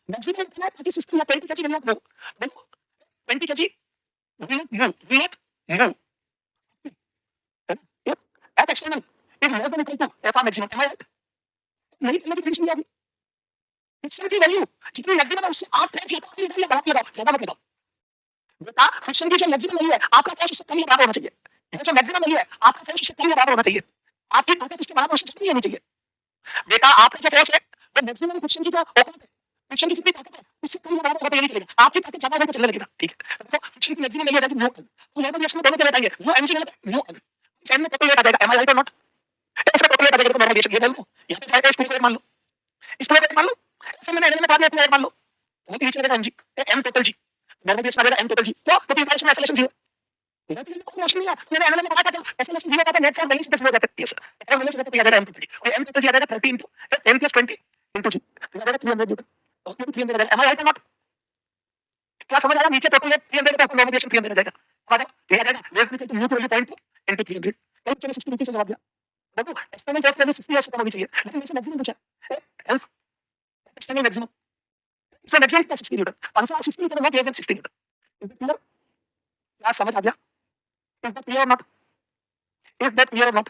मैक्सिमम इतना 36 या 20 kg will not move, 20 kg will not move, at external is more than equal to F maximum, am I right? नहीं चलने की टेंशन नहीं आती, फ्रिक्शन की वैल्यू जितनी मैक्सिमम है उससे आप फ्रेंच लगाओ बढ़ा लगाओ ज्यादा मत लगाओ बेटा। फ्रिक्शन की जो मैक्सिमम वैल्यू है आपका फोर्स उससे कम या बराबर होना चाहिए। ये जो मैक्सिमम वैल्यू है आपका फोर्स उससे कम या बराबर होना चाहिए। आपकी ताकत उसके बराबर उससे नहीं होनी चाहिए बेटा। आपका जो फोर्स है वो मैक्सिमम फ्रिक्शन की जो औसत है फ्रिक्शन की जितनी ताकत है उससे कम या बराबर होना चाहिए। आपकी ताकत ज्यादा है तो चलने लगेगा ठीक है। तो फ्रिक्शन की मैक्सिमम वैल्यू है न्यू एन। तो नॉर्मल रिएक्शन में दोनों क्या बताएंगे mu M C mu N same में टोटल वेट आ जाएगा। Am I right or not? इसका टोटल वेट आ जाएगा तो नॉर्मल रिएक्शन ये मान लो यहां पे जाएगा स्कूल को मान लो इसको मान लो ऐसे मैंने एनर्जी में काट लिया मान लो वहां नीचे लगेगा एमजी एम टोटल जी नॉर्मल रिएक्शन आ जाएगा एम टोटल जी। तो डायरेक्शन में एक्सेलरेशन जीरो मोशन नहीं है। मैंने एनर्जी में बताया था एक्सेलरेशन जीरो का नेट फॉर्म बैलेंस पे हो जाता है। यस एम बैलेंस हो जाता है आ जाएगा एम टोटल और एम टोटल जी आ जाएगा 30 10 + 20 * जी तो आ जाएगा 300 न्यूटन और 300 आ जाएगा। Am I right or not? क्या समझ आया? नीचे टोटल वेट 300 है नॉर्मल रिएक्शन 300 आ जाएगा। आ जाएगा ये आ जाएगा रेस इक्वल टू न्यू की वैल्यू 0.2 * 300 और चलो 60 नीचे से जवाब दिया। देखो एक्सपेरिमेंट ऑफ वैल्यू 60 से कम होनी चाहिए लेकिन नीचे मैक्सिमम पूछा है हेल्थ एक्सपेरिमेंट मैक्सिमम इसमें maximum 60 Newton 560 Newton not less than 60 Newton. Is that clear? क्या समझ आ गया? इज दैट क्लियर और नॉट? इज दैट क्लियर और नॉट?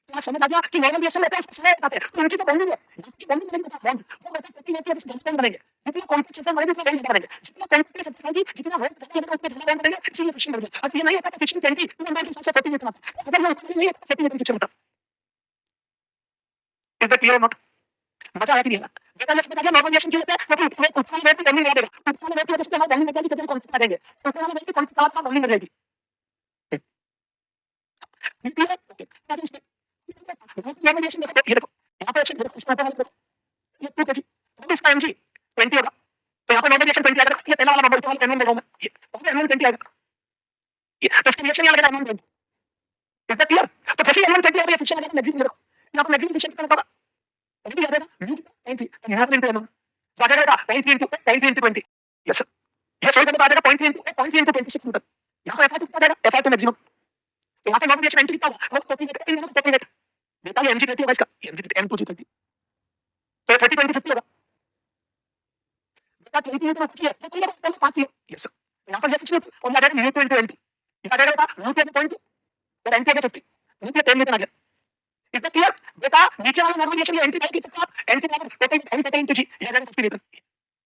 क्या समझ आ गया कि नॉर्मल रिएक्शन लेते हैं उसमें बताते हैं तो उनकी तो बॉन्डिंग है उनकी बॉन्डिंग नहीं पता बॉन्ड वो कहते हैं कि ये किस जंक्शन बनेंगे जितना कॉन्टैक्ट चलता है उतना बॉन्ड बनेंगे जितना कॉन्टैक्ट के साथ होगी जितना वो कहते हैं उतना ज्यादा बॉन्ड बनेंगे इसीलिए फ्रिक्शन बढ़ जाता है। अब ये नहीं है कि फ्रिक्शन 20 तो नंबर के हिसाब से 40 न्यूटन आता है अगर ये नहीं है 40 न्यूटन फ्रिक्शन होता है। इज दैट क्लियर और नॉट? मजा आया कि नहीं? बेटा ये समझ आ गया नॉर्मल रिएक्शन क्यों होता है क्योंकि वो ऊंचाई वेट पे बॉन्डिंग नहीं देगा ऊंचाई वेट की वजह से हमारी बॉन्डिंग बढ़ जाएगी जब हम कॉन्टैक्ट करेंगे तो ऊपर वाले वेट पे कॉन्टैक्ट के साथ बॉन्डिंग बढ़ जाएगी। क्लियर है? ओके आज इसमें नॉर्मल रिएक्शन देखो ये देखो यहां पे एक्शन देखो इसमें ऊपर वाले देखो ये 2 केजी अब इसका एमजी 20 होगा तो यहां पे नॉर्मल रिएक्शन 20 आएगा। ये पहला वाला नंबर वाला एनवन लगाऊंगा ये एनवन 20 आएगा ये तो इसकी रिएक्शन यहां लगेगा एनवन 20। Is that clear? तो जैसे एनवन 20 आ गया फ्रिक्शन आ जाएगा मैक्सिमम देखो यहां पे मैक्सिमम फ्रिक्शन कितना होगा अभी आ जाएगा न्यू 90 तो यहां पे इनटू एनवन तो आ जाएगा 90 * 20 यस सर ये सॉल्व करने पे आ जाएगा 0.3 * 26 न्यूटन। यहां पे Fi2 कितना आ जाएगा Fi2 मैक्सिमम तो यहां पे नॉर्मल रिएक्शन एंटी कितना होगा वो 30 वेट बेटा ये एमजी देती होगा इसका एमजी m2 जी 30 तो 30 20 50 होगा बेटा 20 न्यूटन होती है तो ये पहले 5 है यस सर यहां पर ये 6 न्यूटन और आ जाएगा न्यू * 20 ये आ जाएगा बेटा न्यू * 0.2 और एंटी आ गया 50 न्यू * 10 न्यूटन आ गया। Is that clear? बेटा नीचे वाला नॉर्मल रिएक्शन ये एंटी नहीं सकते आप एंटी power total M total into g ये आ जाएगा 50 न्यूटन।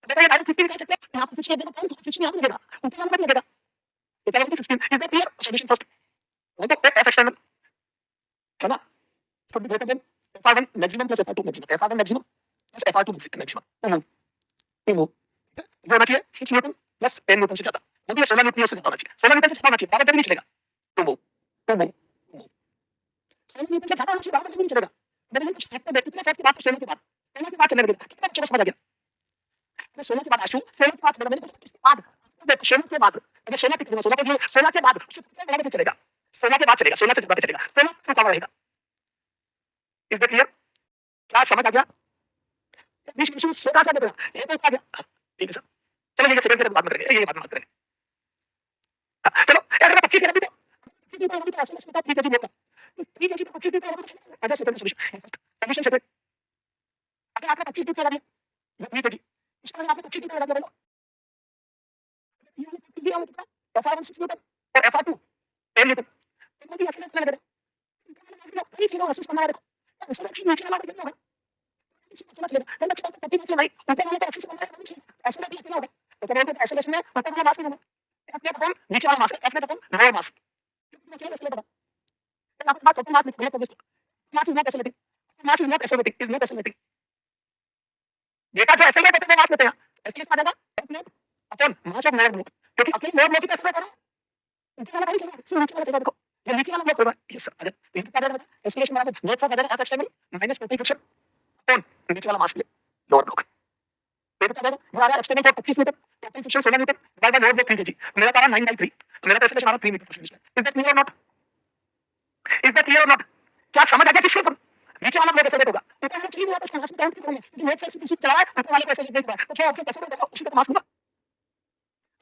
बेटा ये डायरेक्ट 50 निकाल सकते हैं यहां पे कुछ नहीं देगा तो कुछ नहीं आगे देगा ऊपर वाला मत लगेगा तो क्या 16 is that clear? Solution first वो तो एफ एक्सटर्नल है ना तो greater than F1 maximum plus F2 maximum F1 maximum plus F2 maximum to move ये होना चाहिए 6 न्यूटन प्लस 10 न्यूटन से ज्यादा मतलब ये 16 न्यूटन से ज्यादा होना चाहिए 16 न्यूटन से ज्यादा होना चाहिए बाहर नहीं चलेगा टू मूव 16 न्यूटन से ज्यादा होना चाहिए बाहर नहीं चलेगा। मैंने कुछ फैक्टर देखते हैं फैक्ट के बाद 16 के बाद 16 के बाद चलने लगेगा कितना चलो समझ आ गया। मैं 16 के बाद आशु 16 के बाद मैंने किसके बाद देखो 16 के बाद अगर 16 के 16 के बाद उससे कितना आगे चलेगा 16 के बाद चलेगा 16 से ज्यादा चलेगा 16 तो कम रहेगा। Is that clear? क्या समझ आ गया? बीच में से कहां से आ गया ये तो आ गया ठीक है सर चलो ये सेकंड के बाद में करेंगे ये बात करेंगे चलो अगर 25 के नबी तो 25 के नबी तो ऐसे लगता है ठीक है जी बेटा ठीक है जी 25 के नबी आजा सेकंड सॉल्यूशन सेकंड अगर आपने 25 के लगा दिया ठीक है जी इसमें आपने 25 के लगा दिया ये दिया मतलब F1 6 न्यूटन और F2 10 न्यूटन तो भी ऐसे लगा दे ये चीज असिस्ट करना है ऐसा एक्शन नीचे वाला करना है समझ ले मैं बच्चा को कटी नहीं ऊपर वाले का एक्सेस करना है ऐसे नहीं किया होगा तो करेंगे तो एक्सेलेरेशन में ऊपर वाला मास करना है अपने अपन नीचे वाला मास एफ में अपन लोअर मास मैं क्या इसलिए बता तो आप बात टोटल मास लिख तो mass is not accelerating mass is not accelerating is not accelerating बेटा जो एक्सेलरेट करते हैं मास लेते हैं इसलिए आ जाएगा अपने अपन मास ऑफ लोअर ब्लॉक क्योंकि अपने लोअर ब्लॉक की कैसे करें नीचे वाला नहीं चलेगा सिर्फ नीचे वाला चलेगा देखो ये नीचे वाला ब्लॉक होगा यस आ जाए ये आ जाएगा एक्सेलरेशन बराबर net for F external minus 40 friction अपन नीचे वाला मास के लिए लोअर ब्लॉक ये बता देगा हमारा extension for 25 meter total friction 16 meter by lower block 3 kg मेरा तारा 9/3 मेरा पैसे हमारा 3 मीटर इज दैट क्लियर और नॉट? इज दैट क्लियर और नॉट? क्या समझ आ गया किसके ऊपर नीचे वाला ब्लॉक कैसे होगा ऊपर वाला चाहिए वापस मास में काउंट करूंगा क्योंकि नेट फ्लक्स किसी चला है ऊपर वाले कैसे देख रहा है तो क्या ऑब्जेक्ट कैसे होगा उसी तक मास दूंगा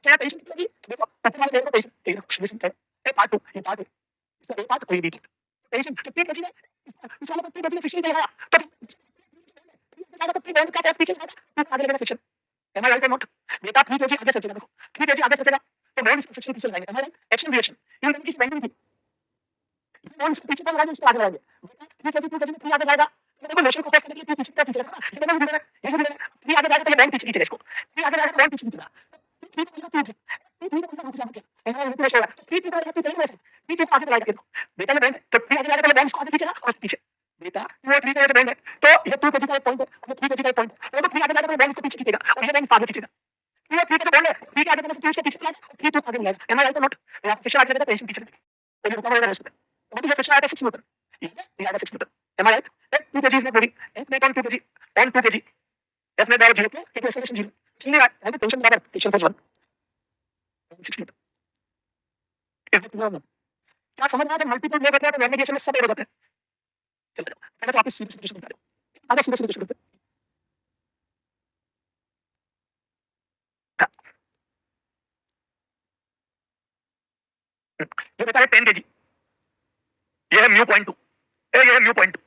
चाहे टेंशन कितनी लगी देखो ऊपर वाले देखो टेंशन सॉल्यूशन है पार्ट 2 ये पार्ट 2 इसका ए पार्ट 3 डी टेंशन कितनी केजी है इस वाला पत्ती बदले फिशिंग देगा तो ज्यादा पत्ती बंद का पीछे आगे लगेगा friction M I right or not? बेटा 3 केजी आगे चलेगा देखो 3 केजी आगे चलेगा तो नॉन फ्रिक्शन पीछे लगाएंगे am I right action reaction इन दोनों की बैंडिंग थी नॉन पीछे पर लगाएंगे उसको आगे लगाएंगे बेटा 3 केजी में 3 आगे जाएगा देखो मोशन को करने के लिए पीछे पीछे रखना ये देखो ये भी आगे जाके तो ये बैंक पीछे खींचेगा इसको ये आगे जाके बैंक पीछे खींचेगा ठीक है टूट ये रुक जाएगा एंड ये प्रेशर ठीक है ऐसा नहीं वैसे ठीक है आगे लगाएगा बेटा ये बैंक तो फिर आगे जाके पहले बैंक को आगे खींचेगा और पीछे बेटा ये 3 का बैंक है तो ये 2 का पॉइंट है और 3 का पॉइंट है तो 3 आगे जाके बैंक को पीछे खींचेगा और ये बैंक आगे खींचेगा ये 3 का बॉन्ड है 3 आगे जाके पीछे पीछे जाएगा 3 2 आगे जाएगा am I right or not या फिर आगे जाके पेशेंट पीछे तो ये रुका हुआ है इसमें तो ये फिर आगे 6 न्यूटन ये आगे 6 newton am I right 2 kg is not moving f net on 2 kg on 2 kg f net बराबर 0 क्योंकि एक्सेलरेशन 0 इसलिए है टेंशन बराबर tension force 1 6 Newton is the problem क्या समझ में आ जब मल्टीपल लोग होते हैं तो नेविगेशन में सब हो जाते हैं चलो पहले तो वापस सीधे सिचुएशन बता दो आगे सीधे सिचुएशन करते ये बता है 10 kg ये है म्यू पॉइंट 2 ये है म्यू पॉइंट 2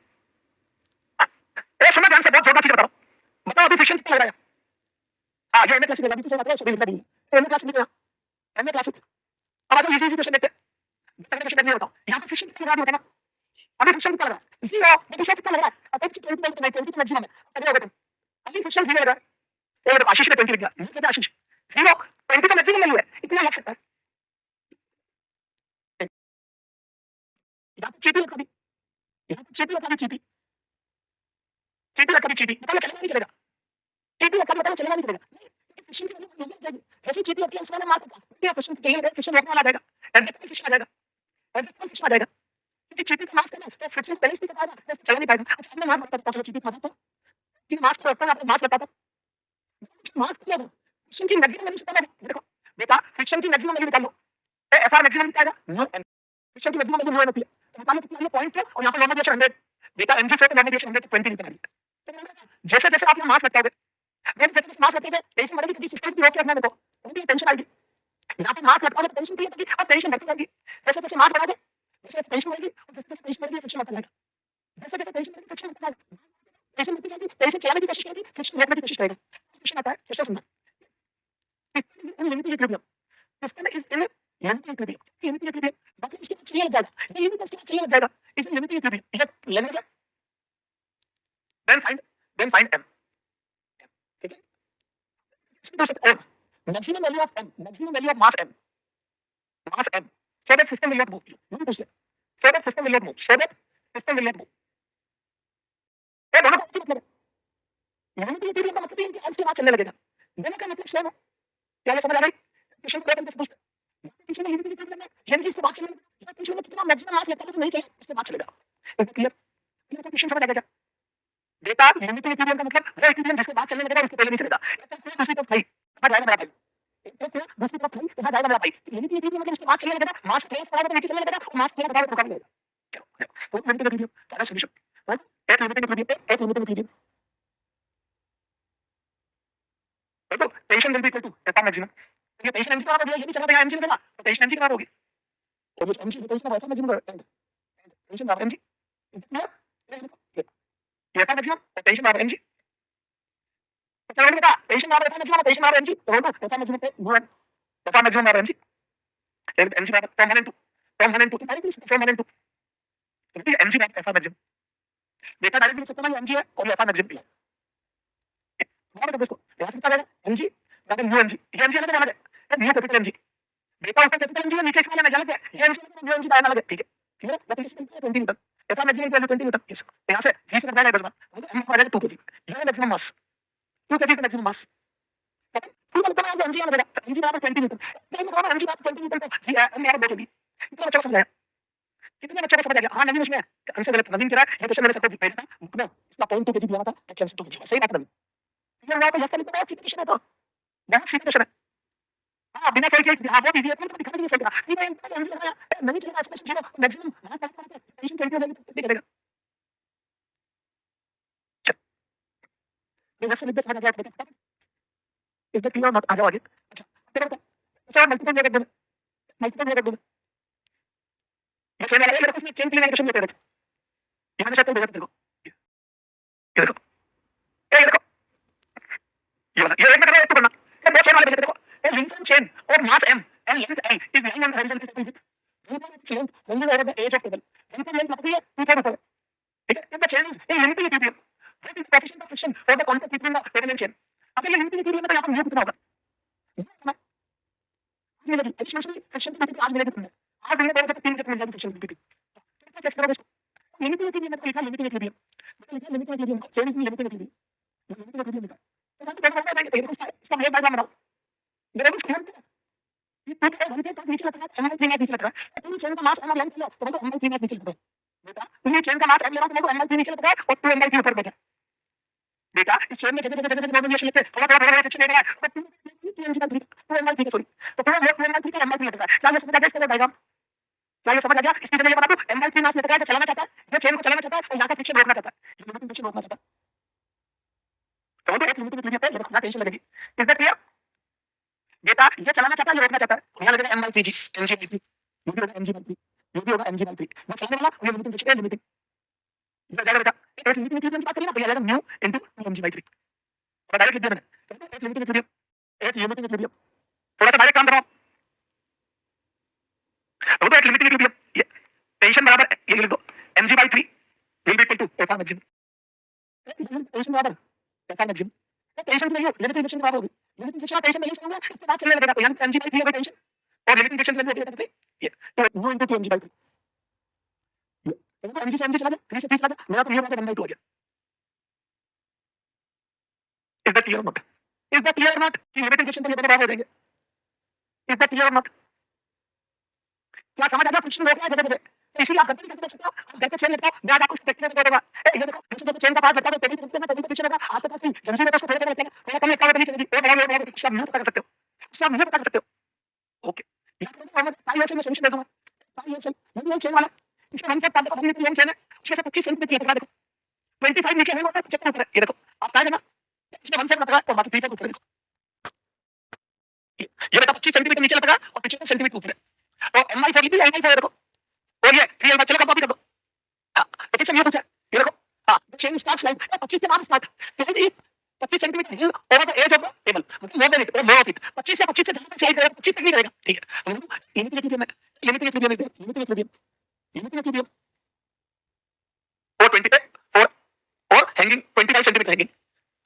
सुनो ध्यान से बहुत जोरदार चीज बता रहा हूं बताओ अभी फ्रिक्शन कितना लग रहा है हां ये एमए क्लासिक है अभी से बात है सो भी लिखना भी है एमए क्लासिक लिखना एमए क्लासिक अब आज इजी क्वेश्चन देखते हैं तगड़े क्वेश्चन नहीं बताओ यहां पे फ्रिक्शन कितना लग रहा है अभी फ्रिक्शन कितना लग रहा है जीरो ये फ्रिक्शन कितना लग रहा है अब 20 मैक्सिमम है अभी होगा अभी फ्रिक्शन जीरो लग रहा है ये आशीष ने 20 लिख दिया नहीं कहता आशीष जीरो 20 का मैक्सिमम वैल्यू है इतना लग सकता है यहां पे चीटी लगा दी यहां पे चीटी लगा दी चीटी लगा दी चीटी पता चलेगा नहीं चलेगा चीटी लगा दी पता चलेगा नहीं चलेगा फ्रिक्शन की वैल्यू नहीं जाएगी ऐसी चीटी अपनी उसमें मार सकता है क्वेश्चन के लिए फ्रिक्शन रोकने वाला आ जाएगा एग्जैक्ट फ्रिक्शन आ जाएगा एग्जैक्ट फ्रिक्शन आ जाएगा क्योंकि चीटी का मास करना तो फ्रिक्शन बैलेंस नहीं कर पाएगा चला नहीं पाएगा अच्छा हमने मार करता पहुंचो चीटी मार तो कि मास को रखता है मास लगता था मास क्या है फ्रिक्शन की मैक्सिमम वैल्यू कितना है देखो बेटा फ्रिक्शन की मैक्सिमम वैल्यू निकाल लो एफआर मैक्सिमम क्या आएगा नो फ्रिक्शन की मैक्सिमम वैल्यू होती है तो बताने कितना ये पॉइंट है और यहां पे नॉर्मल रिएक्शन 100 बेटा एनजी से नॉर्मल रिएक्शन 120 न्यूटन आ गया जैसे जैसे आप मास लगाओगे मैं जैसे जैसे मास लगाते हैं टेंशन बढ़ेगी क्योंकि सिस्टम की रोक के रखना देखो उनकी टेंशन आएगी यहां पे मास लगाओगे टेंशन भी आएगी और टेंशन बढ़ती जाएगी जैसे जैसे मास बढ़ाओगे जैसे टेंशन बढ़ेगी और जैसे जैसे टेंशन बढ़ेगी फ्रिक्शन बढ़ता जाएगा जैसे जैसे टेंशन बढ़ेगी फ्रिक्शन बढ़ता जाएगा टेंशन बढ़ती जाएगी टेंशन चलाने की कोशिश करेगी फ्रिक्शन रोकने की कोशिश करेगा फ्रिक्शन आता है कैसे सुनना limit equilibrium system is in limit equilibrium limit equilibrium बस इसके चाहिए लग जाएगा ये लिमिट इसके चाहिए लग जाएगा इस लिमिट इक्विलिब्रियम ये लेने का then find m ठीक है maximum value of m maximum value of mass m so that system will not move you पूछ ले so that system will not move ये दोनों का मतलब है लिमिट इक्विलिब्रियम का मतलब है कि इसके बाद चलने लगेगा दोनों का मतलब सेम है क्या ये समझ आ रहा है क्वेश्चन को करके पूछ पीछे नहीं लिमिट इक्विलिब्रियम में यानी कि इसके बाद चलेगा पीछे में कितना मैक्सिमम मास लगता है तो नहीं चाहिए इसके बाद चलेगा क्लियर क्वेश्चन समझ आ गया बेटा लिमिट इक्विलिब्रियम का मतलब वो इक्विलिब्रियम जिसके बाद चलने लगेगा उसके पहले नहीं चलेगा दूसरी तरफ भाई कहां जाएगा मेरा भाई दूसरी तरफ भाई कहां जाएगा मेरा भाई लिमिट इक्विलिब्रियम मतलब उसके बाद चलने लगेगा मास ट्रेस पड़ेगा तो नीचे चलने लगेगा और मास थोड़ा बढ़ाएगा तो रुका नहीं जाएगा चलो लिमिट इक्विलिब्रियम क्या सॉल्यूशन राइट एक लिमिट इक्विलिब्रियम देखो tension will be equal to F maximum ये टेंशन एमजी खराब हो गया ये भी चला गया एमजी का तो टेंशन एमजी खराब होगी और जो MG tension F maximum tension बराबर एमजी ये एफ मैक्सिमम टेंशन बराबर एमजी तो चलो बेटा टेंशन बराबर एमजी तो होगा एफ मैक्सिमम पे नो एफ मैक्सिमम बराबर एमजी एमजी बराबर form 1 and 2 directly form 1 and 2 तो एमजी बराबर एफ मैक्सिमम बेटा डायरेक्टली लिख सकते हैं एमजी है और एफ मैक्सिमम भी है बराबर इसको यहां से पता है एमजी बराबर न्यू एमजी ये एमजी अलग अलग है न्यू कैपिटल एमजी बेटा ऊपर कैपिटल एमजी नीचे इसका अलग अलग है ये एमजी न्यू एमजी का अलग है ठीक है क्लियर है maximum 20 Newton F maximum value 20 Newton yes यहां से जी से लगाएगा 10 बार हम आ जाएगा 2 kg ये मैक्सिमम मास 2 kg मैक्सिमम मास सिंपल बना दो एमजी अलग है एमजी बराबर 20 न्यूटन मैं कहूंगा एमजी बराबर 20 न्यूटन जी हमने यार देखो इतना अच्छा समझाया कितने बच्चों को समझ आ गया हां नवीन उसमें आंसर गलत नवीन कह रहा है ये क्वेश्चन मैंने सबको भेजा था बुक में इसका पॉइंट 2 kg दिया था तो कैंसिल 2 kg सही बात नवीन ये वहां पे यस का लिखना है क्वेश्चन है तो बहुत सीधा क्वेश्चन है हां बिना फेल के हां बहुत इजी है अपने दिखा दीजिए चलेगा नहीं मैं एमजी लगाया नहीं चलेगा इसमें जीरो मैक्सिमम मास करते हैं टेंशन 20 वैल्यू चलेगा ये वैसे लिख समझ आ गया बेटा इज द क्लियर नॉट आ जाओ आगे अच्छा तेरा बता सर मल्टीपल कर दो ये चैनल है मेरे को इसमें चेन क्लीन क्वेश्चन लेते हैं यहां से तो भेजा देखो ये देखो ये देखो ये वाला ये एक मिनट में करना ये दो चेन वाले भेजे देखो a uniform chain of mass m and length l is lying on the horizontal plane with 0.8 length when the age of table length लगती है 2 ऊपर ठीक है, if the chain is in limiting equilibrium, what is the coefficient of friction for the contact between the parallel chain? अगर ये limiting equilibrium है तो यहाँ पर mu कितना होगा? आज मिलेगी एडिशनल फ्रिक्शन की आज मिलेगी तुमने आज मिलने पर 3 मिल जाएगी फ्रिक्शन की तो कैसे करोगे इसको? लिमिटिंग इक्विलिब्रियम को लिखा लिमिटिंग इक्विलिब्रियम लिखा लिमिटिंग इक्विलिब्रियम को chain is limiting equilibrium limiting equilibrium लिखा तो हम क्या करते हैं इसका मेरे डायग्राम बनाओ मेरे को क्लियर ये टूट है वन के टॉप नीचे लगा है एमआई 3 नीचे लगा है तो चेन का मास एम लेंथ लो तो हमको एमआई 3 नीचे लगा है बेटा तो ये चेन का मास एम ले रहा हूं तो एमआई 3 नीचे लगा है और 2 एमआई 3 ऊपर बैठा बेटा इस चेन में जगह नॉर्मल लेते थोड़ा फ्रिक्शन ले रहा है तो 2 एमआई 3 सॉरी तो पूरा 2 एमआई 3 का एमआई 3 लगा है क्या ये समझ आ गया इसका डायग्राम क्या ये समझ आ गया इसकी जगह ये बना दो एमआई 3 मास लेकर आया जो चलाना चाहता है ये चेन को चलाना चाहता है और यहां का फ्रिक्शन रोकना चाहता है ये फ्रिक्शन रोकना चाहता है तो वो एक लिमिटिंग इक्विलिब्रियम पे ये खुदा टेंशन लगेगी इज दैट क्लियर बेटा ये चलाना चाहता है ये रोकना चाहता है यहां लगेगा m/3g mg/3 ये भी होगा mg/3 ये भी होगा mg/3 ये चलाने वाला ये लिमिटिंग फ्रिक्शन है लिमिटिंग इधर जाएगा बेटा एक लिमिटिंग इक्विलिब्रियम की बात करें ना तो ये आएगा म्यू इनटू 2mg/3 और डायरेक्ट लिख दिया मैंने एक लिमिटिंग इक्विलिब्रियम एक लिमिटिंग इक्विलिब्रियम थोड़ा सा डायरेक्ट काम करो अब तो एक लिमिटिंग इक्विलिब्रियम ये टेंशन बराबर ये लिख दो mg/3 will be equal to F maximum tension बराबर F maximum टेंशन नहीं हो लिमिटिंग फ्रिक्शन बराबर होगी लिमिटिंग फ्रिक्शन टेंशन नहीं होगा इसके बाद चलने लगेगा तो यहां mg/3 है टेंशन और लिमिटिंग फ्रिक्शन वैल्यू देते हैं ये तो वो इनटू 2mg/3 तो mg से mg चला गया 3 से 30 चला गया मेरा तो ये बराबर 1/2 आ गया is that clear not is that clear not कि लिमिटिंग फ्रिक्शन तो ये बराबर हो जाएंगे इज दैट क्लियर नॉट क्या समझ आ गया फ्रिक्शन रोकना है जगह जगह तो इसीलिए आप गलती करके सकते हो आप घर पे चेन लेते हो मैं आज आपको प्रैक्टिकल बता दूंगा ये देखो जैसे चेन का पार्ट लगता है पेटी लगता है पेटी पीछे लगा आपके पास जंजीर में उसको थोड़ा थोड़ा लगता है थोड़ा कम लगता है पेटी चलेगी वो बड़ा सब नहीं पता कर सकते हो सब नहीं पता कर सकते हो ओके याद रखो मैं पाई से मैं सोल्यूशन दे दूंगा पाई से ये चेन वाला इसका नाम क्या पार्ट देखो ये चेन है उसके साथ 25 सेंटीमीटर लगा देखो 25 नीचे है वो चेक ऊपर ये देखो आप पाएंगे ना इसमें 1 सेंटीमीटर लगा और बाकी 3 ऊपर देखो ये बेटा 25 सेंटीमीटर नीचे लगा और 25 सेंटीमीटर ऊपर है और mi4 की mi4 देखो और ये 3l चलो कब कॉपी कर दो तो फिर से ये पूछा ये देखो हां चेन स्टार्ट लाइन 25 के बाद स्टार्ट यानी 25 centimeter hill over the edge of the table मतलब more than it more of it 25 से 25 से जहां तक चाहिए 25 तक नहीं करेगा ठीक है limiting equilibrium is limiting equilibrium और 20 पे और हैंगिंग 25 सेंटीमीटर हैंगिंग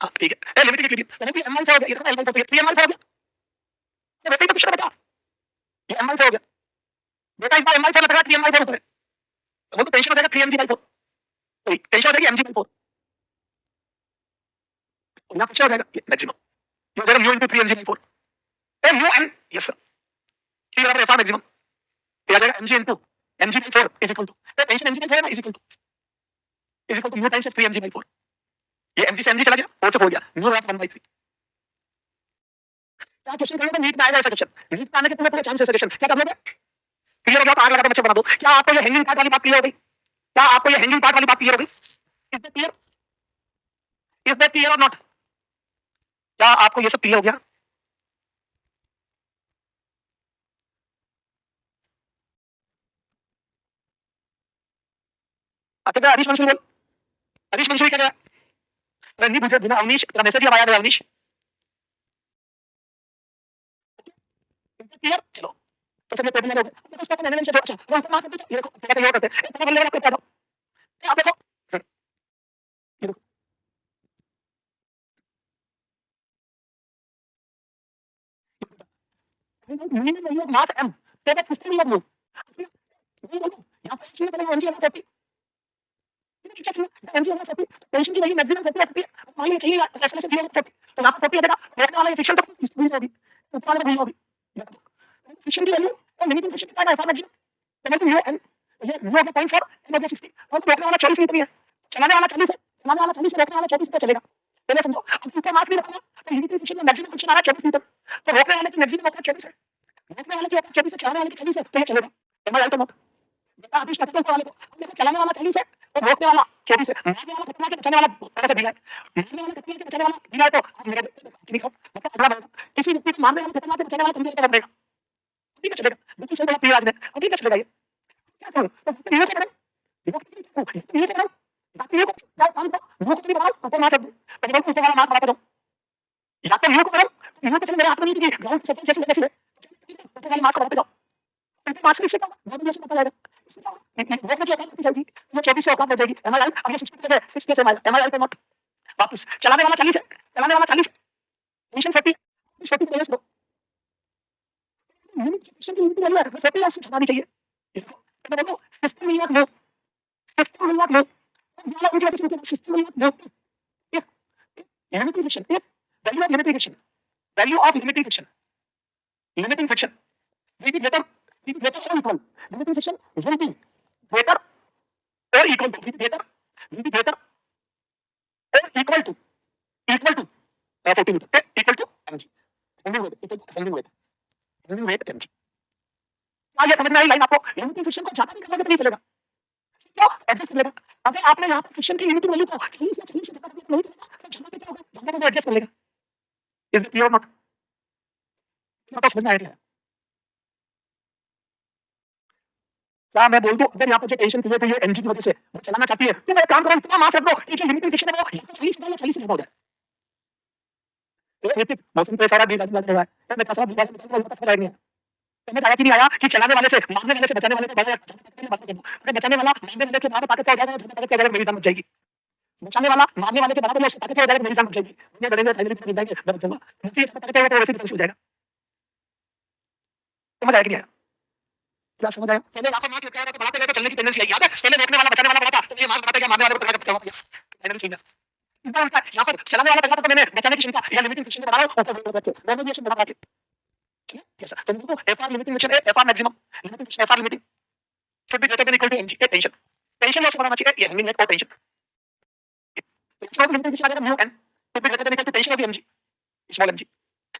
हां ठीक है लिमिटिंग इक्विलिब्रियम यानी कि mi4 हो गया ये देखो l/4 3mi4 हो गया ये वैसे ही तो पूछना बेटा ये mi4 हो गया बेटा इस बार mi4 लग रहा है 3mi4 ऊपर है वो तो टेंशन हो जाएगा 3mg/4 तो टेंशन हो जाएगी mg/4 तो यहाँ फ्रिक्शन हो जाएगा ये मैक्सिमम ये हो जाएगा mu into 3mg/4 a mu N yes sir ये बराबर F मैक्सिमम ये आ जाएगा mg into mg/4 is equal to tension mg/4 है ना is equal to mu times 3mg/4 ये mg से mg चला गया 4 से हो गया म्यू बराबर 1/3 क्या क्वेश्चन करेंगे नीट में आएगा ऐसा क्वेश्चन नीट में आने के पूरे चांस ऐसा क्वेश्चन क्या कर लोगे क्लियर हो गया तो आग लगा बच्चे बना दो क्या आपको ये हैंगिंग पार्ट वाली बात क्लियर हो गई क्या आपको ये हैंगिंग पार्ट वाली बात क्लियर हो गई इज दैट क्लियर और नॉट क्या आपको ये सब क्लियर हो गया अच्छा क्या हरीश मंसूरी क्या गया रणदीप मुझे बिना अवनीश तेरा मैसेज ही आया था अवनीश क्लियर चलो तो सब प्रॉब्लम हो गया देखो उसका मैंने से अच्छा तो मार सकते ये देखो कैसे ये करते हैं तो लेवल आपको बता दो आप देखो ये देखो मीनिंग में ये मास m तो दैट सिस्टम ही नो ये बोलो यहां पर सिस्टम में एनर्जी है 40 ये चीज है एनर्जी है 40 टेंशन की वैल्यू मैक्सिमम 40 मान लीजिए चाहिए एक्सेलरेशन 0 40 तो यहां पर 40 आ जाएगा रोकने वाला ये फ्रिक्शन तक इस पूरी होगी ऊपर वाला भी होगी फ्रिक्शन की वैल्यू और मिनिमम फ्रिक्शन कितना है F मैक्सिमम तो मतलब म्यू एन ये म्यू ऑफ 0.4 एन ऑफ 60 और रोकने वाला 40 मीटर ही है चलाने वाला 40 है चलाने वाला 40 है रोकने वाला 24 पे चलेगा पहले समझो अब ऊपर मार्क भी रखना तो यूनिट फ्रिक्शन में मैक्सिमम फ्रिक्शन आ रहा है 24 मीटर तो रोकने वाले की मैक्सिमम होता है 24 है रोकने वाले की होता है 24 है चलाने वाले की 40 है तो ये चलेगा एम आई राइट नोट बेटा अभी स्ट्रक्चर वाले को देखो चलाने वाला 40 है और रोकने वाला 24 है मारने वाला कितना के बचाने वाला ऐसे दिया है मारने वाला कितना के बचाने वाला दिया है तो आप मेरे देखो मतलब अगला बढ़ेगा किसी व्यक्ति को मारने वाला कितना के बचाने वाला कम बढ़ेगा ठीक है चलेगा बिल्कुल सही बात आज ने अभी क्या चलेगा ये क्या करूं तो ये क्या करूं ये क्या करूं बाकी ये क्या काम तो वो कितनी बार ऊपर मार सकते पहले ऊपर वाला मार बढ़ाता जाओ या तो ये को करो ये तो चल मेरे हाथ में नहीं कि ग्राउंड सेटिंग जैसे ऊपर वाली मार को बढ़ाते जाओ ऊपर मार से इससे क्या बहुत जैसे पता लगेगा वो मुझे औकात नहीं जाएगी, ये 24 से औकात बढ़ जाएगी। M I right? अब ये 6 पे 6 पे M I right or not? वापस चलाने वाला 40 है, चलाने वाला 40 है, टेंशन 40 40 प्लेयर्स लो, लिमिट टेंशन की लिमिट वैल्यू है, 40 आपसे छुपानी चाहिए। देखो मैं बोलूं system will not know, system will not know, वाला उनकी वजह से system will not know. If limiting friction, if value of limiting friction, value of limiting friction, limiting friction will be greater or equal, limiting friction will be greater or equal to, will be greater or equal to 40 Newton, equal to mg, bending weight equal to bending weight mg। क्या ये समझ में आई line आपको? Limiting friction को ज्यादा नहीं करने पे नहीं चलेगा, क्यों एडजस्ट कर लेगा। अगर आपने यहाँ पर फ्रिक्शन की लिमिटिंग वैल्यू को 40 से 40 से ज्यादा करके नहीं चलेगा, तो जहाँ पे क्या होगा, जहाँ पे एडजस्ट कर लेगा। इज इट क्लियर और नॉट? आपको समझ में आया? क्या मैं बोल दूं अगर यहाँ पर जो टेंशन क्रिएट हुई है एनजी की वजह से वो चलाना चाहती है, तो मैं एक काम करूं, इतना माफ रख दो कि जो लिमिटिंग फ्रिक्शन है वो 40 से 40 से ज्यादा हो जाए। तो ऋतिक मौसम पे सारा बिल लग रहा है, मैं कैसा बिल लग रहा है पता नहीं है। समझ आया कि नहीं आया कि चलाने वाले से मारने वाले से बचाने वाले को बचाने वाला मारने वाले के बराबर ताकत से हो जाएगा, ताकत से हो जाएगा, मेरी जान बच जाएगी। बचाने वाला मारने वाले के बराबर ताकत से हो जाएगा, मेरी जान बच जाएगी। दुनिया बढ़ेंगे फाइनली मिल जाएंगे, मैं बच जाऊंगा। मुझे इस ताकत है तो वैसे ही हो जाएगा। समझ आया कि नहीं आया? क्या समझ आया? पहले वहां पर मार लेके आया तो बढ़ाते लेके चलने की टेंडेंसी आई, याद है? पहले रोकने वाला बचाने वाला बड़ा था, तो ये मार बढ़ाते गया, मारने वाले को बचा दिया। फाइनली चेंज इस बार उल्टा यहाँ पर चलाने वाला पहला तो मैंने बचाने की क्षमता या लिमिटिंग फ्रिक्शन को बढ़ाया ऊपर रखे, मैंने भी एक्शन बढ़ा के yes तो देखो F R limiting friction F R maximum limiting friction F R limiting should be greater than equal to mg tension, tension loss बढ़ाना चाहिए, ये हैंगिंग नेट और टेंशन। इसमें लिमिटिंग फ्रिक्शन आ जाएगा mu N should be greater than equal to tension of mg small mg,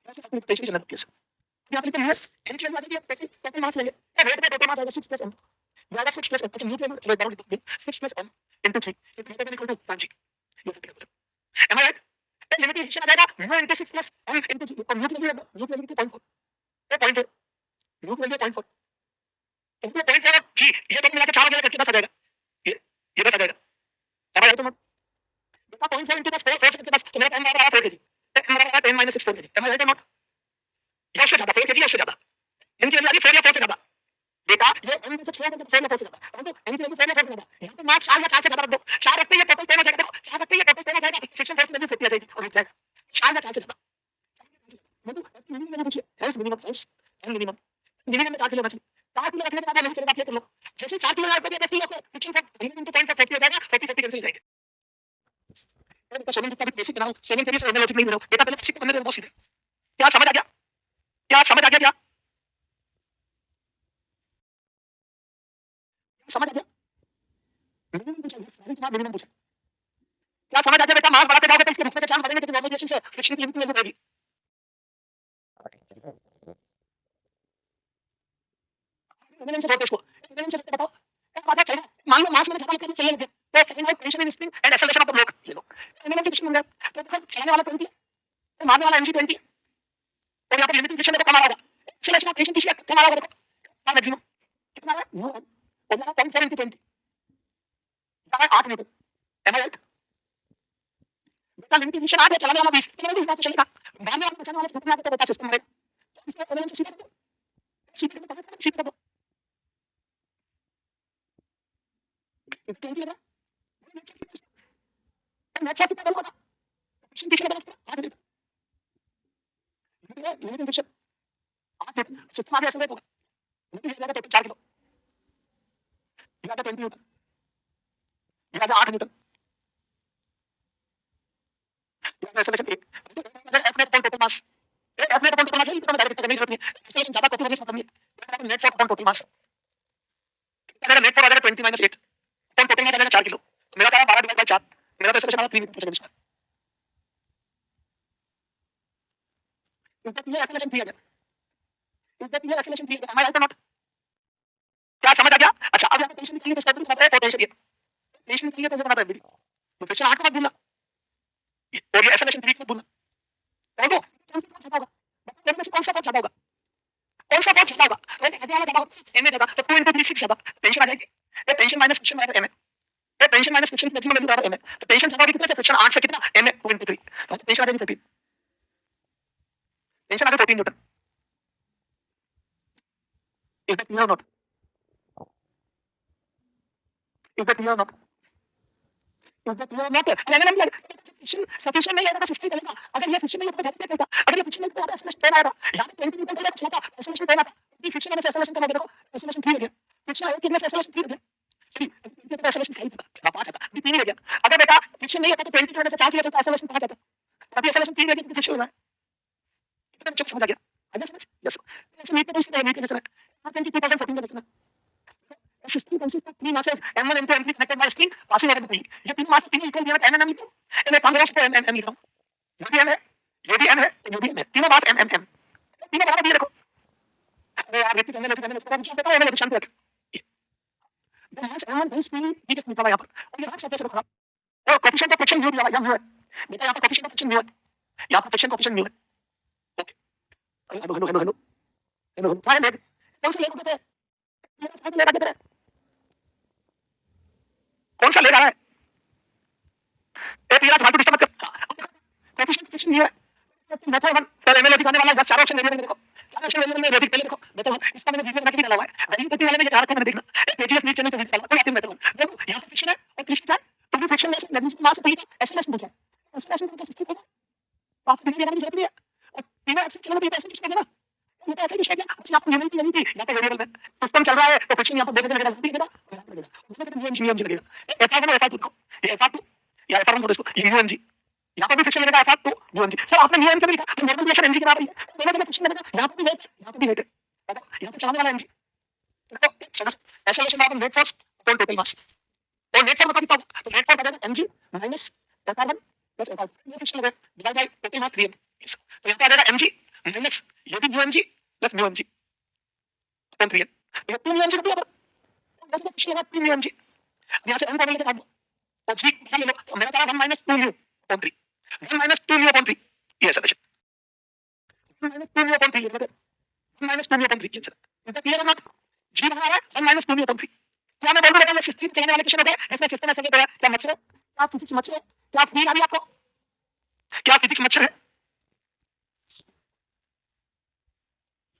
tension की जरूरत है। यहाँ पे लिखा है एन की वैल्यू आ जाएगी टोटल मास लेंगे, रेट में टोटल मास आएगा 6 + m, या 6 + m, तो न्यू वैल्यू एक बार लिख देंगे 6 + m * 3 is greater than equal to 5g, ये फिर क्या am I right? तो लिमिटिंग फ्रिक्शन आ जाएगा mu * 6 + m * g, और mu की वैल्यू 0.4, ये पॉइंट है, mu की वैल्यू 0.4, इनके 0.4 g, ये दोनों मिला के 4 वगैरह करके बस आ जाएगा, ये बस आ जाएगा। am I right or not? बेटा 0.4 into 10 4 करके बस, तो मेरा m बराबर 4 kg, m बराबर 10 - 6 4 kg, am I right or not? या उससे ज्यादा 4 kg, उससे ज्यादा इनकी वैल्यू आ रही 4 या 4 से ज्यादा। बेटा ये m में से 6 करके 4 या 4 से ज्यादा, परंतु m की वैल्यू 4 या 4 से ज्यादा, यहाँ पे मार्क्स 4 या 4 से ज्यादा रख दो, 4 रखते ही ये टोटल 10 हो जाएगा। देखो 4 रखते ही ये टोटल 10 हो जाएगा, फ्रिक्शन फोर्स वैल्यू 50 आ जाएगी और रुक जाएगा 4 या 4 से ज्यादा। मतलब मिनिमम मैंने पूछिए हेल्स मिनिमम हेल्स एंड मिनिमम, मिनिमम में 4 किलो मछली 4 किलो रखने के बाद नहीं चलेगा, कर लो जैसे 4 किलो पे भी देखिए फ्रिक्शन फोर्स इनटू 0.5 हो जाएगा, 40 50 कैंसिल हो जाएगा। तो सोनिंग का बेसिक बनाओ, सोनिंग तेरी से एनालिटिक नहीं बनाओ बेटा, पहले बेसिक बनने दे बहुत सीधे। क्या समझ आ गया? क्या समझ आ गया? क्या समझ आ गया? मिनिमम पूछा, मिनिमम पूछा, क्या समझ आ गया बेटा? मास बढ़ाते जाओगे तो इसके रुकने के चांस बढ़ेंगे, क्योंकि नॉर्मल रिएक्शन से फ्रिक्शन की लिमिट वैल्यू बढ़ेगी। मिनिमम से बढ़ते इसको, मिनिमम से बढ़ते बताओ क्या बात है? चल मान लो मास में ज्यादा लेकर चलिए, तो सेकंड है tension in spring and acceleration of the block, ले लो मिनिमम की फ्रिक्शन हो गया, तो देखो चलाने वाला 20 है, तो मारने वाला mg 20, और यहाँ पर लिमिटिंग फ्रिक्शन देखो कम आ रहा होगा, एक्सेलरेशन ऑफ टेंशन किसका कम आ रहा होगा? देखो मैक्सिमम कितना है mu n, और मेरा 0.4 into 20 है 8 न्यूटन, am I right? बेटा लिमिटिंग फ्रिक्शन 8 है, चलाने वाला 20, तो मैं भी हिसाब से चलेगा, मारने वाला बचाने वाला से कितना देता है सिस्टम में, इसका एलिमेंट से सीधा सीधा दो 20 लगा नेट शॉट कितना होगा, फ्रिक्शन किसका लगा 8 न्यूटन, लिमिटिंग फ्रिक्शन 8 न्यूटन, कितना आगे एक्सेलरेट होगा, लिमिटिंग लगा 4 किलो, लगा 20 न्यूटन, लगा 8 न्यूटन, एक्सेलरेशन 1, अगर f net total mass f net total mass है, इतना डायरेक्ट करने की जरूरत नहीं है, एक्सेलरेशन ज्यादा करते होने मतलब नहीं, नेट फॉर टोटल मास अगर नेट फॉर आ जाएगा 20 - 8 तो टोटल मास आ जाएगा 4 किलो, मेरा था 12/4, मेरा तो एक्सेलरेशन आ 3 मीटर पर सेकंड। इज दैट ये एक्सेलरेशन 3 आ गया, इज दैट ये acceleration 3 am I right or not? क्या समझ आ गया? अच्छा अब यहाँ पे टेंशन निकली तो स्टेबिलिटी बनाता है, पोटेंशियल ये टेंशन निकली तो बनाता है एबिलिटी, तो फ्रिक्शन 8 को मत भूलना और ये एक्सेलरेशन 3 को मत भूलना, तो कौन सा ज्यादा होगा, इनमें से कौन सा बहुत ज्यादा होगा, कौन सा बहुत ज्यादा होगा, तो आगे वाला ज्यादा होगा, m में ज्यादा, तो 2 * 3 6 ज्यादा, टेंशन आ जाएगी, ये टेंशन माइनस फ्रिक्शन बराबर m है, ये tension minus friction maximum value बराबर m है, तो टेंशन ज्यादा होगी कितना से, फ्रिक्शन 8 से कितना m है 2 * 3, तो टेंशन आ जाएगी 15, टेंशन आ गई 14 न्यूटन। इज दैट क्लियर और not? Is that clear or not? Is that clear or not? Friction sufficient नहीं है तो सिस्टम चलेगा। अगर ये फ्रिक्शन नहीं है तो गैप चलेगा। अगर ये फ्रिक्शन नहीं है तो एक्सेलरेशन पेन आएगा। यहां पे 20 न्यूटन का चलता एक्सेलरेशन पेन आता। ये फ्रिक्शन में एक्सेलरेशन का देखो एक्सेलरेशन 3 हो गया। फ्रिक्शन है कितने से एक्सेलरेशन 3 हो गया। चलिए इनसे तो एक्सेलरेशन 5 था। 5 आता। अभी 3 ही हो गया। अगर बेटा फ्रिक्शन नहीं होता तो 20 की वजह से 4 किया जाता एक्सेलरेशन 5 आता। अभी एक्सेलरेशन 3 हो गया तो फ्रिक्शन हो रहा है। कितना चुप समझ आ गया? आगे समझ? यस। ऐसे नहीं तो इसमें नहीं करना है। 22,014 का देखना। System consist of 3 masses m1 m2 m3 connected by string passing over the p ये 3 मास 3 इक्वल दिया है m m तो मैं 15 पे m लिख रहा हूं ये भी m है ये भी m है ये भी m है तीनों मास m m m तीनों बराबर दिए देखो अरे यार रिपीट करने लगे मुझे बताओ m शांत रख the mass m1 plus p ये किस निकला यहां पर और ये सबसे खराब और कोएफिशिएंट ऑफ फ्रिक्शन म्यू दिया हुआ है बेटा यहां पर कोएफिशिएंट ऑफ फ्रिक्शन म्यू है यहां पर फ्रिक्शन कोएफिशिएंट म्यू है ओके हेलो फाइन है कौन सा लेग होता है ये फाइन लेगा बेटा कौन सा ले रहा है ए पीरा तुम्हारे को डिस्टर्ब मत कर कोएफिशिएंट फ्रिक्शन ये है मेथड 1 सर एमएल दिखाने वाला 10 4 ऑप्शन दे दिए मैंने देखो 4 ऑप्शन दे दिए मैंने पहले देखो मेथड 1 इसका मैंने वीडियो बना के डाला हुआ है वही पट्टी वाले में याद रखना मैंने देखना पेजेस नीचे चैनल पे डाला तो आते मेथड 1 देखो यहां पे फ्रिक्शन है और फ्रिक्शन है तो भी फ्रिक्शन लेस मैग्नेटिक मास पे एक्सेलरेशन पूछा एक्सेलरेशन का सिस्टम है तो आप देखिए जरूरत नहीं है और तीनों एक्सेल चलने पे ऐसे कुछ करना ये तो ऐसे ही शेड है आपको यूनिट नहीं थी यहां पे वेरिएबल में सिस्टम चल रहा है तो फ्रिक्शन यहां पर देखने लगेगा ठीक है ना उसमें तो यूएमजी लगेगा F1 और F2 को ये F2 या F1 बोलो इसको ये यूएमजी यहां पर भी फ्रिक्शन लगेगा F2 यूएमजी सर आपने यूएम क्यों लिखा तो नॉर्मल रिएक्शन एमजी के बराबर है तो दोनों में फ्रिक्शन लगेगा यहां पर भी वेट यहां पर भी वेट है यहां पे चलाने वाला एमजी देखो acceleration of weight first upon total mass और नेट फोर्स बता देता हूं तो नेट फोर्स बता देगा mg minus F1 plus F2 ये फ्रिक्शन लगेगा divide by total mass 3m तो यहां पे आ जाएगा mg माइनस ये भी यूएमजी प्लस म्यू अपॉन 3m ये 3 म्यू का बराबर तो फ्रिक्शन लगा 3 म्यू यहां से m को लेके काट दो और g ले लो तो मेरा था 1 2 म्यू अपॉन 3 1 2 म्यू अपॉन 3 ये एक्सेलरेशन 1 2 म्यू अपॉन 3 मतलब 1 2 mu upon 3 is that clear और नॉट g बना रहा है 1 2 म्यू अपॉन 3 क्या मैं बोल रहा हूं सिस्टम चलने वाले क्वेश्चन होते हैं इसमें सिस्टम ऐसे क्या क्या मच्छर है क्या फिजिक्स मच्छर है क्या फील आ रही है आपको क्या फिजिक्स मच्छर है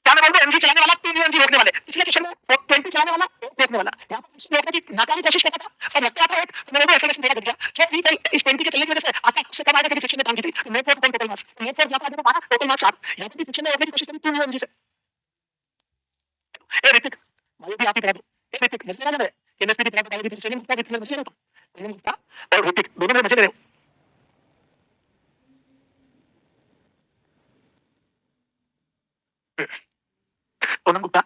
क्या मैं बोल रहा हूं एमजी चलाने वाला 3 एमजी रोकने वाले पिछले क्वेश्चन में 20 चलाने वाला रोकने वाला यहां पर क्वेश्चन रोकने की नाकामी कोशिश करता था और लगता था एक मैंने वो एक्सेलरेशन देगा दिया जो फ्री इस 20 के चलने की वजह से आता उससे कम आएगा कि फ्रिक्शन में काम की थी तो net force total mass net force यहां पर आ जाएगा टोटल मास 7 यहां पर भी फ्रिक्शन में रोकने की कोशिश करी 2 एमजी से ए ऋतिक भाई भी आप ही बता दो ए ऋतिक मुझे लगा ना केमिस्ट्री की बायोलॉजी की ट्रेनिंग मुक्ता की मुझे रहता मैंने मुक्ता और ऋतिक दोनों में मजे ले रहे हो पूनम गुप्ता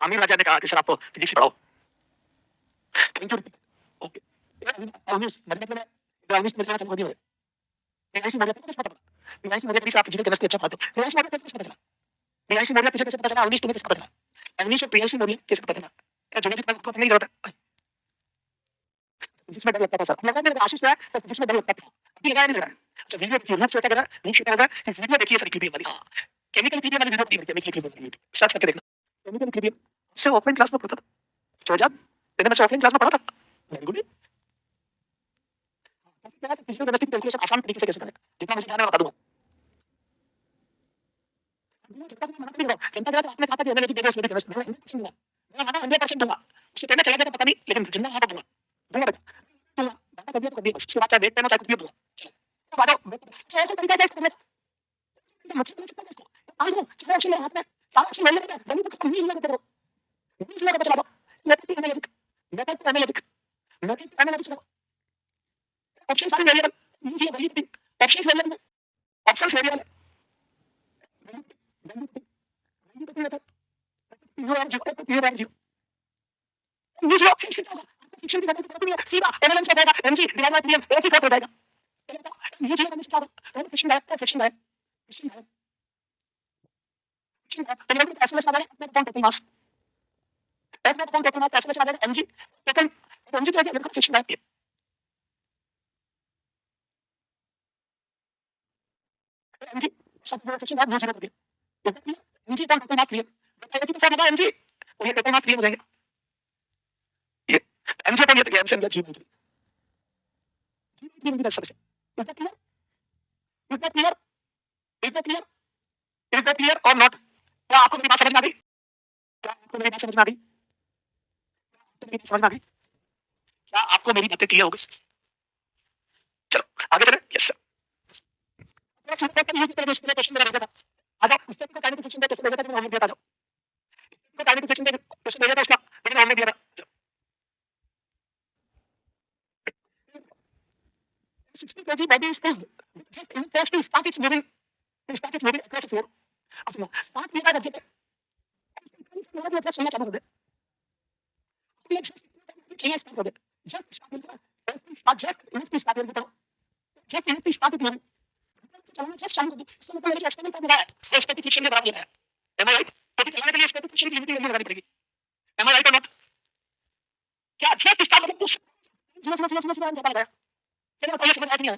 आमिर राजा ने कहा कि सर आप तो फिजिक्स पढ़ाओ थैंक यू ओके न्यूज़ मतलब मैं न्यूज़ में चालू कर दिया है ऐसी मजा कैसे पता चला ऐसी मजा कैसे आप फिजिकल केमिस्ट्री अच्छा पढ़ाते हो ऐसी मजा कैसे पता चला ऐसी मजा कैसे पता चला अवनीश तुम्हें कैसे पता चला अवनीश और प्रियांशी मौर्य कैसे पता चला क्या ज्योग्राफी में आपको नहीं जरूरत है जिसमें डर लगता था सर लगा मेरे आशीष है तो जिसमें डर लगता था अभी लगाया नहीं लगा अच्छा वीडियो की रूप से क्या करा नहीं शेयर करा कि वीडियो देखिए सर क्लिप वाली हां केमिकल थ्योरी वाली वीडियो देखिए केमिकल थ्योरी सर्च करके देखना केमिकल थ्योरी से ऑफलाइन क्लास में पढ़ता था जो जब मैंने ऑफलाइन क्लास में पढ़ा था वेरी गुड कैसे फिजिकल गणित की कैलकुलेशन आसान तरीके से कैसे करें जितना मुझे जानना है बता दूंगा जनता जब आपने कहा था कि एनालिटिक डेटा उसमें केमिस्ट्री में मैं माना 100% दूंगा उससे पहले चला जाएगा पता नहीं लेकिन जितना वहां पर दूंगा दूंगा बेटा दूंगा बात कर दिया तो कर दिया उसके बाद चाहे देख पेन चाहे कुछ भी दूंगा चलो आ जाओ चाहे तो तरीका टेस्ट करने समझ में सकता है इसको आगे चलो ऑप्शन ले हाथ में चार ऑप्शन ले लेते हैं जमीन पर नहीं लगा करो नहीं लगा चला दो लेते हैं एनालिटिक एनालिटिक ऑप्शन सारे वेरिएबल ये valid options variable options variable मुझे ऑप्शन फिक्शन की गणना करनी है सीधा एनालिसिस हो जाएगा एमजी डिवाइड बाय पीएम एक ही फोट हो जाएगा ये जो हमने सीखा है फिक्शन है तो मैं एसएमएस बना रहा हूं टोटल मास एक में टोटल मास एसएमएस बना रहा हूं एमजी टोटल एमजी तो है फिक्शन है एमजी सब फिक्शन है मुझे बता दे एमजी टोटल मास 3 बताइए तो फायदा एमजी और ये टोटल मास 3 हो जाएगा ये एमजी अपन ये तो एमजी का जीव जीव भी सब is that clear is that clear is that clear is that clear or not क्या आपको मेरी बात समझ में आ गई क्या आपको मेरी बात समझ में आ गई समझ में आ गई? क्या आपको मेरी बातें क्लियर हो गई? चलो आगे चले। Yes sir. क्वेश्चन मेरा था, आ जाओ उस को काइनेटिक फ्रिक्शन कैसे भेजा था, मैंने दिया था। जाओ को काइनेटिक फ्रिक्शन का क्वेश्चन भेजा था उसका, मैंने हमने दिया था। Sixty kg body is pulled. Just impulse to start its moving. To start its moving across the floor. Of the start किया था जब मेरा भी अच्छा चलना होगा। ये चाहिए स्टार्ट हो गया। जस्ट स्टार्ट होगा। जस्ट स्टार्ट होगा। जस्ट स्टार्ट होगा। चलना जस्ट चालू कर दो। इसको मतलब मेरे एक्सपेरिमेंट कर रहा है। एक्सपेक्टेड फ्रिक्शन के बराबर है। Am I right? तो चलाने के लिए एक्सपेक्टेड फ्रिक्शन की लिमिट लगानी पड़ेगी। Am I right or not? क्या जस्ट स्टार्ट मतलब कुछ समझ लगाया। क्या पहले समझ नहीं आया।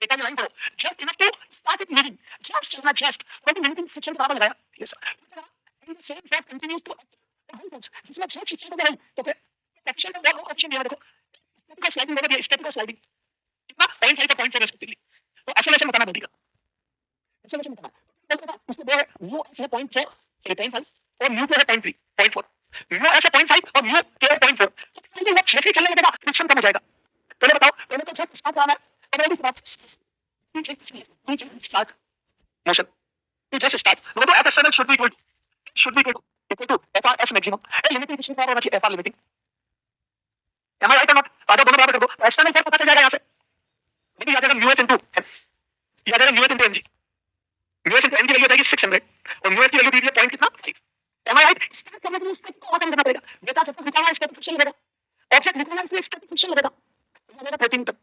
देखा लाइन पढ़ो। Just enough to start it moving. Just चलना जस्ट कोई लिमिटिंग फ्रिक्शन के बराबर लगाया। Yes sir. And same force continues to जिसमें जस्ट फ्रिक्शन को नहीं तो फिर फ्रिक्शन का वो ऑप्शन दिया देखो। स्टैटिक स्लाइडिंग होगा, स्टैटिक स्लाइडिंग कितना 0.5 का 0.4 रेस्पेक्टिवली। तो एक्सेलरेशन बताना बोलेगा। एक्सेलरेशन बताना इसको दो है वो है 0.4 0.5 और म्यू को है 0.3 0.4। म्यू ऐसे 0.5 और म्यू के 0.4। तो ये वो जैसे चलने लगेगा फ्रिक्शन कम हो जाएगा। पहले बताओ, पहले तो जस्ट स्टार्ट करना है और ready start motion. You just start. Remember, F external should be equal to FR S maximum. A limiting friction power होना चाहिए FR limiting. Am I right or not? आधा दोनों बराबर कर दो। External force पता चल जाएगा यहाँ से। लेकिन याद रखना US into M. याद रखना US into MG. US into M की वैल्यू हो जाएगी 600 और US की वैल्यू दी है पॉइंट कितना 5. Am I right? स्टार्ट करने के लिए इसको और कम करना पड़ेगा। बेटा जब तक रुका हुआ है इसका फ्रिक्शन लगेगा। ऑब्जेक्ट रुका हुआ है इसलिए इसका फ्रिक्शन लगेगा। ये लगेगा 13 न्यूटन।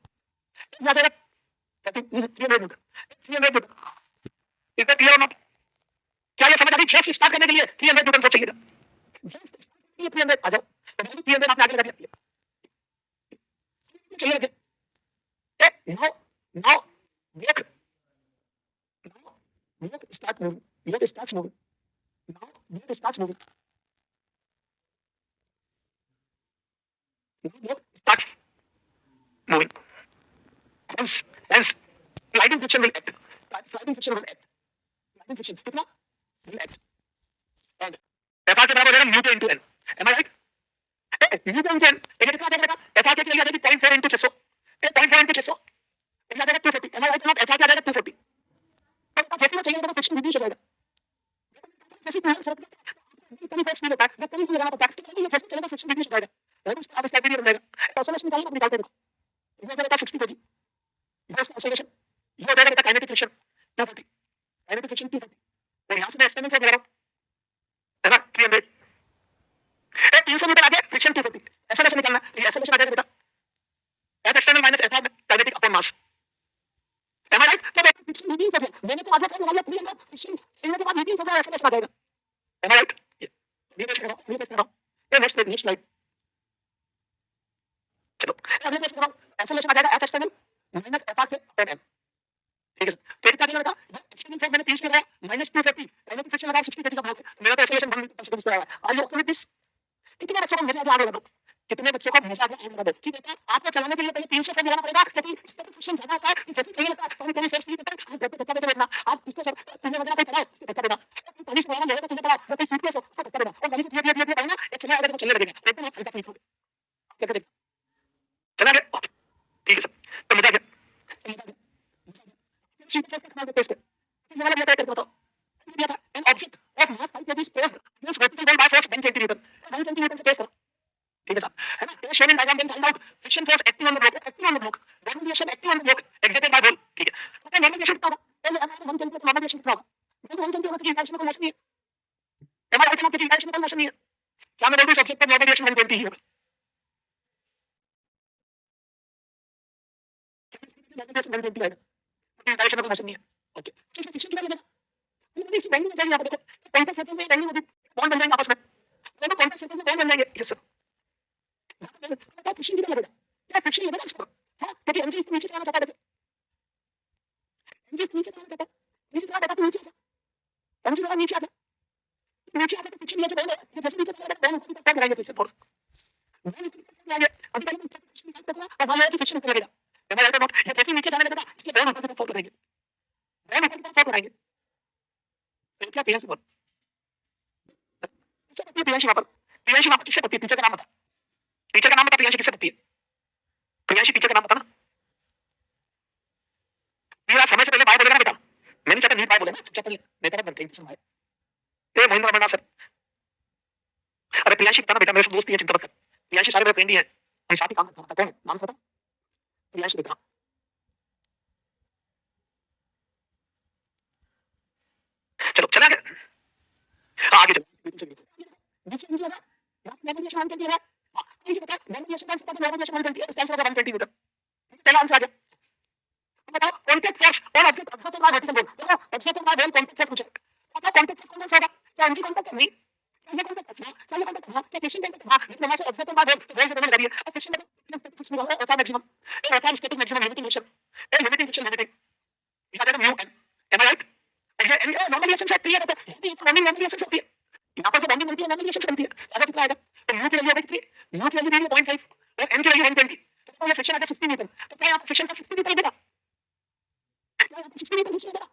यहाँ जाएगा 300 Newton. 300 Newton. Is that clear or not? क्या ये समझ आ रही? जस्ट स्टार्ट करने के लिए 300 न्यूटन फोर्स चाहिएगा। ये 300 आ जाओ। तो 300 आपने आगे लगा दिया। चलिए आगे। now work start moving. Work starts moving. Now work starts moving. Work starts moving. Hence sliding friction will act. Sliding friction will act. Sliding friction कितना? Will act. And FR के बराबर हो जाएगा म्यू के into n. Am I right? Mu के into n. ये कितना आ जाएगा? FR के लिए आ जाएगी 0.4 into 600. 0.4 into 600. ये आ जाएगा 240. Am I right or not? FR के आ जाएगा 240. अब जैसे मैं चाहिए तो फ्रिक्शन रिड्यूस हो जाएगा। जैसे मैं सर कभी फोर्स फील होता है, जब कभी से लगाना पड़ता है, तो ये जैसे चलेगा फ्रिक्शन रिड्यूस हो जाएगा। और इस आप स्लाइड में रहेगा। एक्सेलरेशन निकालिए, आप निकालते देखो। ये हो जाएगा 60 kg। ये एक्सेलरेशन ये हो जाएगा काइनेटिक फ्रिक्शन 240। Kinetic friction 240। और यहां से मैं एक्सपेरिमेंट कर रहा हूं, है ना 300। ए 300 मीटर आगे फ्रिक्शन 240। एक्सेलरेशन निकालना, ये एक्सेलरेशन आ जाएगा बेटा F external minus F kinetic upon mass. Am I right? तो फ्रिक्शन रिड्यूस हो गया। मैंने तो आगे कर लिया 300 फ्रिक्शन सिग्नल के बाद रिड्यूस हो गया, एक्सेलरेशन आ जाएगा। Am I right? ये पेश कर रहा हूं। ये नेक्स्ट स्लाइड। चलो अगले पेज पर एक्सेलरेशन आ जाएगा F external minus F के upon m। ठीक है फिर क्या लगा एक्सपेरिमेंट फॉर मैंने 30 लगाया -250 काइनेटिक फ्रिक्शन लगाया 60 kg का भाग मेरा तो एक्सेलरेशन 1 पर आया। Are you okay with this? कितने बच्चों को मजा आगे बढ़ो, कितने बच्चों को मजा आगे बढ़ो कि बेटा आपको चलाने के लिए पहले 300 लगाना पड़ेगा क्योंकि इसका फ्रिक्शन ज्यादा होता है। जैसे चाहिए लगता है कभी कभी फोर्स नहीं देता आप घर पे धक्का देते बैठना। आप इसको सब तुमने वगैरह कोई पढ़ा है धक्का देना पुलिस वाला ले तो तुमने पढ़ा जब सीट पे सो सब धक्का देना और गाड़ी को धीरे धीरे बढ़ना एक समय आएगा तो चलने लगेगा एकदम आप हल्का फील करोगे। क्या करेंगे? चला गया ठीक है सर तो मजा आ गया सीट पे कमाल के पेस पे ये वाला क्या करता था दिया था an object of mass 5 kg square plus vertical by force 120 newton 120 newton से पेस करो। ठीक है साहब है ना? ये shown in diagram then find out friction force acting on the block normal reaction acting on the block exerted by whole. ठीक है तो नॉर्मल रिएक्शन कितना होगा? पहले हमारे 120 तो नॉर्मल रिएक्शन कितना होगा? 120 होगा कि इंटरेक्शन में कोई मोशन नहीं है। हमारा आइटम ऑफ इंटरेक्शन में कोई मोशन नहीं है। क्या मैं बोलूं ऑब्जेक्ट पर नॉर्मल रिएक्शन 120 ही होगा? नॉर्मल रिएक्शन 120 आएगा इंटरेक्शन में कोई मोशन नहीं है। ओके ठीक है फ्रिक्शन कितना लगेगा? ये इस बैंडिंग में जाएगी यहां पे देखो कांटेक्ट सर्कल में बैंडिंग होगी बॉन्ड बन जाएंगे आपस में दोनों कांटेक्ट सर्कल में बॉन्ड बन जाएंगे। यस सर फ्रिक्शन कितना लगेगा? क्या फ्रिक्शन लगेगा इसको? हां क्योंकि एमजी इस नीचे से आना चाहता है एमजी नीचे से आना चाहता है नीचे से आना नीचे से एमजी वाला नीचे आ जाए फ्रिक्शन लेके बॉन्ड है जैसे नीचे से बॉन्ड ऊपर तक लगाएंगे फ्रिक्शन फोर्स आगे अभी तक फ्रिक्शन निकाल सकते हैं और वहां जाके फ्रिक्शन लगेगा। हमारा आइटम नोट ये जैसे नीचे जाने लगेगा इसलिए बॉन्ड ऊपर से फोर्स लगाएंगे बॉन्ड ऊपर से फोर्स लगाएंगे तो क्या पीएस पर इससे पीएस वहां पर किससे पीछे का नाम बता टीचर का नाम बता, प्रियांशी किससे बनती है? प्रियांशी टीचर का नाम बताना। मेरा समय से पहले बाय बोलेगा ना बेटा, मैंने चाहता नहीं बाय बोले ना, चुपचाप नेता मत बनते हैं। ए महेंद्र अमरनाथ सर, अरे प्रियांशी बताना बेटा, मेरे से दोस्ती है, चिंता मत कर। प्रियांशी सारे मेरे फ्रेंड ही हैं, हम साथ ही काम करते हैं। कौन नाम बता? प्रियांशी बेटा। चलो चला गया, आगे चलो। पहला आंसर आ गया। बताओ कांटेक्ट फोर्स और ऑब्जेक्ट एक्सर्टेड बाय वर्टिकल बोल। देखो एक्सर्टेड बाय कांटेक्ट फोर्स पूछे, पता कांटेक्ट फोर्स कौन सा होगा? क्या एनजी कांटेक्ट करनी, ये कांटेक्ट करना, ये कांटेक्ट करना, क्या फिक्शन कांटेक्ट करना, इतना मास एक्सर्टेड बाय वोल्ट से बदल दिया। अब फिक्शन कांटेक्ट फिक्स में होगा F maximum, F static maximum limiting motion, limiting friction limiting, यहां पे mu N, M I right? ये एन नॉर्मल रिएक्शन से क्लियर होता है, ये नॉर्मल रिएक्शन से होती है। यहां पर जो बॉन्डिंग बनती है नॉर्मल रिएक्शन से बनती है। ऐसा कितना आएगा? तो म्यू की वैल्यू आएगी कितनी? म्यू की वैल्यू 0.5 और एन की वैल्यू 120, तो ये फ्रिक्शन आएगा 60 न्यूटन। तो क्या आप फ्रिक्शन का 60 न्यूटन देगा? 60 न्यूटन नीचे देगा।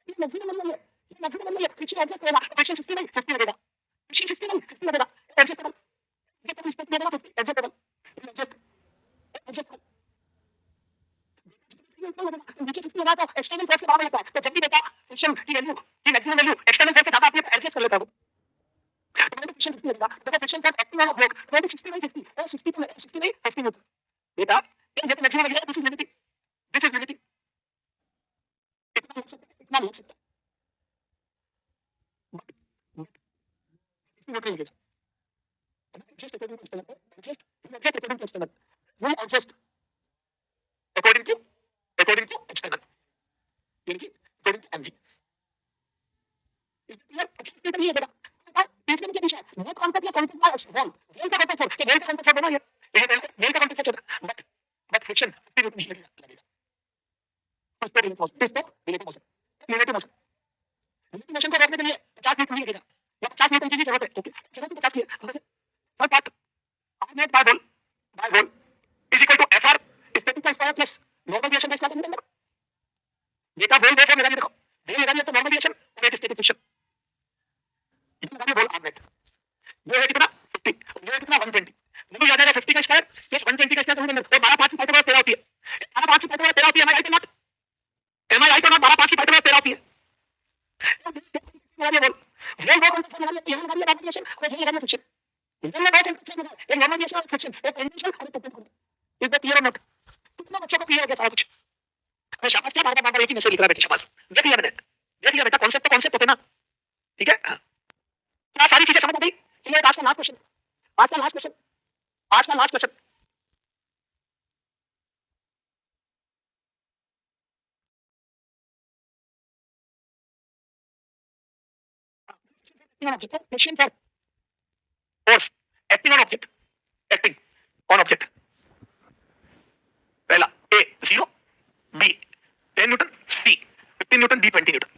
ये मैक्सिमम नंबर है, ये मैक्सिमम नंबर है। फ्रिक्शन एडजस्ट करेगा, फ्रिक्शन 60 नहीं 50 लगेगा, फ्रिक्शन 60 नहीं 50 लगेगा। एडजस्टेबल, ये तो रिस्पेक्ट देगा 50 एडजस्टेबल, एडजस्ट एडजस्ट नीचे 50 होगा तो एक्सटर्नल फोर्स के बराबर होता है। तो जब भी देता फ्रिक्शन की वैल्यू, की मैक्सिमम वैल्यू एक्सटर्नल फोर्स के ज्यादा आती है तो एडजस्ट कर लेता है वो। तो फ्रिक्शन 50 लगेगा, तो friction force acting on block 60 नहीं 50, तो 60 नहीं 50 होता है। बेटा ये जो मैक्सिमम वैल्यू है, this is limiting, this is limiting. इतना लिख सकते हैं। Just according to external, just according to external. We adjust according to external. यानी कि according to MG. यार एक्चुअली ये देखा, इसमें क्या दिशा है? ये कॉन्टेक्ट या कॉन्टेक्ट बाय एक्सटर्नल, वेल का कॉन्टेक्ट फोर्स, वेल का कॉन्टेक्ट फोर्स दोनों ये वेल का कॉन्टेक्ट फोर्स होता है, बट फ्रिक्शन फिर नहीं लगेगा। उस पर रिलेटिव मोशन, रिलेटिव मोशन को रोकने के लिए 50 न्यूटन लगेगा या 50 न्यूटन की जरूरत है। ओके, जरूरत 50 की है। Third part, R net by vol is equal to FR static का स्क्वायर प्लस नॉर्मल रिएक्शन का स्क्वायर कितना नंबर? बेटा वोल वेव लगा दिया, देखो वेव लगा दिया तो नॉर्मल रिएक्शन और रेट स्टैटिक फ्रिक्शन, इतना लगा वोल R net। वो है कितना 50, वो है कितना 120। मुझे याद आएगा 50 का स्क्वायर प्लस 120 का स्क्वायर कितना नंबर? तो 12 5 की पावर 13 होती है। 12 5 की पावर 13 होती है। एम आई राइट और 12 5 की पावर 13 होती है। लगा दिया वोल, वोल वो कौन सा लगा दिया? यहां लगा दिया नॉर्मल रिएक्शन और यहां लगा दिया फ्रिक्शन। एक नॉर्मल रिएक्शन और फ्रिक्शन, एक कंडीशन और एक टेंशन। इज दैट क्लियर और नॉट? कितना बच्चों को क्लियर हो गया सारा कुछ? अरे शाबाश, क्या बार-बार एक ही मैसेज लिख रहा है बेटा, शाबाश। देख लिया मैंने, देख लिया बेटा, कांसेप्ट तो कांसेप्ट होते ना, ठीक है? क्या सारी चीजें समझ आ गई? चलिए आज का लास्ट क्वेश्चन, आज का लास्ट क्वेश्चन, आज का last question. Question for force acting on object, acting on object. पहला ए 0, बी 10 न्यूटन, सी 15 न्यूटन, डी 20 न्यूटन।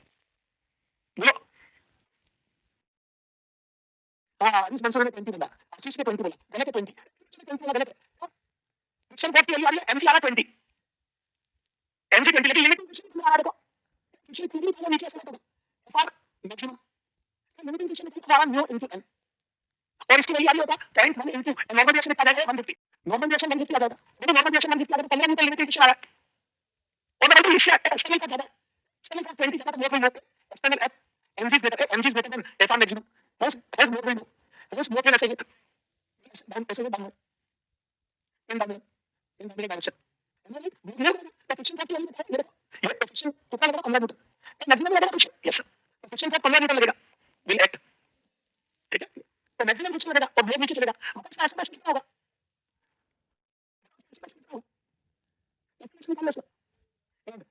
बोलो। इस मंसूर ने 20 बोला, आशीष ने 20 बोला, गलत है 20, 20 बोला गलत है। फ्रिक्शन फोर्स की वैल्यू आ रही है, एमजी आ रहा है 20, एमजी 20 लेकिन लिमिटिंग फ्रिक्शन कितना आ रहा है? देखो फ्रिक्शन कितनी पहले नीचे ऐसा लगता है फॉर मैक्सिमम लिमिटिंग फ्रिक्शन कितना आ रहा है? म्यू इनटू एन, और इसकी वैल्यू आ रही होता है 0.1 इनटू नॉर्मल रिएक्शन कितना आ जाएगा? 150, नॉर्मल रिएक्शन 150 आ जाएगा। देखो नॉर्मल रिएक्शन 150 आ जाएगा, 15 न्यूटन लिमिटिंग फ्रिक्शन आ रहा है और मैं बोलूं इससे एक्सटर्नल का ज्यादा, एक्सटर्नल का 20 ज्यादा, more more external F MG is greater than F R maximum, has more than ऐसे ही ऐसे डाउन इन डायरेक्शन फ्रिक्शन का वैल्यू बताइए मेरे को। ये फ्रिक्शन कितना लगेगा? 15 न्यूटन, मैक्सिमम लगेगा फ्रिक्शन, यस सर, फ्रिक्शन का 15 न्यूटन लगेगा, विल एक्ट, ठीक है? तो मैक्सिमम फ्रिक्शन लगेगा और ब्लेड नीचे चलेगा, मतलब इसका एस्टिमेशन कितना होगा?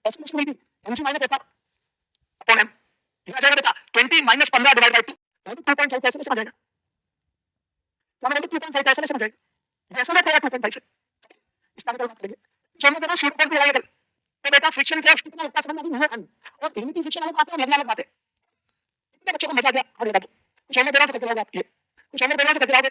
Estimation will be mg minus fr upon m, ये आ जाएगा बेटा 20 minus 15 डिवाइड बाय 2, 2.5 कैसे समझ आएगा? क्या मैंने 2.5 कैसे समझ आएगा? जैसे मैं 2.5 से इसका मतलब करेंगे जो मैं शीट पर लगाएगा तो बेटा फ्रिक्शन फोर्स कितना लगता है समझ में नहीं है, और लिमिटिंग फ्रिक्शन अलग बात है, लगने अलग बात है। इतने बच्चों को मजा आ गया, और ये कुछ और देना तो करते रहोगे आप, ये कुछ और देना तो करते रहोगे।